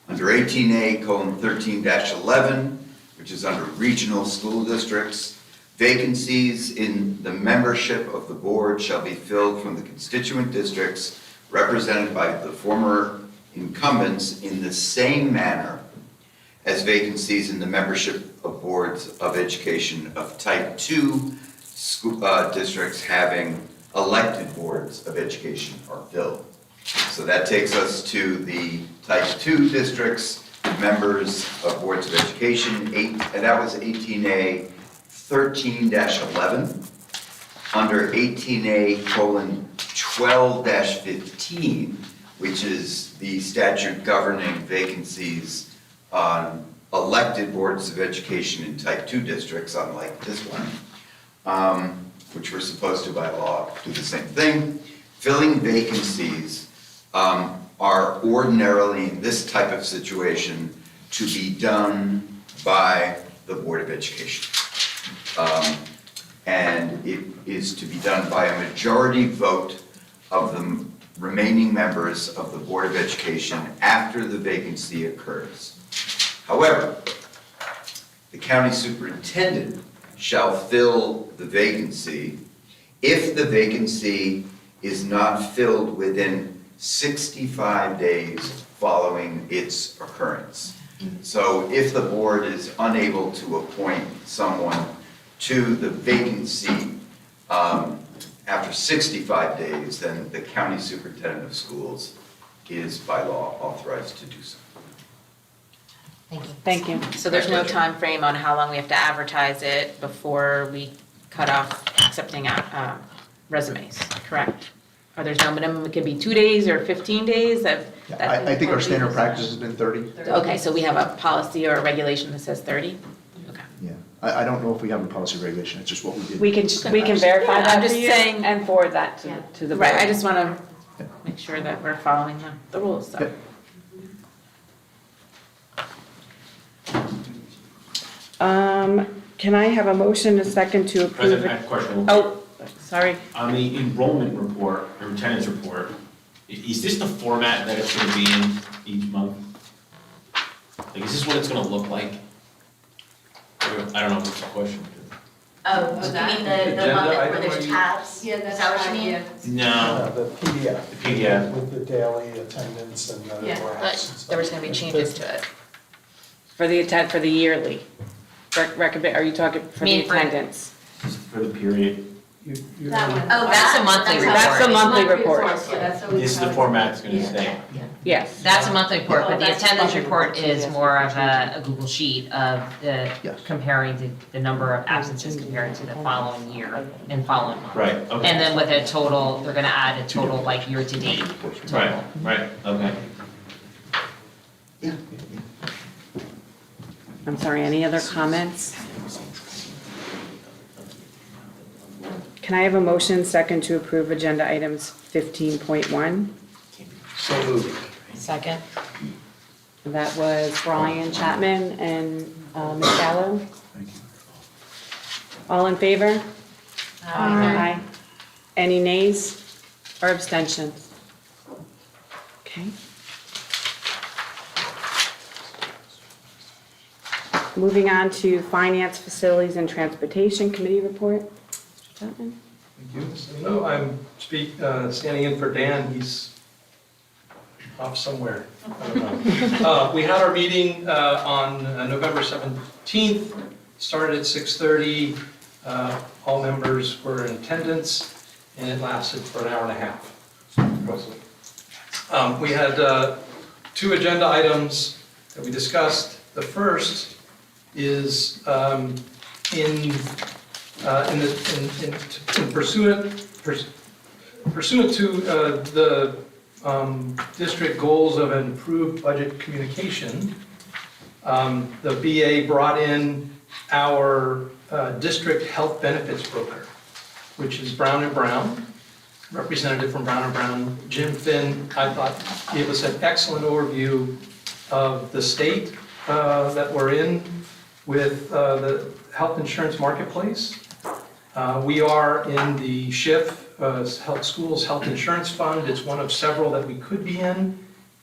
Under 18A:13-11, which is under regional school districts, vacancies in the membership of the board shall be filled from the constituent districts represented by the former incumbents in the same manner as vacancies in the membership of boards of education of Type 2 school, districts having elected boards of education are filled. So that takes us to the Type 2 districts, members of boards of education, and that was 18A:13-11. Under 18A:12-15, which is the statute governing vacancies on elected boards of education in Type 2 districts, unlike this one, which we're supposed to by law do the same thing. Filling vacancies are ordinarily, in this type of situation, to be done by the Board of Education. And it is to be done by a majority vote of the remaining members of the Board of Education after the vacancy occurs. However, the county superintendent shall fill the vacancy if the vacancy is not filled within 65 days following its occurrence. So if the board is unable to appoint someone to the vacancy after 65 days, then the county superintendent of schools is by law authorized to do so. Thank you. Thank you. So there's no time frame on how long we have to advertise it before we cut off accepting resumes, correct? Or there's no minimum, it could be 2 days or 15 days of? I think our standard practice has been 30. Okay, so we have a policy or a regulation that says 30? Okay. Yeah, I don't know if we have a policy regulation, it's just what we did. We can verify Yeah, that I'm for just you saying- and forward that to the board. Right, I just want to make sure that we're following the rules, so. Yep. Can I have a motion, a second to approve? President, I have a question. Oh, sorry. On the enrollment report, or attendance report, is this the format that it's gonna be in each month? Like, is this what it's gonna look like? I don't know if it's a question. Oh, you mean the one that, where there's tabs? Yeah, Is that what you mean? No, The PDF. the PDF. With the daily attendance and the Yeah, graphs and but stuff. there was going to be changes to it. For the yearly. Recommend, are you talking for the Mean for- attendance? For the period. That one. Oh, that's a monthly report. That's the monthly report. Yeah, that's always This is the how format it's gonna stay. Yes. That's a monthly report, but the That's a attendance monthly report report, is yes. more of a Google sheet of the, Yes. comparing the number of absences compared to the following year and following month. Right, okay. And then with a total, they're gonna add a total like year-to-date Right, total. right, okay. I'm sorry, any other comments? Can I have a motion second to approve agenda items 15.1? So moved. Second? That was Brian Chapman and Ms. Gallo. Thank you. All in favor? Aye. Any nays or abstentions? Okay. Moving on to Finance, Facilities, and Transportation Committee report. Mr. Chapman? Thank you. So, no, I'm standing in for Dan, he's off somewhere. I don't know. We had our meeting on November 17th, started at 6:30. All members were in attendance, and it lasted for an hour and a half. We had 2 agenda items that we discussed. The first is in pursuant to the district goals of improved budget communication, the BA brought in our district health benefits broker, which is Brown & Brown, representative from Brown & Brown. Jim Finn, I thought, gave us an excellent overview of the state that we're in with the health insurance marketplace. We are in the SHIF, Schools Health Insurance Fund. It's one of several that we could be in,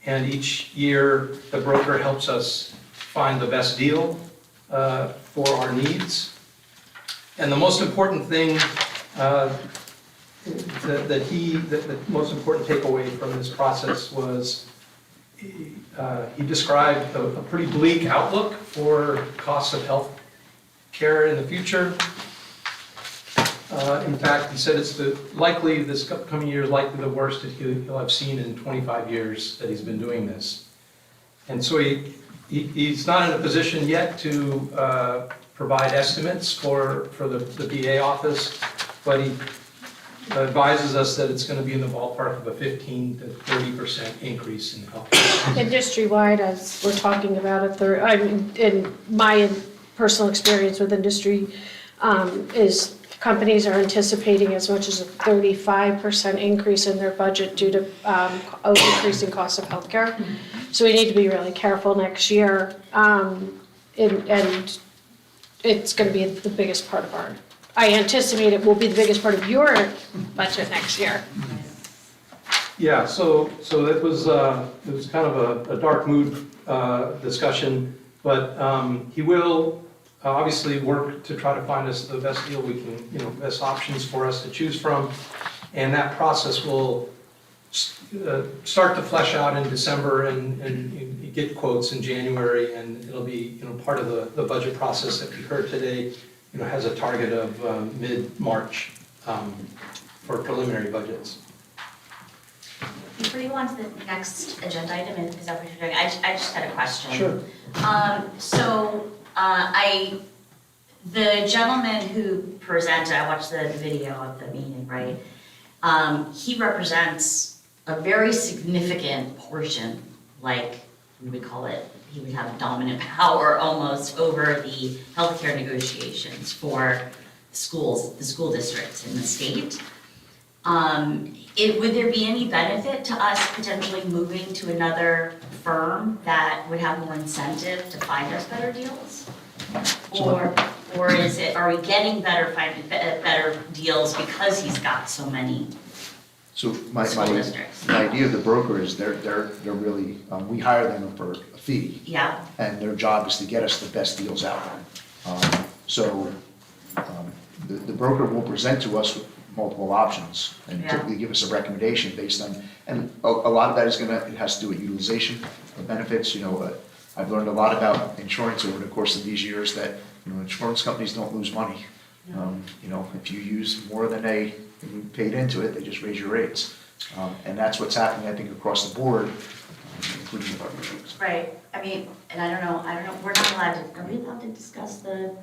and each year the broker helps us find the best deal for our needs. And the most important thing the most important takeaway from this process was he described a pretty bleak outlook for costs of health care in the future. In fact, he said it's this upcoming year is likely the worst that he'll have seen in 25 years that he's been doing this. And so he's not in a position yet to provide estimates for the BA office, but he advises us that it's going to be in the ballpark of a 15 to 30% increase in health care. Industry-wide, as we're talking about, in my personal experience with industry, is companies are anticipating as much as a 35% increase in their budget due to increasing costs of healthcare. So we need to be really careful next year, and it's going to be the biggest part of our. I anticipate it will be the biggest part of your budget next year. Yeah, so it was kind of a dark mood discussion, but he will obviously work to try to find us the best deal we can, best options for us to choose from. And that process will start to flesh out in December and get quotes in January, and it'll be, part of the budget process that we heard today, has a target of mid-March for preliminary budgets. Before you go on to the next agenda item, is that what you're doing? I just had a question. Sure. The gentleman who presented, I watched the video of the meeting, right? He represents a very significant portion, like we would call it, he would have dominant power almost over the healthcare negotiations for schools, the school districts in the state. Would there be any benefit to us potentially moving to another firm that would have more incentive to find us better deals? Or is it, are we getting better deals because he's got so many So my school districts? the idea of the broker is they're really, we hire them for a fee. Yeah. And their job is to get us the best deals out there. The broker will present to us with multiple options and typically give us a recommendation based on, and a lot of that it has to do with utilization of benefits. I've learned a lot about insurance over the course of these years that, insurance companies don't lose money. If you use more than you paid into it, they just raise your rates. And that's what's happening, I think, across the board, including with our insurance. Right, I mean, and I don't know, we're not allowed to, are we allowed to discuss the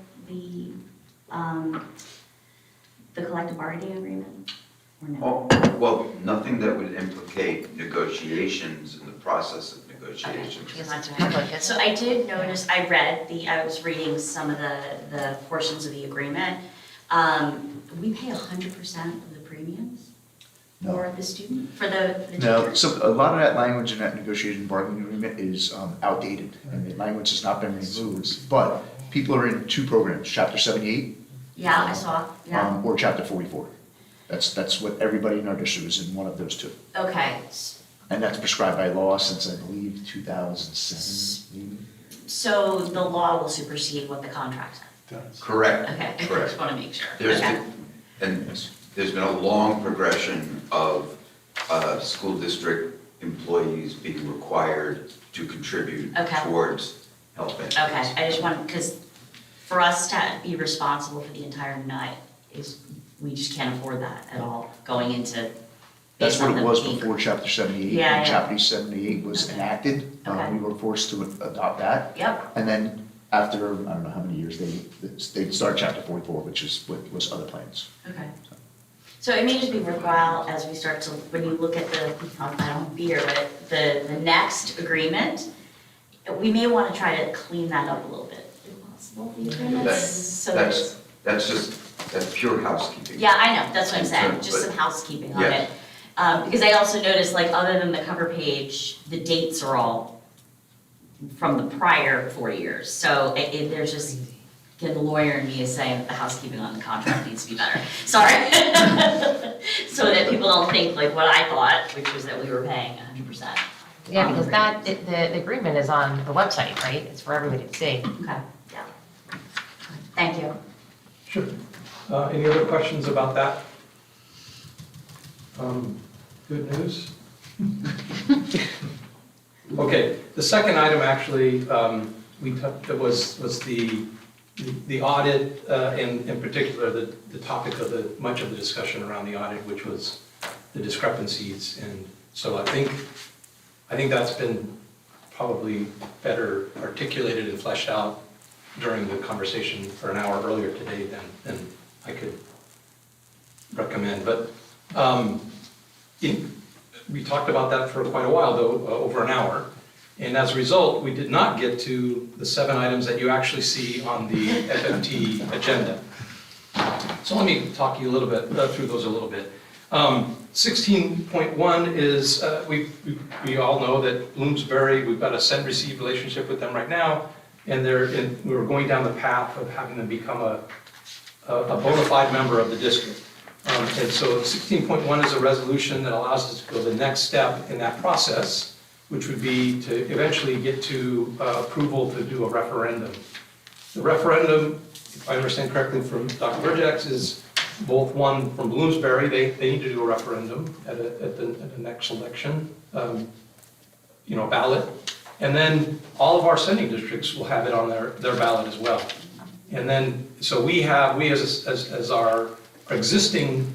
collective bargaining agreement? Or no? Well, nothing that would implicate negotiations in the process of negotiations. Because that's public. So I did notice, I was reading some of the portions of the agreement. We pay 100% of the premiums for the student, for the No, teachers? so a lot of that language in that negotiated bargaining agreement is outdated, and the language has not been removed. But people are in two programs, Chapter 78. Yeah, I saw, yeah. Or Chapter 44. That's what everybody in our district is in, one of those two. Okay, And that's prescribed by law since, I believe, 2007. so the law will supersede what the contract says? Correct. Okay, I Correct. just want to make sure. There's Okay. And there's been a long progression of school district employees being required to contribute Okay. towards health benefits. Okay, I just want, because for us to be responsible for the entire nut we just can't afford that at all, going into. That's based what on it the was peak. before Chapter 78. Yeah, When yeah. Chapter 78 was enacted, Okay. we were forced to adopt that. Yep. And then after, I don't know how many years, they started Chapter 44, which is what was other plans. Okay. So it may just be worthwhile as we start to, when you look at the, I don't want to be here, but the next agreement, we may want to try to clean that up a little bit, if possible, the agreements. So there's- That's pure housekeeping. Yeah, I know, that's what I'm saying, just But- some housekeeping on Yeah. it. Because I also noticed, like, other than the cover page, the dates are all from the prior 4 years. So there's just, again, the lawyer in me is saying that the housekeeping on the contract needs to be better. Sorry. So that people don't think like what I thought, which was that we were paying 100%. Yeah, because the agreement is on the website, right? It's for everybody to see. Okay, yeah. Thank you. Sure. Any other questions about that? Good news? Okay, the second item actually, was the audit, and in particular, the topic of much of the discussion around the audit, which was the discrepancies. And so I think that's been probably better articulated and fleshed out during the conversation for an hour earlier today than I could recommend. But we talked about that for quite a while, though, over an hour. And as a result, we did not get to the 7 items that you actually see on the FFT agenda. So let me talk you a little bit through those a little bit. 16.1 is, we all know that Bloomsbury, we've got a send-receive relationship with them right now, and we were going down the path of having them become a bona fide member of the district. And so 16.1 is a resolution that allows us to go the next step in that process, which would be to eventually get to approval to do a referendum The referendum, if I understand correctly from Dr. Burjax, is both one from Bloomsbury, they need to do a referendum at the next election, ballot. And then all of our sending districts will have it on their ballot as well. And then, so we as our existing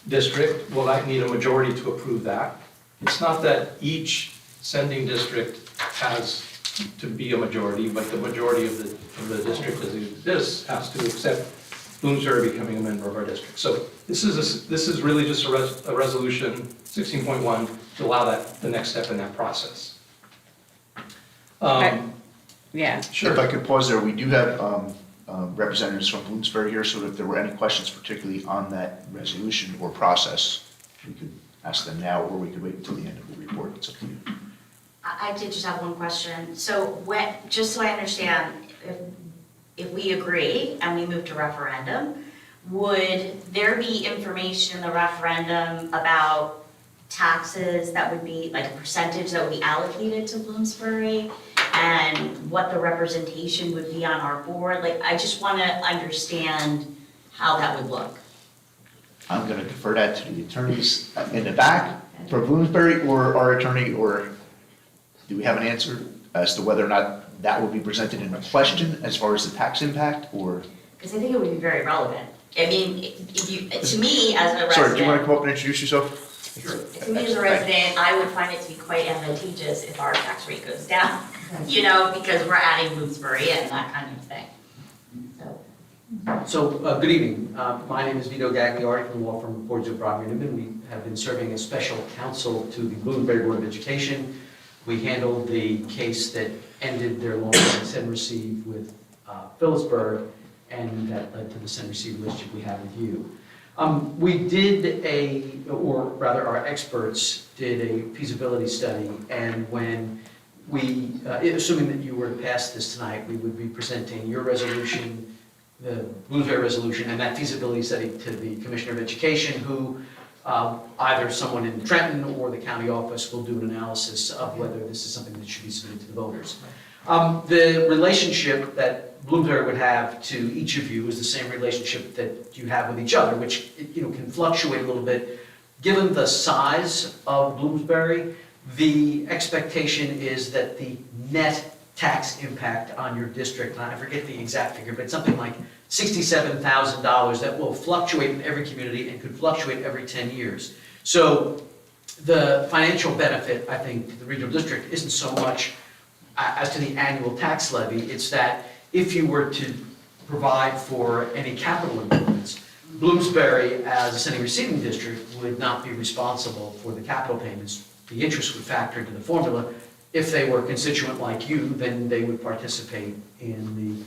district will need a majority to approve that. It's not that each sending district has to be a majority, but the majority of the district as it exists has to accept Bloomsbury becoming a member of our district. So this is really just a resolution 16.1 to allow the next step in that process. Yeah. Sure. If I could pause there, we do have representatives from Bloomsbury here, so if there were any questions particularly on that resolution or process, we could ask them now, or we could wait until the end of the report. It's up to you. I did just have one question. So just so I understand, if we agree and we move to referendum, would there be information in the referendum about taxes that would be, like a percentage that would be allocated to Bloomsbury, and what the representation would be on our board? Like, I just want to understand how that would look. I'm going to defer that to the attorneys in the back for Bloomsbury, or our attorney, or do we have an answer as to whether or not that will be presented in a question as far as the tax impact, or? Because I think it would be very relevant. I mean, to me as a resident. Sorry, do you want to come up and introduce yourself? Sure. To me as a resident, I would find it to be quite advantageous if our tax rate goes down, because we're adding Bloomsbury and that kind of thing. So, good evening. My name is Vito Gagliardi from the law firm of Borges Brodby Newman. We have been serving as special counsel to the Bloomsbury Board of Education. We handled the case that ended their long-term send receive with Phillipsburg, and that led to the send receive relationship we have with you. We did our experts did a feasibility study, and when we, assuming that you were to pass this tonight, we would be presenting your resolution, the Bloomsbury resolution, and that feasibility study to the Commissioner of Education, who either someone in Trenton or the county office will do an analysis of whether this is something that should be submitted to the voters. The relationship that Bloomsbury would have to each of you is the same relationship that you have with each other, which can fluctuate a little bit. Given the size of Bloomsbury, the expectation is that the net tax impact on your district, and I forget the exact figure, but it's something like $67,000 that will fluctuate in every community and could fluctuate every 10 years. So the financial benefit, I think, to the regional district isn't so much as to the annual tax levy, it's that if you were to provide for any capital improvements, Bloomsbury, as a sending receiving district, would not be responsible for the capital payments. The interest would factor into the formula. If they were a constituent like you, then they would participate in the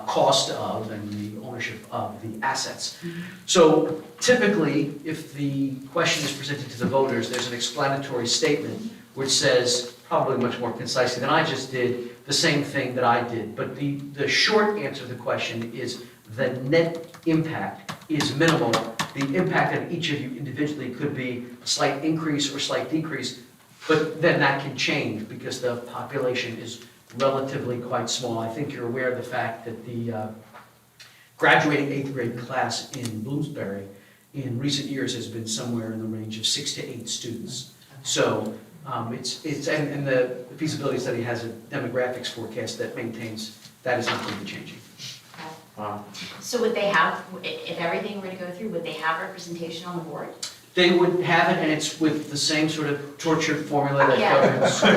cost of and the ownership of the assets. So typically, if the question is presented to the voters, there's an explanatory statement which says, probably much more concisely than I just did, the same thing that I did. But the short answer to the question is the net impact is minimal. The impact of each of you individually could be a slight increase or slight decrease, but then that can change because the population is relatively quite small. I think you're aware of the fact that the graduating 8th grade class in Bloomsbury in recent years has been somewhere in the range of 6 to 8 students. So and the feasibility study has a demographics forecast that maintains that is not going to be changing. So would they have, if everything were to go through, would they have representation on the board? They would have it, and it's with the same sort of tortured formula that governs. So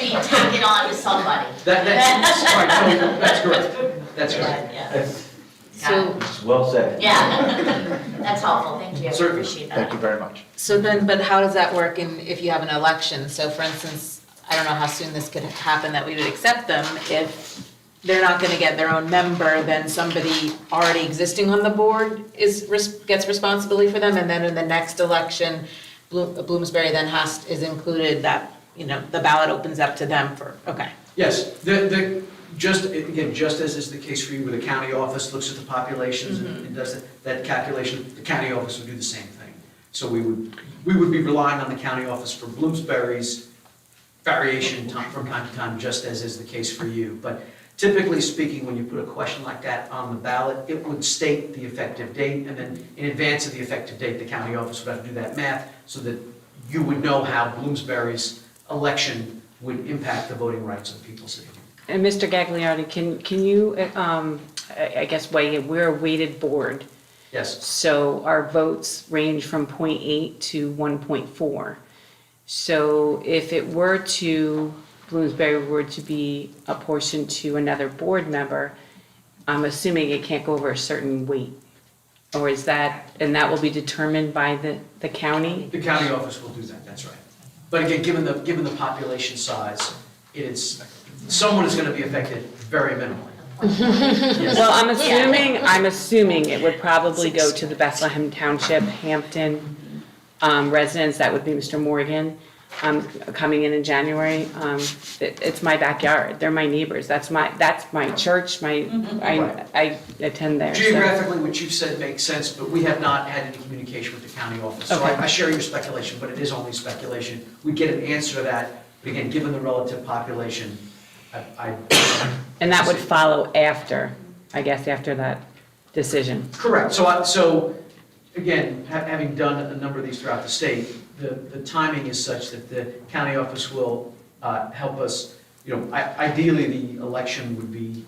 you tack it on to somebody. That's correct. That's correct. So, well said. Yeah, that's helpful, thank you, I Certainly. appreciate that. Thank you very much. So then, but how does that work if you have an election? So for instance, I don't know how soon this could happen that we would accept them. If they're not gonna get their own member, then somebody already existing on the board gets responsibility for them, and then in the next election, Bloomsbury then is included that, the ballot opens up to them for, okay. Yes, just as is the case for you, where the county office looks at the populations and does that calculation, the county office would do the same thing. So we would be relying on the county office for Bloomsbury's variation from time to time, just as is the case for you. But Typically speaking, when you put a question like that on the ballot, it would state the effective date, and then in advance of the effective date, the county office would have to do that math so that you would know how Bloomsbury's election would impact the voting rights of the people sitting here. And Mr. Gagliardi, can you, I guess, weigh in? We're a weighted board. Yes. So our votes range from 0.8 to 1.4. So if it were to, Bloomsbury were to be apportioned to another board member, I'm assuming it can't go over a certain weight. Or is that, and that will be determined by the county? The county office will do that, that's right. But again, given the population size, someone is gonna be affected very minimally. Yes. Well, I'm assuming it would probably go to the Bethlehem Township, Hampton residents. That would be Mr. Morgan, coming in January. It's my backyard. They're my neighbors. That's my church. I attend there. so. Geographically, what you've said makes sense, but we have not had any communication with the county office. So Okay. I share your speculation, but it is only speculation. We get an answer to that, but again, given the relative population, And that would follow after, I guess, after that decision. Correct. So again, having done a number of these throughout the state, the timing is such that the county office will help us. Ideally, the election would be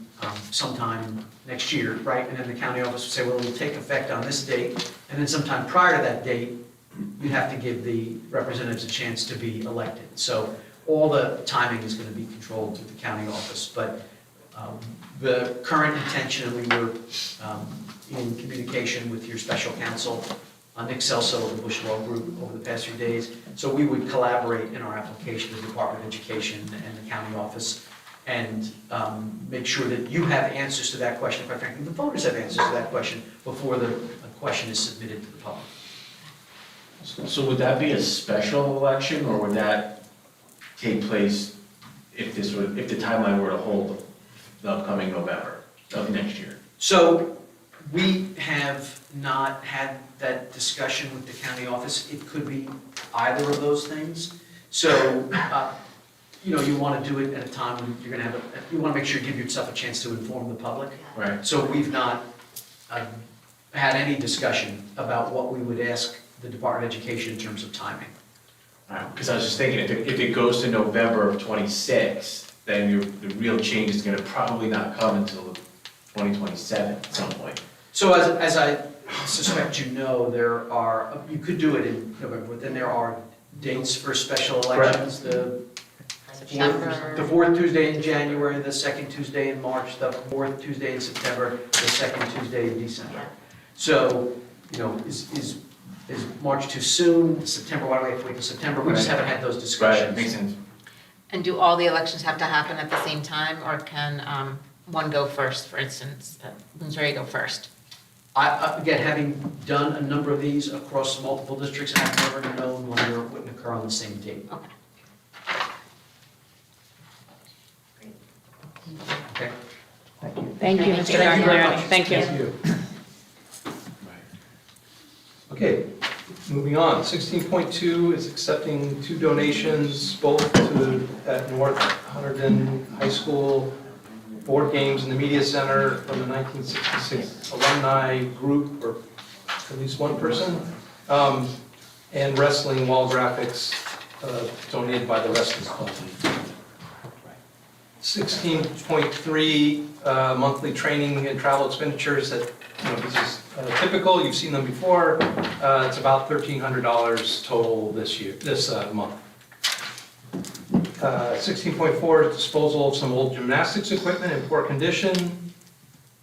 sometime next year, right? And then the county office would say, well, it'll take effect on this date, and then sometime prior to that date, you'd have to give the representatives a chance to be elected. So all the timing is going to be controlled through the county office, but the current intention, and we were in communication with your special counsel, Nick Celso of the Bush Law Group over the past few days, so we would collaborate in our application to the Department of Education and the county office and make sure that you have answers to that question, quite frankly, the voters have answers to that question before the question is submitted to the public. So would that be a special election, or would that take place if the timeline were to hold the upcoming November of next year? So we have not had that discussion with the county office. It could be either of those things. So, you want to do it at a time when you're going to you want to make sure you give yourself a chance to inform the public. Right. So we've not had any discussion about what we would ask the Department of Education in terms of timing. Because I was just thinking, if it goes to November of ¡26, then the real change is going to probably not come until 2027 at some point. So as I suspect you know, you could do it in November, but then there are dates for special elections. The fourth Tuesday in January, the second Tuesday in March, the fourth Tuesday in September, the second Tuesday in December. So, is March too soon? September, why do we have to wait till September? We just haven't had those discussions. Right, makes sense. And do all the elections have to happen at the same time, or can one go first, for instance, Bloomsbury go first? Again, having done a number of these across multiple districts, I've never known one that wouldn't occur on the same date. Okay. Okay. Thank you. Thank you, Mr. Gagliardi. Thank you. Okay, moving on. 16.2 is accepting 2 donations, both at North Hunterdon High School, board games in the media center from the 1966 alumni group, or at least one person, and wrestling wall graphics donated by the Wrestling Club. 16.3 monthly training and travel expenditures that, this is typical, you've seen them before. It's about $1,300 total this month. 16.4 is disposal of some old gymnastics equipment in poor condition.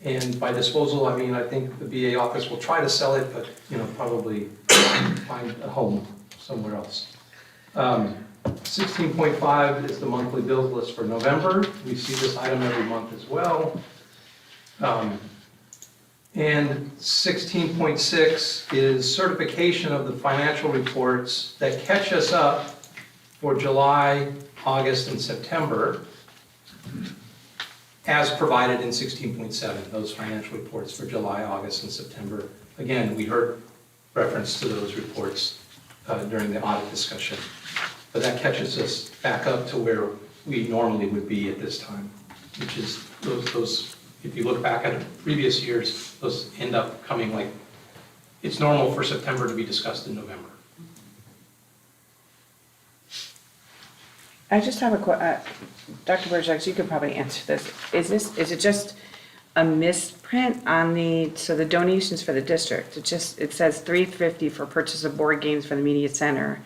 And by disposal, I mean, I think the BA office will try to sell it, but, probably find a home somewhere else. 16.5 is the monthly bills list for November. We see this item every month as well. And 16.6 is certification of the financial reports that catch us up for July, August, and September, as provided in 16.7, those financial reports for July, August, and September. Again, we heard reference to those reports during the audit discussion, but that catches us back up to where we normally would be at this time, which is those, if you look back at previous years, those end up coming like, it's normal for September to be discussed in November. I just have Dr. Burjak, you could probably answer this. Is it just a misprint on the donations for the district? It says $350 for purchase of board games for the media center,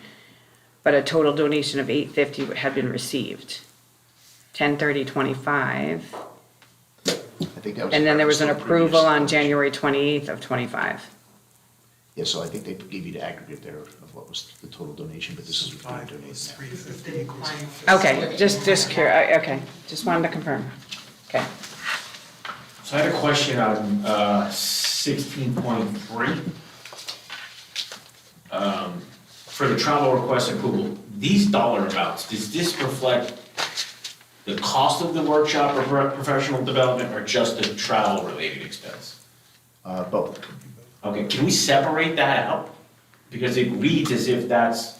but a total donation of $850 had been received. 10/30/25. I think that was. And then there was an the previous approval on donation. January 28th of '25. Yeah, so I think they gave you the aggregate there of what was the total donation, but this is what they donated now. Okay, just curious, okay, just wanted to confirm. Okay. So I had a question on 16.3. For the travel request approval, these dollar amounts, does this reflect the cost of the workshop or professional development, or just the travel-related expense? Both. Okay, can we separate that out? Because it reads as if that's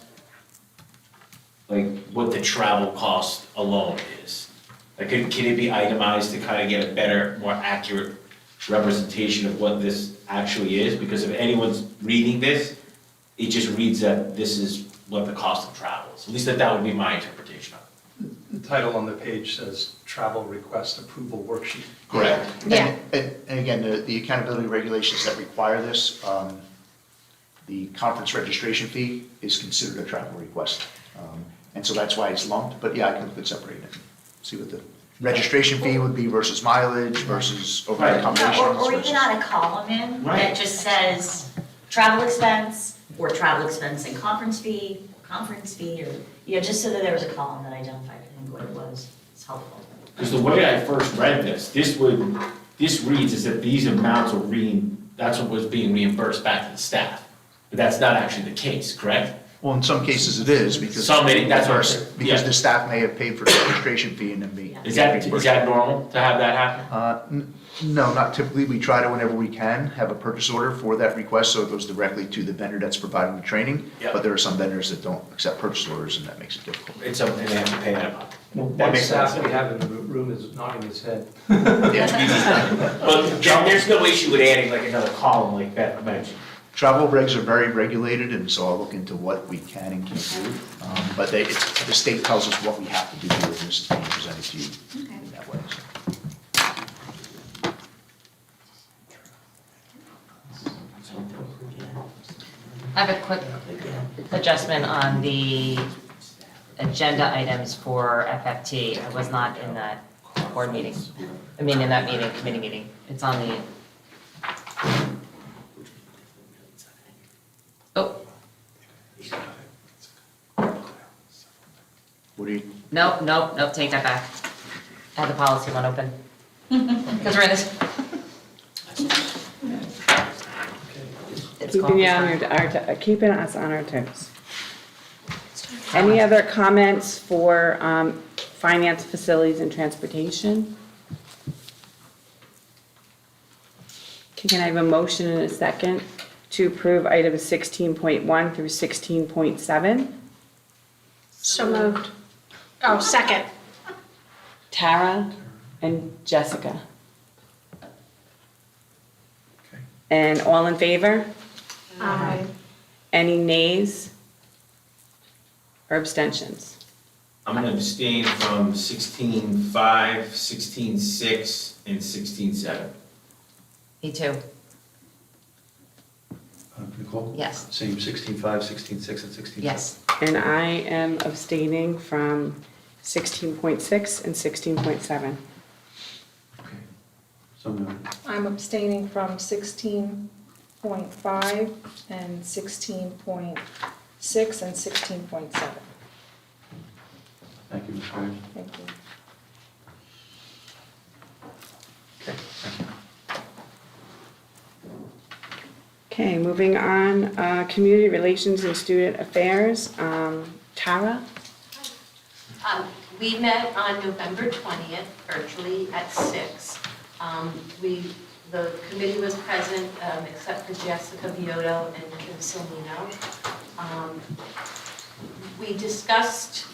like what the travel cost alone is. Like, can it be itemized to kind of get a better, more accurate representation of what this actually is? Because if anyone's reading this, it just reads that this is what the cost of travel is. At least that would be my interpretation of it. The title on the page says Travel Request Approval Worksheet. Correct. And again, the accountability regulations that require this, the conference registration fee is considered a travel request. And so that's why it's lumped, but yeah, I could separate it. See what the registration fee would be versus mileage versus overnight accommodations. Or even on a column in that just says travel expense, or travel expense and conference fee, or, just so that there was a column that identified, I think, what it was. It's helpful. Because the way I first read this, this reads as if these amounts are that's what was being reimbursed back to the staff. But that's not actually the case, correct? Well, in some cases it is, because. Because the staff may have paid for the registration fee and then be. Is that normal to have that happen? No, not typically. We try to, whenever we can, have a purchase order for that request, so it goes directly to the vendor that's providing the training. Yep. But there are some vendors that don't accept purchase orders, and that makes it difficult. And they have to pay that amount. One staff that we have in the room is nodding his head. But there's no issue with adding like another column like Beth mentioned. Travel regs are very regulated, and so I'll look into what we can and can't do. But the state tells us what we have to do here, and this is being presented to you in that way. So. I have a quick adjustment on the agenda items for FFT. I was not in that board meeting. In that committee meeting. It's on the. Oh. What do you? Nope, take that back. I had the policy one open. Because we're in this. Keeping us on our toes. Any other comments for finance, facilities, and transportation? Can I have a motion and a second to approve items 16.1 through 16.7? So moved. Oh, second. Tara and Jessica. And all in favor? Aye. Any nays or abstentions? I'm going to abstain from 16.5, 16.6, and 16.7. Me too. Nicole? Yes. Same 16.5, 16.6, and 16.7? Yes. And I am abstaining from 16.6 and 16.7. Okay. So moved. I'm abstaining from 16.5 and 16.6 and 16.7. Thank you, Ms. Graves. Thank you. Okay, thank you. Okay, moving on, community relations and student affairs. Tara? We met on November 20th, virtually at 6. The committee was present, except for Jessica Vioto and Kim Silmino. We discussed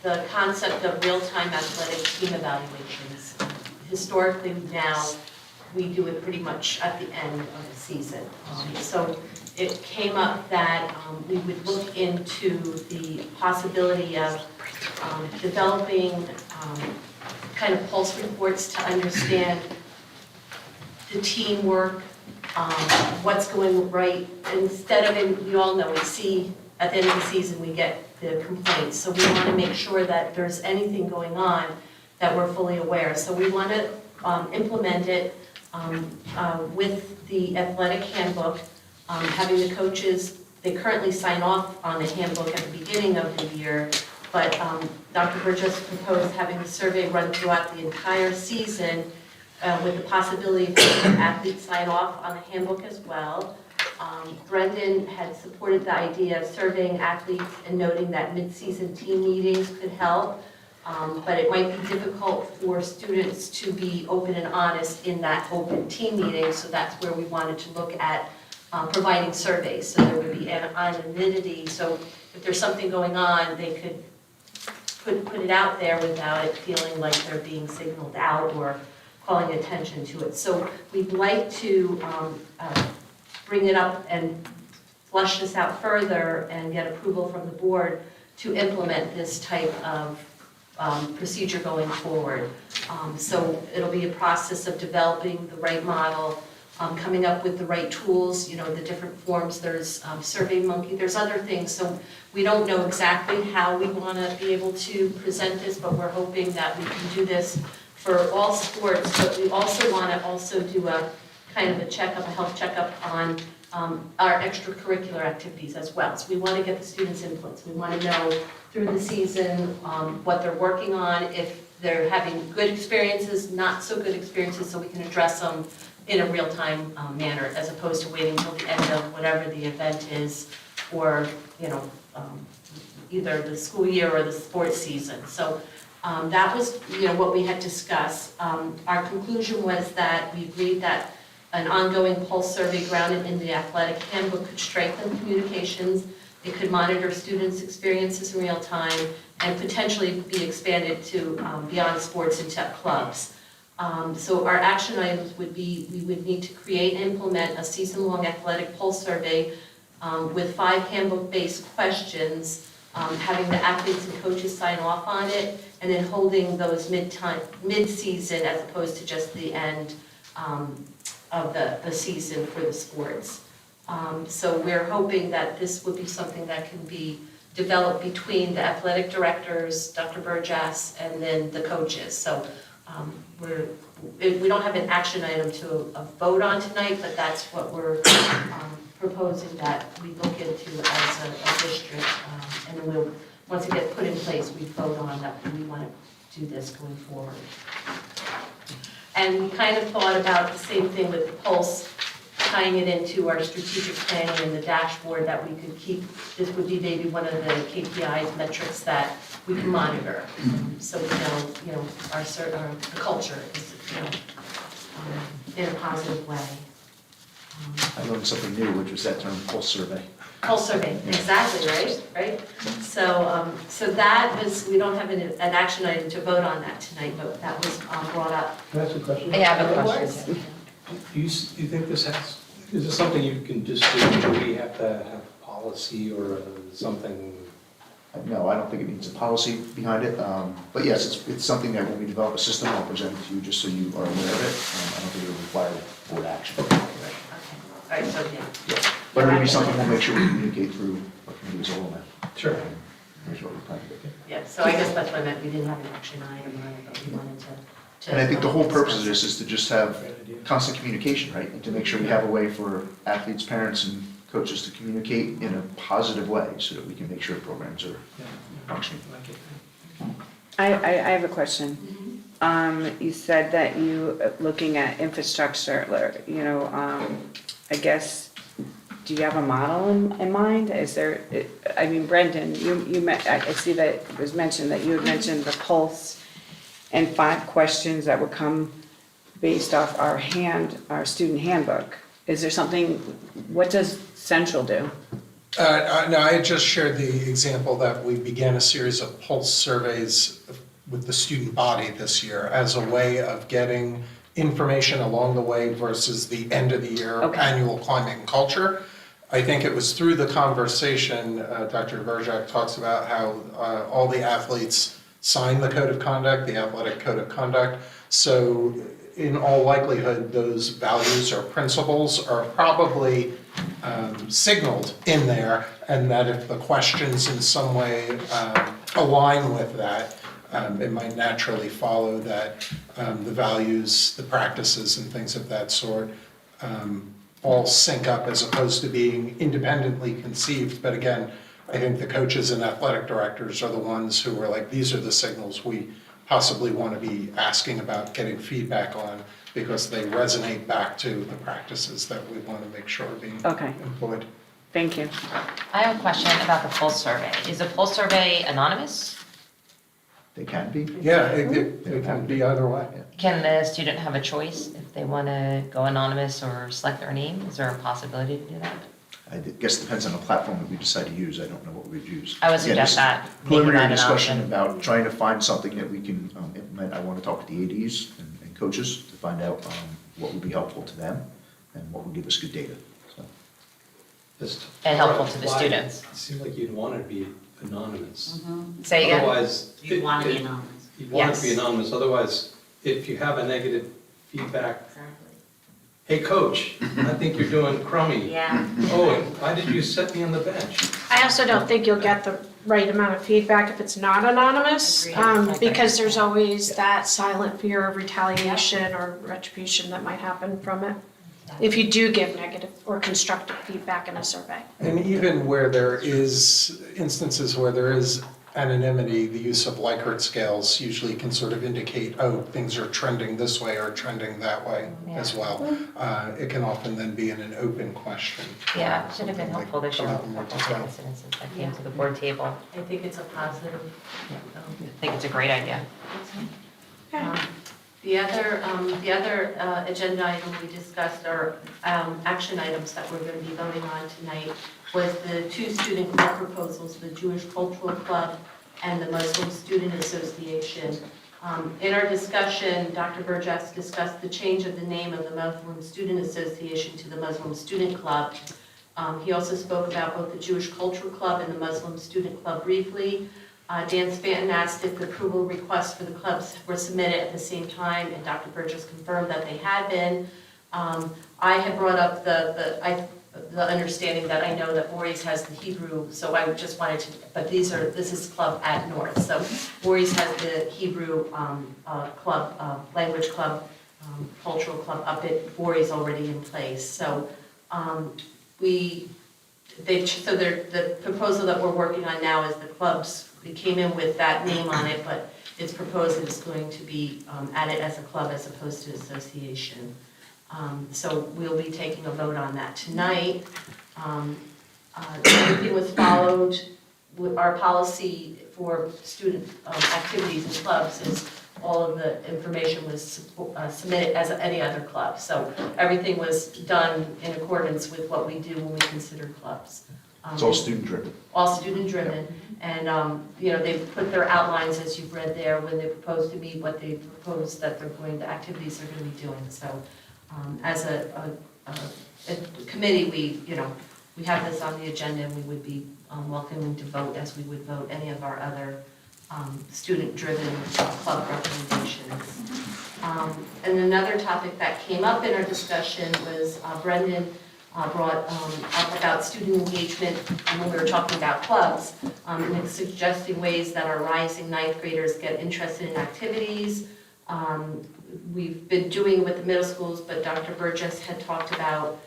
the concept of real-time athletic team evaluations. historically now, we do it pretty much at the end of the season. So it came up that we would look into the possibility of developing kind of pulse reports to understand the teamwork, what's going right. Instead of, you all know, we see at the end of the season, we get the complaints. So we want to make sure that there's anything going on that we're fully aware. So we want to implement it with the athletic handbook, having the coaches, they currently sign off on the handbook at the beginning of the year, but Dr. Burgess proposed having the survey run throughout the entire season with the possibility of having athletes sign off on the handbook as well. Brendan had supported the idea of surveying athletes and noting that mid-season team meetings could help, but it might be difficult for students to be open and honest in that open team meeting, so that's where we wanted to look at providing surveys, so there would be anonymity, so if there's something going on, they could put it out there without it feeling like they're being signaled out or calling attention to it. So we'd like to bring it up and flush this out further and get approval from the board to implement this type of procedure going forward. So it'll be a process of developing the right model, coming up with the right tools, you know, the different forms. There's SurveyMonkey, there's other things. So we don't know exactly how we want to be able to present this, but we're hoping that we can do this for all sports. But we also want to do a kind of a checkup, a health checkup on our extracurricular activities as well. So we want to get the students' inputs. We want to know through the season what they're working on, if they're having good experiences, not so good experiences, so we can address them in a real-time manner, as opposed to waiting until the end of whatever the event is, or, you know, either the school year or the sports season. So that was, you know, what we had discussed. Our conclusion was that we agreed that an ongoing pulse survey grounded in the athletic handbook could strengthen communications. It could monitor students' experiences in real time and potentially be expanded to beyond sports into clubs. So our action items would be, we would need to create and implement a season-long athletic pulse survey with 5 handbook-based questions, having the athletes and coaches sign off on it, and then holding those mid-season as opposed to just the end of the season for the sports. So we're hoping that this would be something that can be developed between the athletic directors, Dr. Burgess, and then the coaches. So we don't have an action item to vote on tonight, but that's what we're proposing that we look into as a district. And then we'll, once it gets put in place, we vote on that we want to do this going forward. And we kind of thought about the same thing with the pulse, tying it into our strategic planning and the dashboard that we could keep. This would be maybe one of the KPIs, metrics that we can monitor. So we know, the culture is, in a positive way. I learned something new, which was that term pulse survey. Pulse survey, exactly, right? So, so that was, we don't have an action item to vote on that tonight, but that was brought up. Can I ask a question? I have a question. Do you think this is this something you can just do, or do we have to have policy or something? No, I don't think it needs a policy behind it, but yes, it's something that when we develop a system, I'll present it to you just so you are aware of it. I don't think it will require board action. Okay, all right, so yeah. But it'll be something we'll make sure we communicate through our committee's all that. Sure. Here's what we plan to do. Yeah, so I guess that's what I meant, we didn't have an action item on it, but we wanted to. And I think the whole purpose of this is to just have constant communication, right? And to make sure we have a way for athletes, parents, and coaches to communicate in a positive way so that we can make sure programs are functioning. I have a question. You said that you looking at infrastructure, I guess, do you have a model in mind? Is there, I mean, Brendan, I see that it was mentioned that you had mentioned the pulse and 5 questions that would come based off our student handbook. Is there something, what does Central do? No, I had just shared the example that we began a series of pulse surveys with the student body this year as a way of getting information along the way versus the end of the year Okay. annual climate and culture. I think it was through the conversation, Dr. Berjak talks about how all the athletes sign the code of conduct, the athletic code of conduct. So in all likelihood, those values or principles are probably signaled in there, and that if the questions in some way align with that, it might naturally follow that the values, the practices, and things of that sort all sync up as opposed to being independently conceived. But again, I think the coaches and athletic directors are the ones who are like, these are the signals we possibly want to be asking about, getting feedback on, because they resonate back to the practices that we want to make sure are being employed. Thank you. I have a question about the pulse survey. Is the pulse survey anonymous? They can be. Yeah, it can be either way. Can the student have a choice if they want to go anonymous or select their name? Is there a possibility to do that? I guess it depends on the platform that we decide to use. I don't know what we'd use. I would Again, this suggest is that, make preliminary that an discussion option. about trying to find something that we can implement. I want to talk to the ADs and coaches to find out what would be helpful to them and what would give us good data. So. And helpful to the Why? students. It seemed like you'd want it to be anonymous. Say again? Otherwise. You want to be anonymous. You'd want it to be Yes. anonymous, otherwise, if you have a negative feedback, hey, coach, I think you're doing crummy. Yeah. Oh, and why did you set me on the bench? I also don't think you'll get the right amount of feedback if it's not anonymous, because there's always that silent fear of retaliation or retribution that might happen from it, if you do give negative or constructive feedback in a survey. And even where there is instances where there is anonymity, the use of Likert scales usually can sort of indicate, oh, things are trending this way or trending that way as well. It can often then be in an open question. Yeah, it should have been helpful this year Like, with a lot the more detail. incidences that came to the board table. I think it's a positive. I think it's a great idea. The other agenda item we discussed, or action items that we're going to be voting on tonight, was the two student club proposals, the Jewish Cultural Club and the Muslim Student Association. In our discussion, Dr. Burgess discussed the change of the name of the Muslim Student Association to the Muslim Student Club. He also spoke about both the Jewish Cultural Club and the Muslim Student Club briefly. Dan Spanton asked if the approval requests for the clubs were submitted at the same time, and Dr. Burgess confirmed that they had been. I had brought up the understanding that I know that Voorhees has the Hebrew, so I just wanted to, but this is club at North. So Voorhees has the Hebrew club, language club, cultural club up at Voorhees already in place. So the proposal that we're working on now is the clubs, it came in with that name on it, but it's proposed that it's going to be added as a club as opposed to association. So we'll be taking a vote on that tonight. Everything was followed. Our policy for student activities and clubs is all of the information was submitted as any other club. So everything was done in accordance with what we do when we consider clubs. It's all student driven. All student driven, and they put their outlines, as you've read there, when they proposed to me what they proposed that the activities they're going to be doing. So as a committee, we have this on the agenda, and we would be welcoming to vote as we would vote any of our other student-driven club recommendations. And another topic that came up in our discussion was Brendan brought up about student engagement when we were talking about clubs, and suggesting ways that our rising ninth graders get interested in activities. We've been doing with the middle schools, but Dr. Burgess had talked about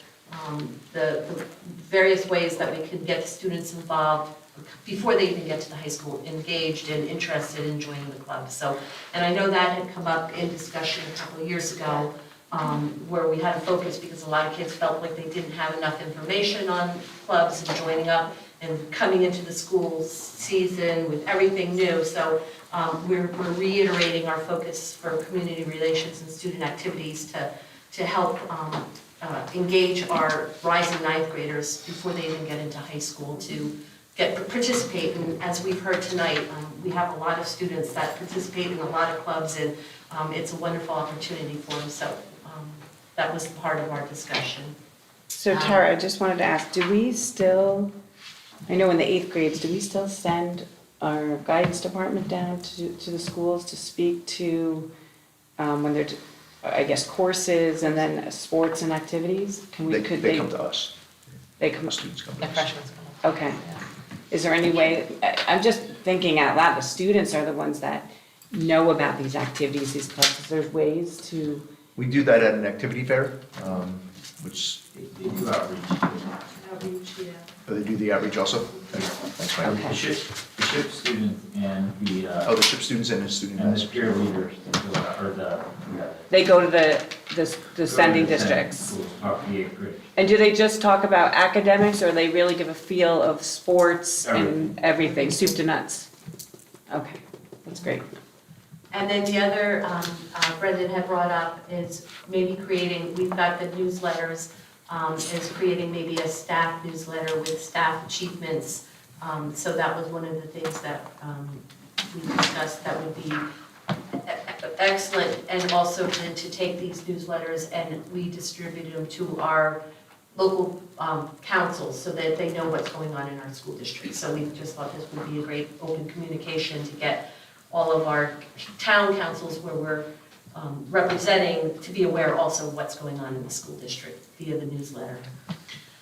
the various ways that we could get the students involved before they even get to the high school, engaged and interested in joining the club. So, and I know that had come up in discussion a couple of years ago, where we had to focus because a lot of kids felt like they didn't have enough information on clubs and joining up and coming into the school season with everything new. So we're reiterating our focus for community relations and student activities to help engage our rising ninth graders before they even get into high school to participate, and as we've heard tonight, we have a lot of students that participate in a lot of clubs, and it's a wonderful opportunity for them, so that was part of our discussion. So Tara, I just wanted to ask, do we still, I know in the 8th grades, do we still send our guidance department down to the schools to speak to, when they're, I guess, courses and then sports and activities? They come to us. They come, Students come to The us. freshmen come. okay. Is there any way, I'm just thinking out loud, the students are the ones that know about these activities, these clubs. Is there ways to? We do that at an activity fair, which, They do outreach. Outreach, yeah. they do the outreach also. Thanks, Mike. The ship students and the, The SHIP students and the student and the advisors. peer leaders, or They go to the sending districts. the. And do they just talk about academics, or they really give a feel of sports and everything, soup to nuts? Okay, that's great. And then the other, Brendan had brought up is maybe creating, we've got the newsletters, is creating maybe a staff newsletter with staff achievements. So that was one of the things that we discussed that would be excellent, and also then to take these newsletters and we distribute them to our local councils so that they know what's going on in our school district. So we just thought this would be a great open communication to get all of our town councils where we're representing to be aware also of what's going on in the school district via the newsletter.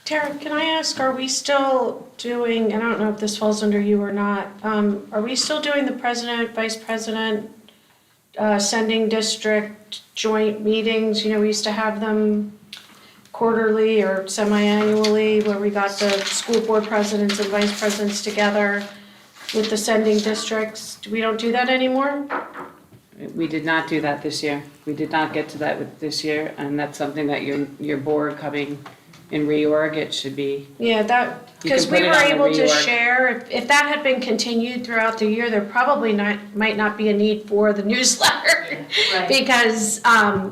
Tara, can I ask, are we still doing, and I don't know if this falls under you or not, are we still doing the president, vice president, sending district joint meetings? You know, we used to have them quarterly or semi-annually where we got the school board presidents and vice presidents together with the sending districts. We don't do that anymore? We did not do that this year. We did not get to that this year, and that's something that your board coming in reorg, it should be. Yeah, that, You can because we put it were on the able to reorg. share, if that had been continued throughout the year, there probably might not be a need for the newsletter. Right. Because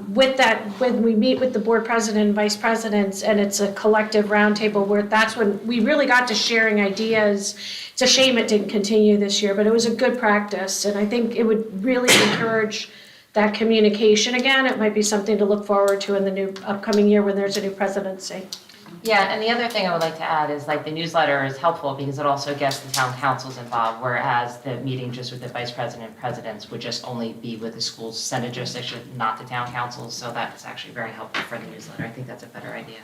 with that, when we meet with the board president and vice presidents, and it's a collective roundtable, where that's when we really got to sharing ideas. It's a shame it didn't continue this year, but it was a good practice, and I think it would really encourage that communication again. It might be something to look forward to in the new upcoming year when there's a new presidency. Yeah, and the other thing I would like to add is like the newsletter is helpful because it also gets the town councils involved, whereas the meeting just with the vice president and presidents would just only be with the school's Senate jurisdiction, not the town councils, so that's actually very helpful for the newsletter. I think that's a better idea.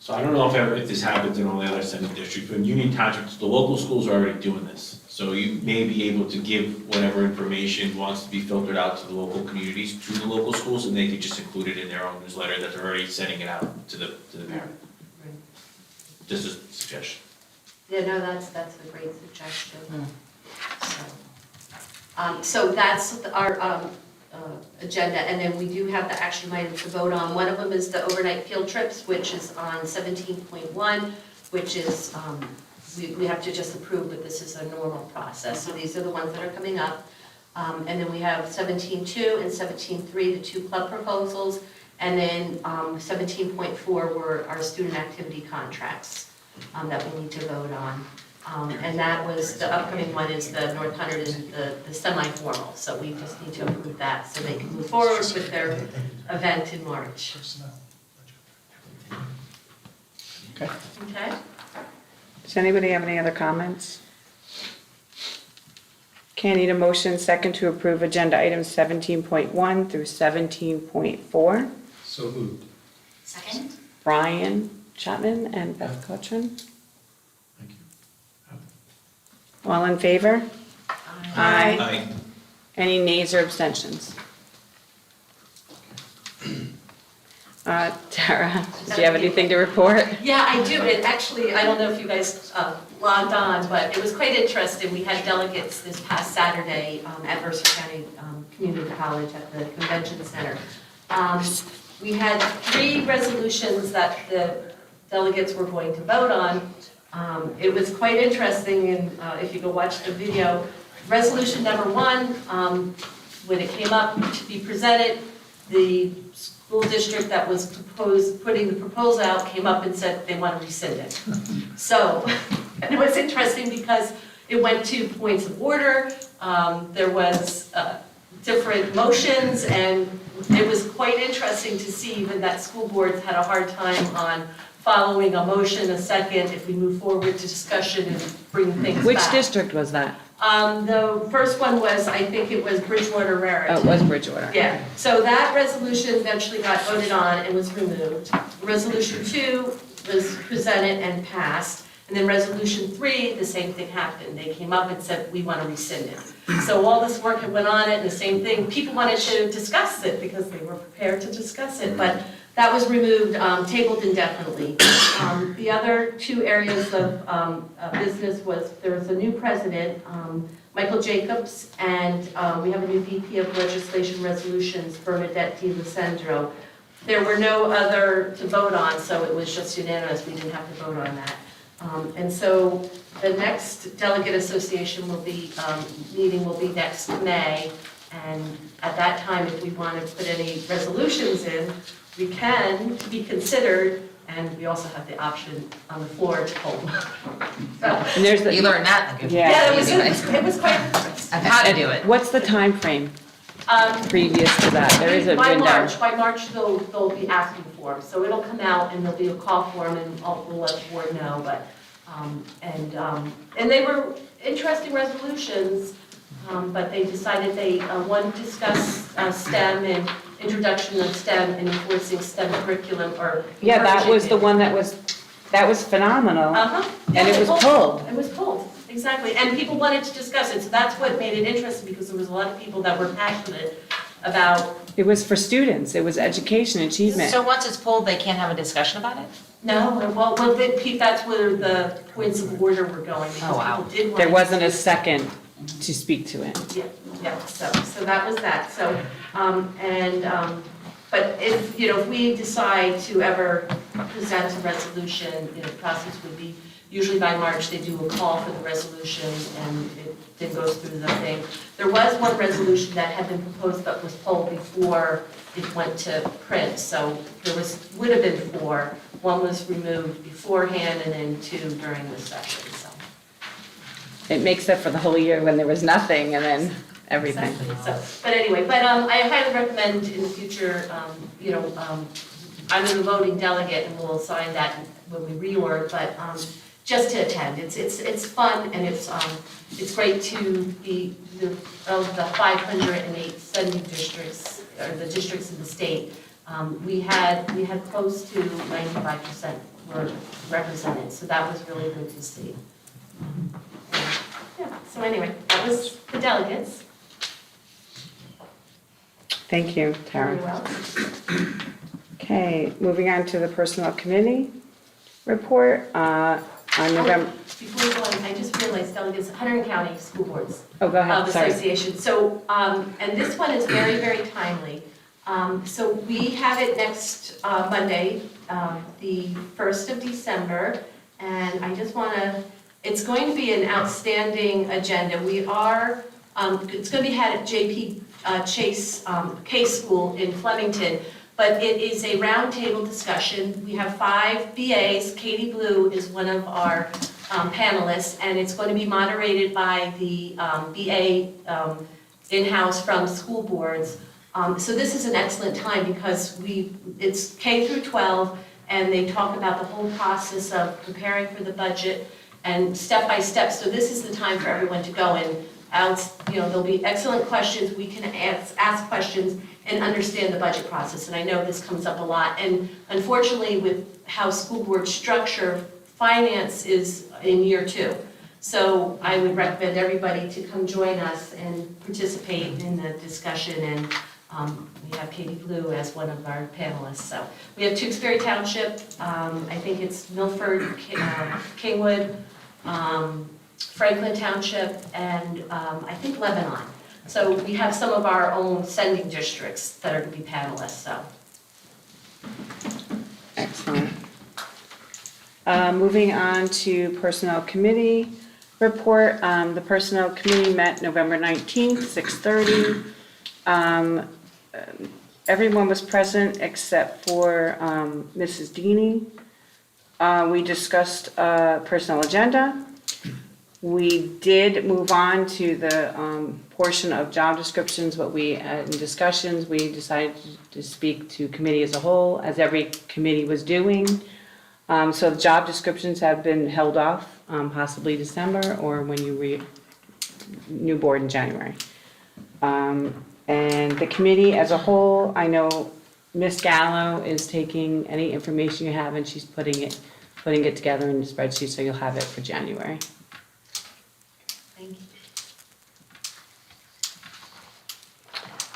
So I don't know if this happens in all the other Senate districts, but in Union Township, the local schools are already doing this. So you may be able to give whatever information wants to be filtered out to the local communities, to the local schools, and they could just include it in their own newsletter that they're already sending it out to the parent. Just a suggestion. Yeah, no, that's a great suggestion. So that's our agenda, and then we do have the action items to vote on. One of them is the overnight field trips, which is on 17.1, which is, we have to just approve, but this is a normal process. So these are the ones that are coming up. And then we have 17.2 and 17.3, the two club proposals, and then 17.4 were our student activity contracts that we need to vote on. And that was, the upcoming one is the North Hunterdon, the semi-formal, so we just need to approve that so they can move forward with their event in March. Okay. Okay? Does anybody have any other comments? Okay, I need a motion second to approve agenda items 17.1 through 17.4. So moved. Second? Brian Chapman and Beth Cochran. Thank you. All in favor? Aye. Any nays or abstentions? Tara, do you have anything to report? Yeah, I do. It actually, I don't know if you guys logged on, but it was quite interesting. We had delegates this past Saturday at Mercer County Community College at the Convention Center. We had 3 resolutions that the delegates were going to vote on. It was quite interesting, and if you go watch the video, resolution number 1, when it came up to be presented, the school district that was putting the proposal out came up and said they want to rescind it. So And it was interesting because it went to points of order, there was different motions, and it was quite interesting to see even that school boards had a hard time on following a motion, a second, if we move forward to discussion and bring things back. Which district was that? The first one was, I think it was Bridgewater Raritan. Oh, it was Bridgewater. Yeah, so that resolution eventually got voted on and was removed. Resolution 2 was presented and passed. And then resolution 3, the same thing happened. They came up and said, we want to rescind it. So all this work had went on it, and the same thing, people wanted to discuss it because they were prepared to discuss it, but that was removed, tabled indefinitely. The other 2 areas of business was, there was a new president, Michael Jacobs, and we have a new VP of Legislation Resolutions, Bernadette DiLucendro. There were no other to vote on, so it was just unanimous. We didn't have to vote on that. And so the next delegate association will be, meeting will be next May. And at that time, if we want to put any resolutions in, we can be considered, and we also have the option on the floor to hold. So, And there's the. You learned that in the good. yeah, Anyway. it was quite. Of how to do it. What's the time frame previous to that? There is a By window. March, they'll be asking for them, so it'll come out and there'll be a call for them, and we'll let the board know, but, and they were interesting resolutions, but they decided they wanted to discuss STEM and introduction of STEM and enforcing STEM curriculum, or. Yeah, that was the encouraging it. one that was phenomenal. Uh-huh. And it was pulled. It was pulled, exactly, and people wanted to discuss it, so that's what made it interesting, because there was a lot of people that were passionate about. It was for students. It was education, achievement. So once it's pulled, they can't have a discussion about it? No, well, that's where the points of order were going, because Oh, wow. people did want. There wasn't a second to speak to it. Yeah, so that was that, so, but if, if we decide to ever present a resolution, the process would be, usually by March, they do a call for the resolution, and it then goes through the thing. There was one resolution that had been proposed but was pulled before it went to print, so there would have been 4. One was removed beforehand, and then 2 during the session, so. It makes up for the whole year when there was nothing and then everything. Exactly. So, but anyway, I highly recommend in the future, I'm the voting delegate, and we'll assign that when we reorg, but just to attend. It's fun, and it's great to be of the 508 sending districts, or the districts in the state. We had close to 95% were represented, so that was really good to see. Yeah, so anyway, that was the delegates. Thank you, Tara. Very well. Okay, moving on to the Personnel Committee report on November. Before we go on, I just realized delegates, Hunterdon County School Boards. Oh, go ahead, sorry. Association. So, and this one is very, very timely. So we have it next Monday, the 1st of December, and I just want to, it's going to be an outstanding agenda. We are, it's going to be had at JP Chase Case School in Flemington, but it is a roundtable discussion. We have 5 BAs. Katie Blue is one of our panelists, and it's going to be moderated by the BA in-house from school boards. So this is an excellent time because it's K through 12, and they talk about the whole process of preparing for the budget and step by step. So this is the time for everyone to go in. There'll be excellent questions. We can ask questions and understand the budget process. And I know this comes up a lot. And unfortunately, with how school board structure, finance is in year 2. So I would recommend everybody to come join us and participate in the discussion. And we have Katie Blue as one of our panelists. So we have Tewksbury Township. I think it's Milford, Kingwood, Franklin Township, and I think Lebanon. So we have some of our own sending districts that are to be panelists, so. Excellent. Moving on to Personnel Committee report. The Personnel Committee met November 19th, 6:30. Everyone was present except for Mrs. Deeney. We discussed personnel agenda. We did move on to the portion of job descriptions, what we had in discussions. We decided to speak to committee as a whole, as every committee was doing. So the job descriptions have been held off, possibly December or when you new board in January. And the committee as a whole, I know Ms. Gallo is taking any information you have and she's putting it together in the spreadsheet, so you'll have it for January. Thank you.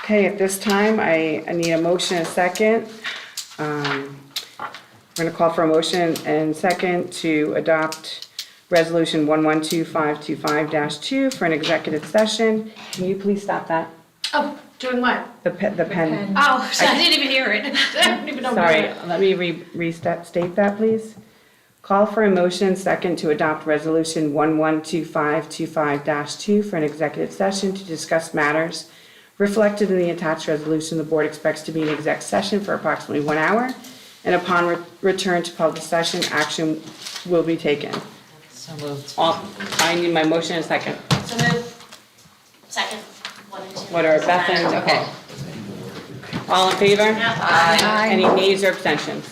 Okay, at this time, I need a motion and a second. We're going to call for a motion and second to adopt Resolution 112525-2 for an executive session. Can you please stop that? Oh, doing what? The pen. Oh, so I didn't even hear it. I didn't even know. Sorry, let me restate that, please. Call for a motion second to adopt Resolution 112525-2 for an executive session to discuss matters reflected in the attached resolution. The board expects to be in exec session for approximately 1 hour, and upon return to public session, action will be taken. So moved. I need my motion and second. So moved. Second. 1 and 2. What are Beth and, okay. All in favor? Aye. Any nays or abstentions?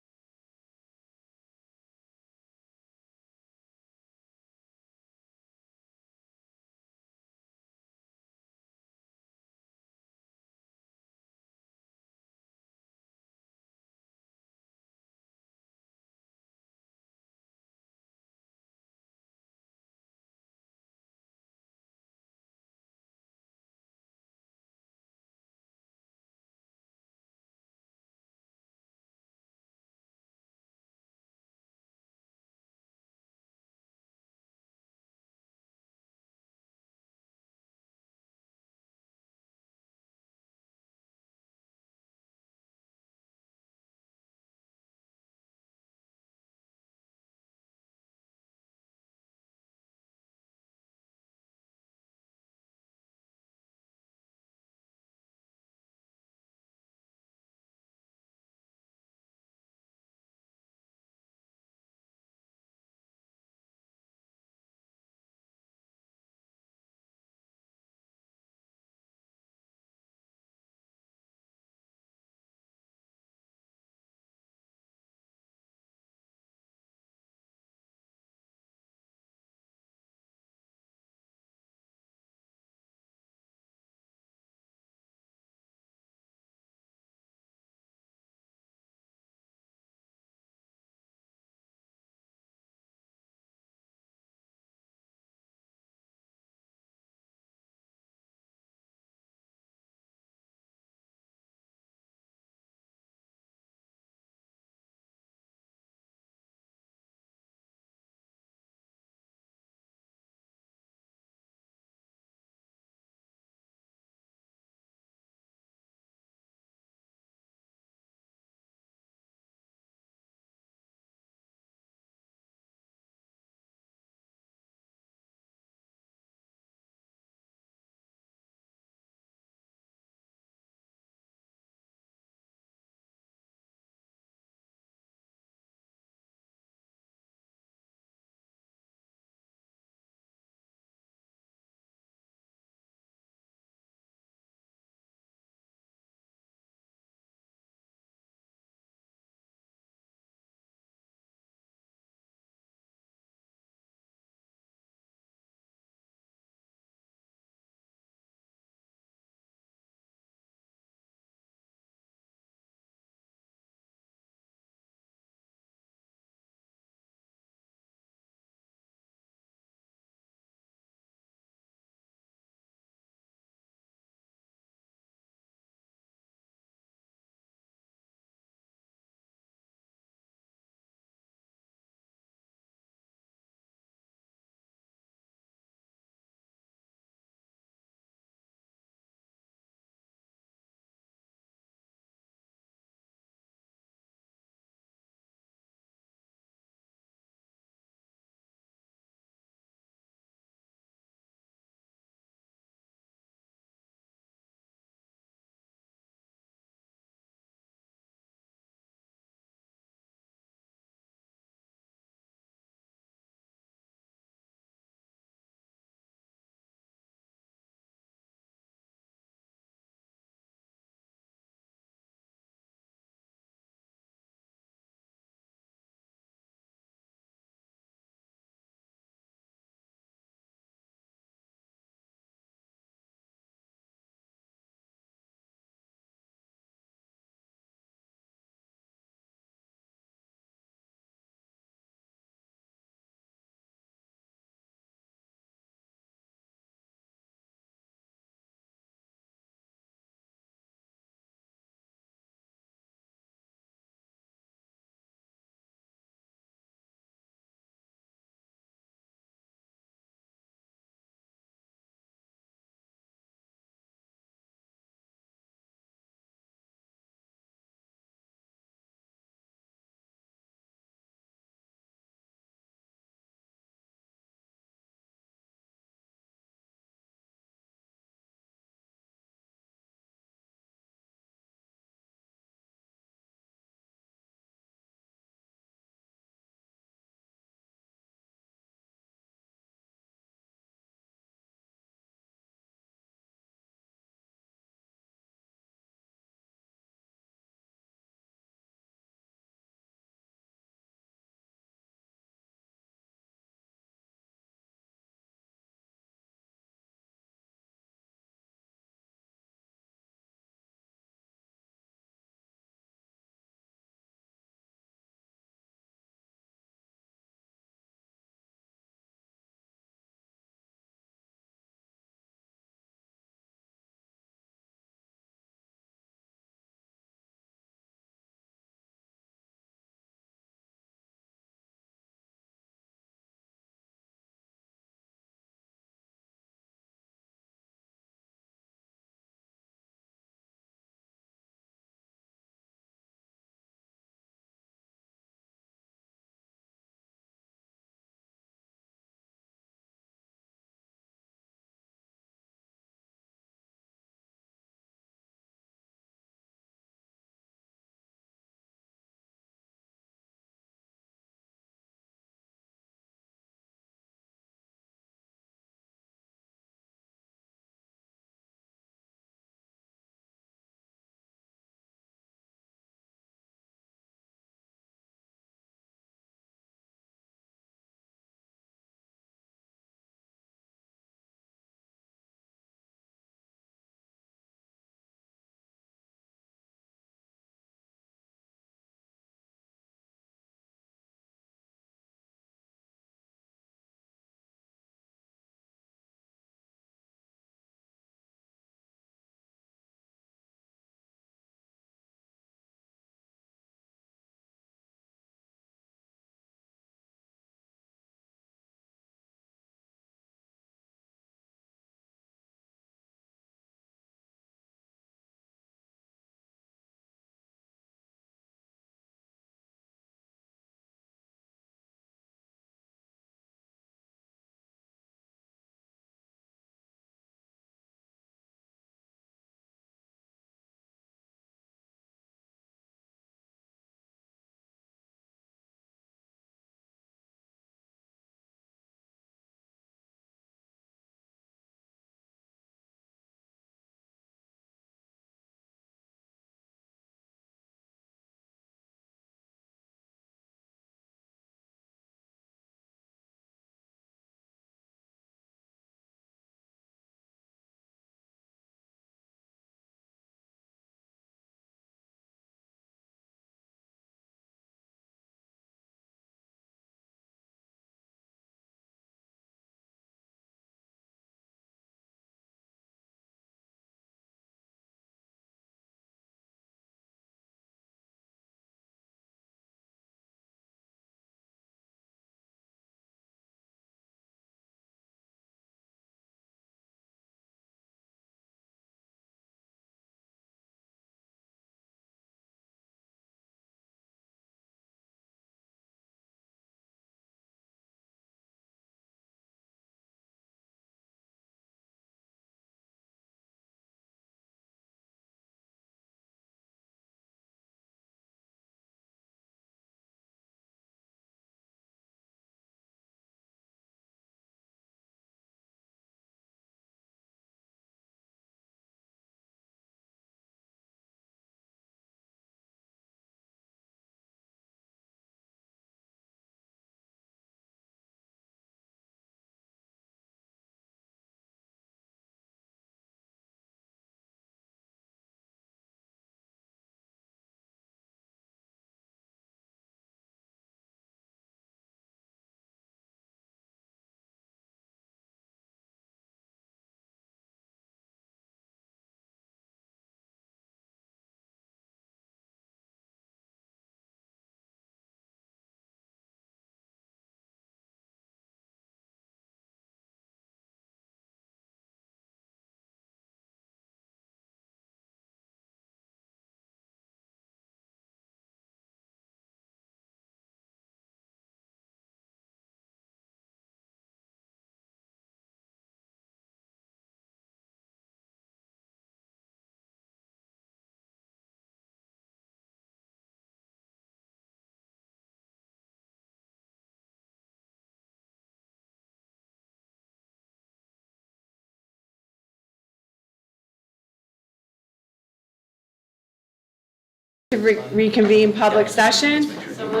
To reconvene public session. Oh,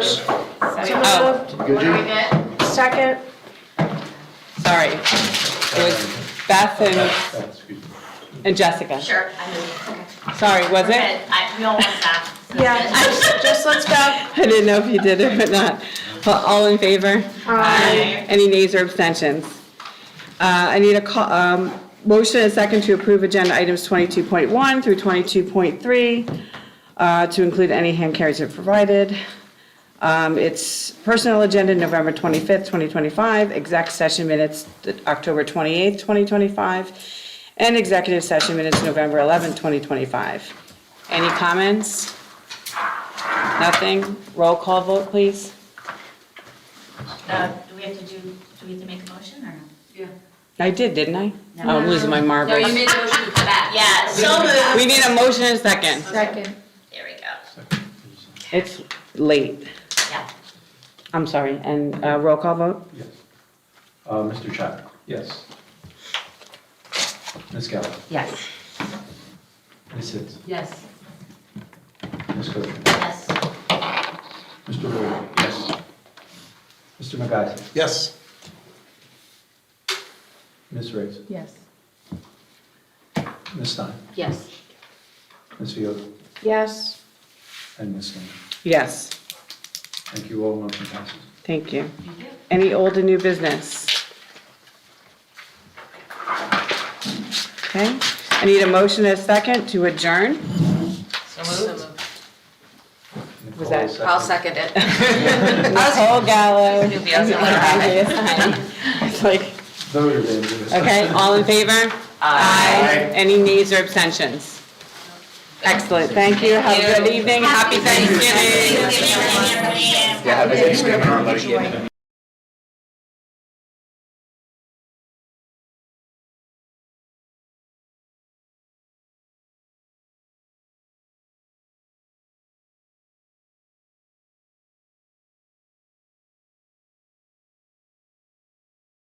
Second. sorry. It was Beth and Jessica. Sure, I moved. Sorry, was it? We all want that. Yeah, just let's go. I didn't know if you did it or not. All in favor? Aye. Any nays or abstentions? I need a motion and a second to approve agenda items 22.1 through 22.3, to include any hand carries if provided. It's personnel agenda, November 25th, 2025, exec session minutes, October 28th, 2025, and executive session minutes, November 11th, 2025. Any comments? Nothing? Roll call vote, please. Do we have to make a motion or no? Yeah. I did, didn't I? Oh, I'm losing my marbles. No, you made the motion to come back. Yeah, so moved. We need a motion and a second. Second. There we go. It's late. Yeah. I'm sorry, and roll call vote? Yes. Mr. Chadwick? Yes. Ms. Geller? Yes. Ms. Hitz? Yes. Ms. Kosher? Yes. Mr. Lloyd? Yes. Mr. McGuire? Yes. Ms. Riggs? Yes. Ms. Stein? Yes. Ms. Fields? Yes. And Ms. Lehman? Yes, Thank you all, motion passes. thank you. Any old and new business? Okay, I need a motion and a second to adjourn. So moved. Was that- I'll second it. Nicole Gallo. You'll be outside. Andrea Stein. It's like, Voted, Andrew. okay, all in favor? Aye. Any nays or abstentions? Excellent, thank you, have a good evening, happy Thanksgiving. Yeah, have a Thanksgiving, everybody.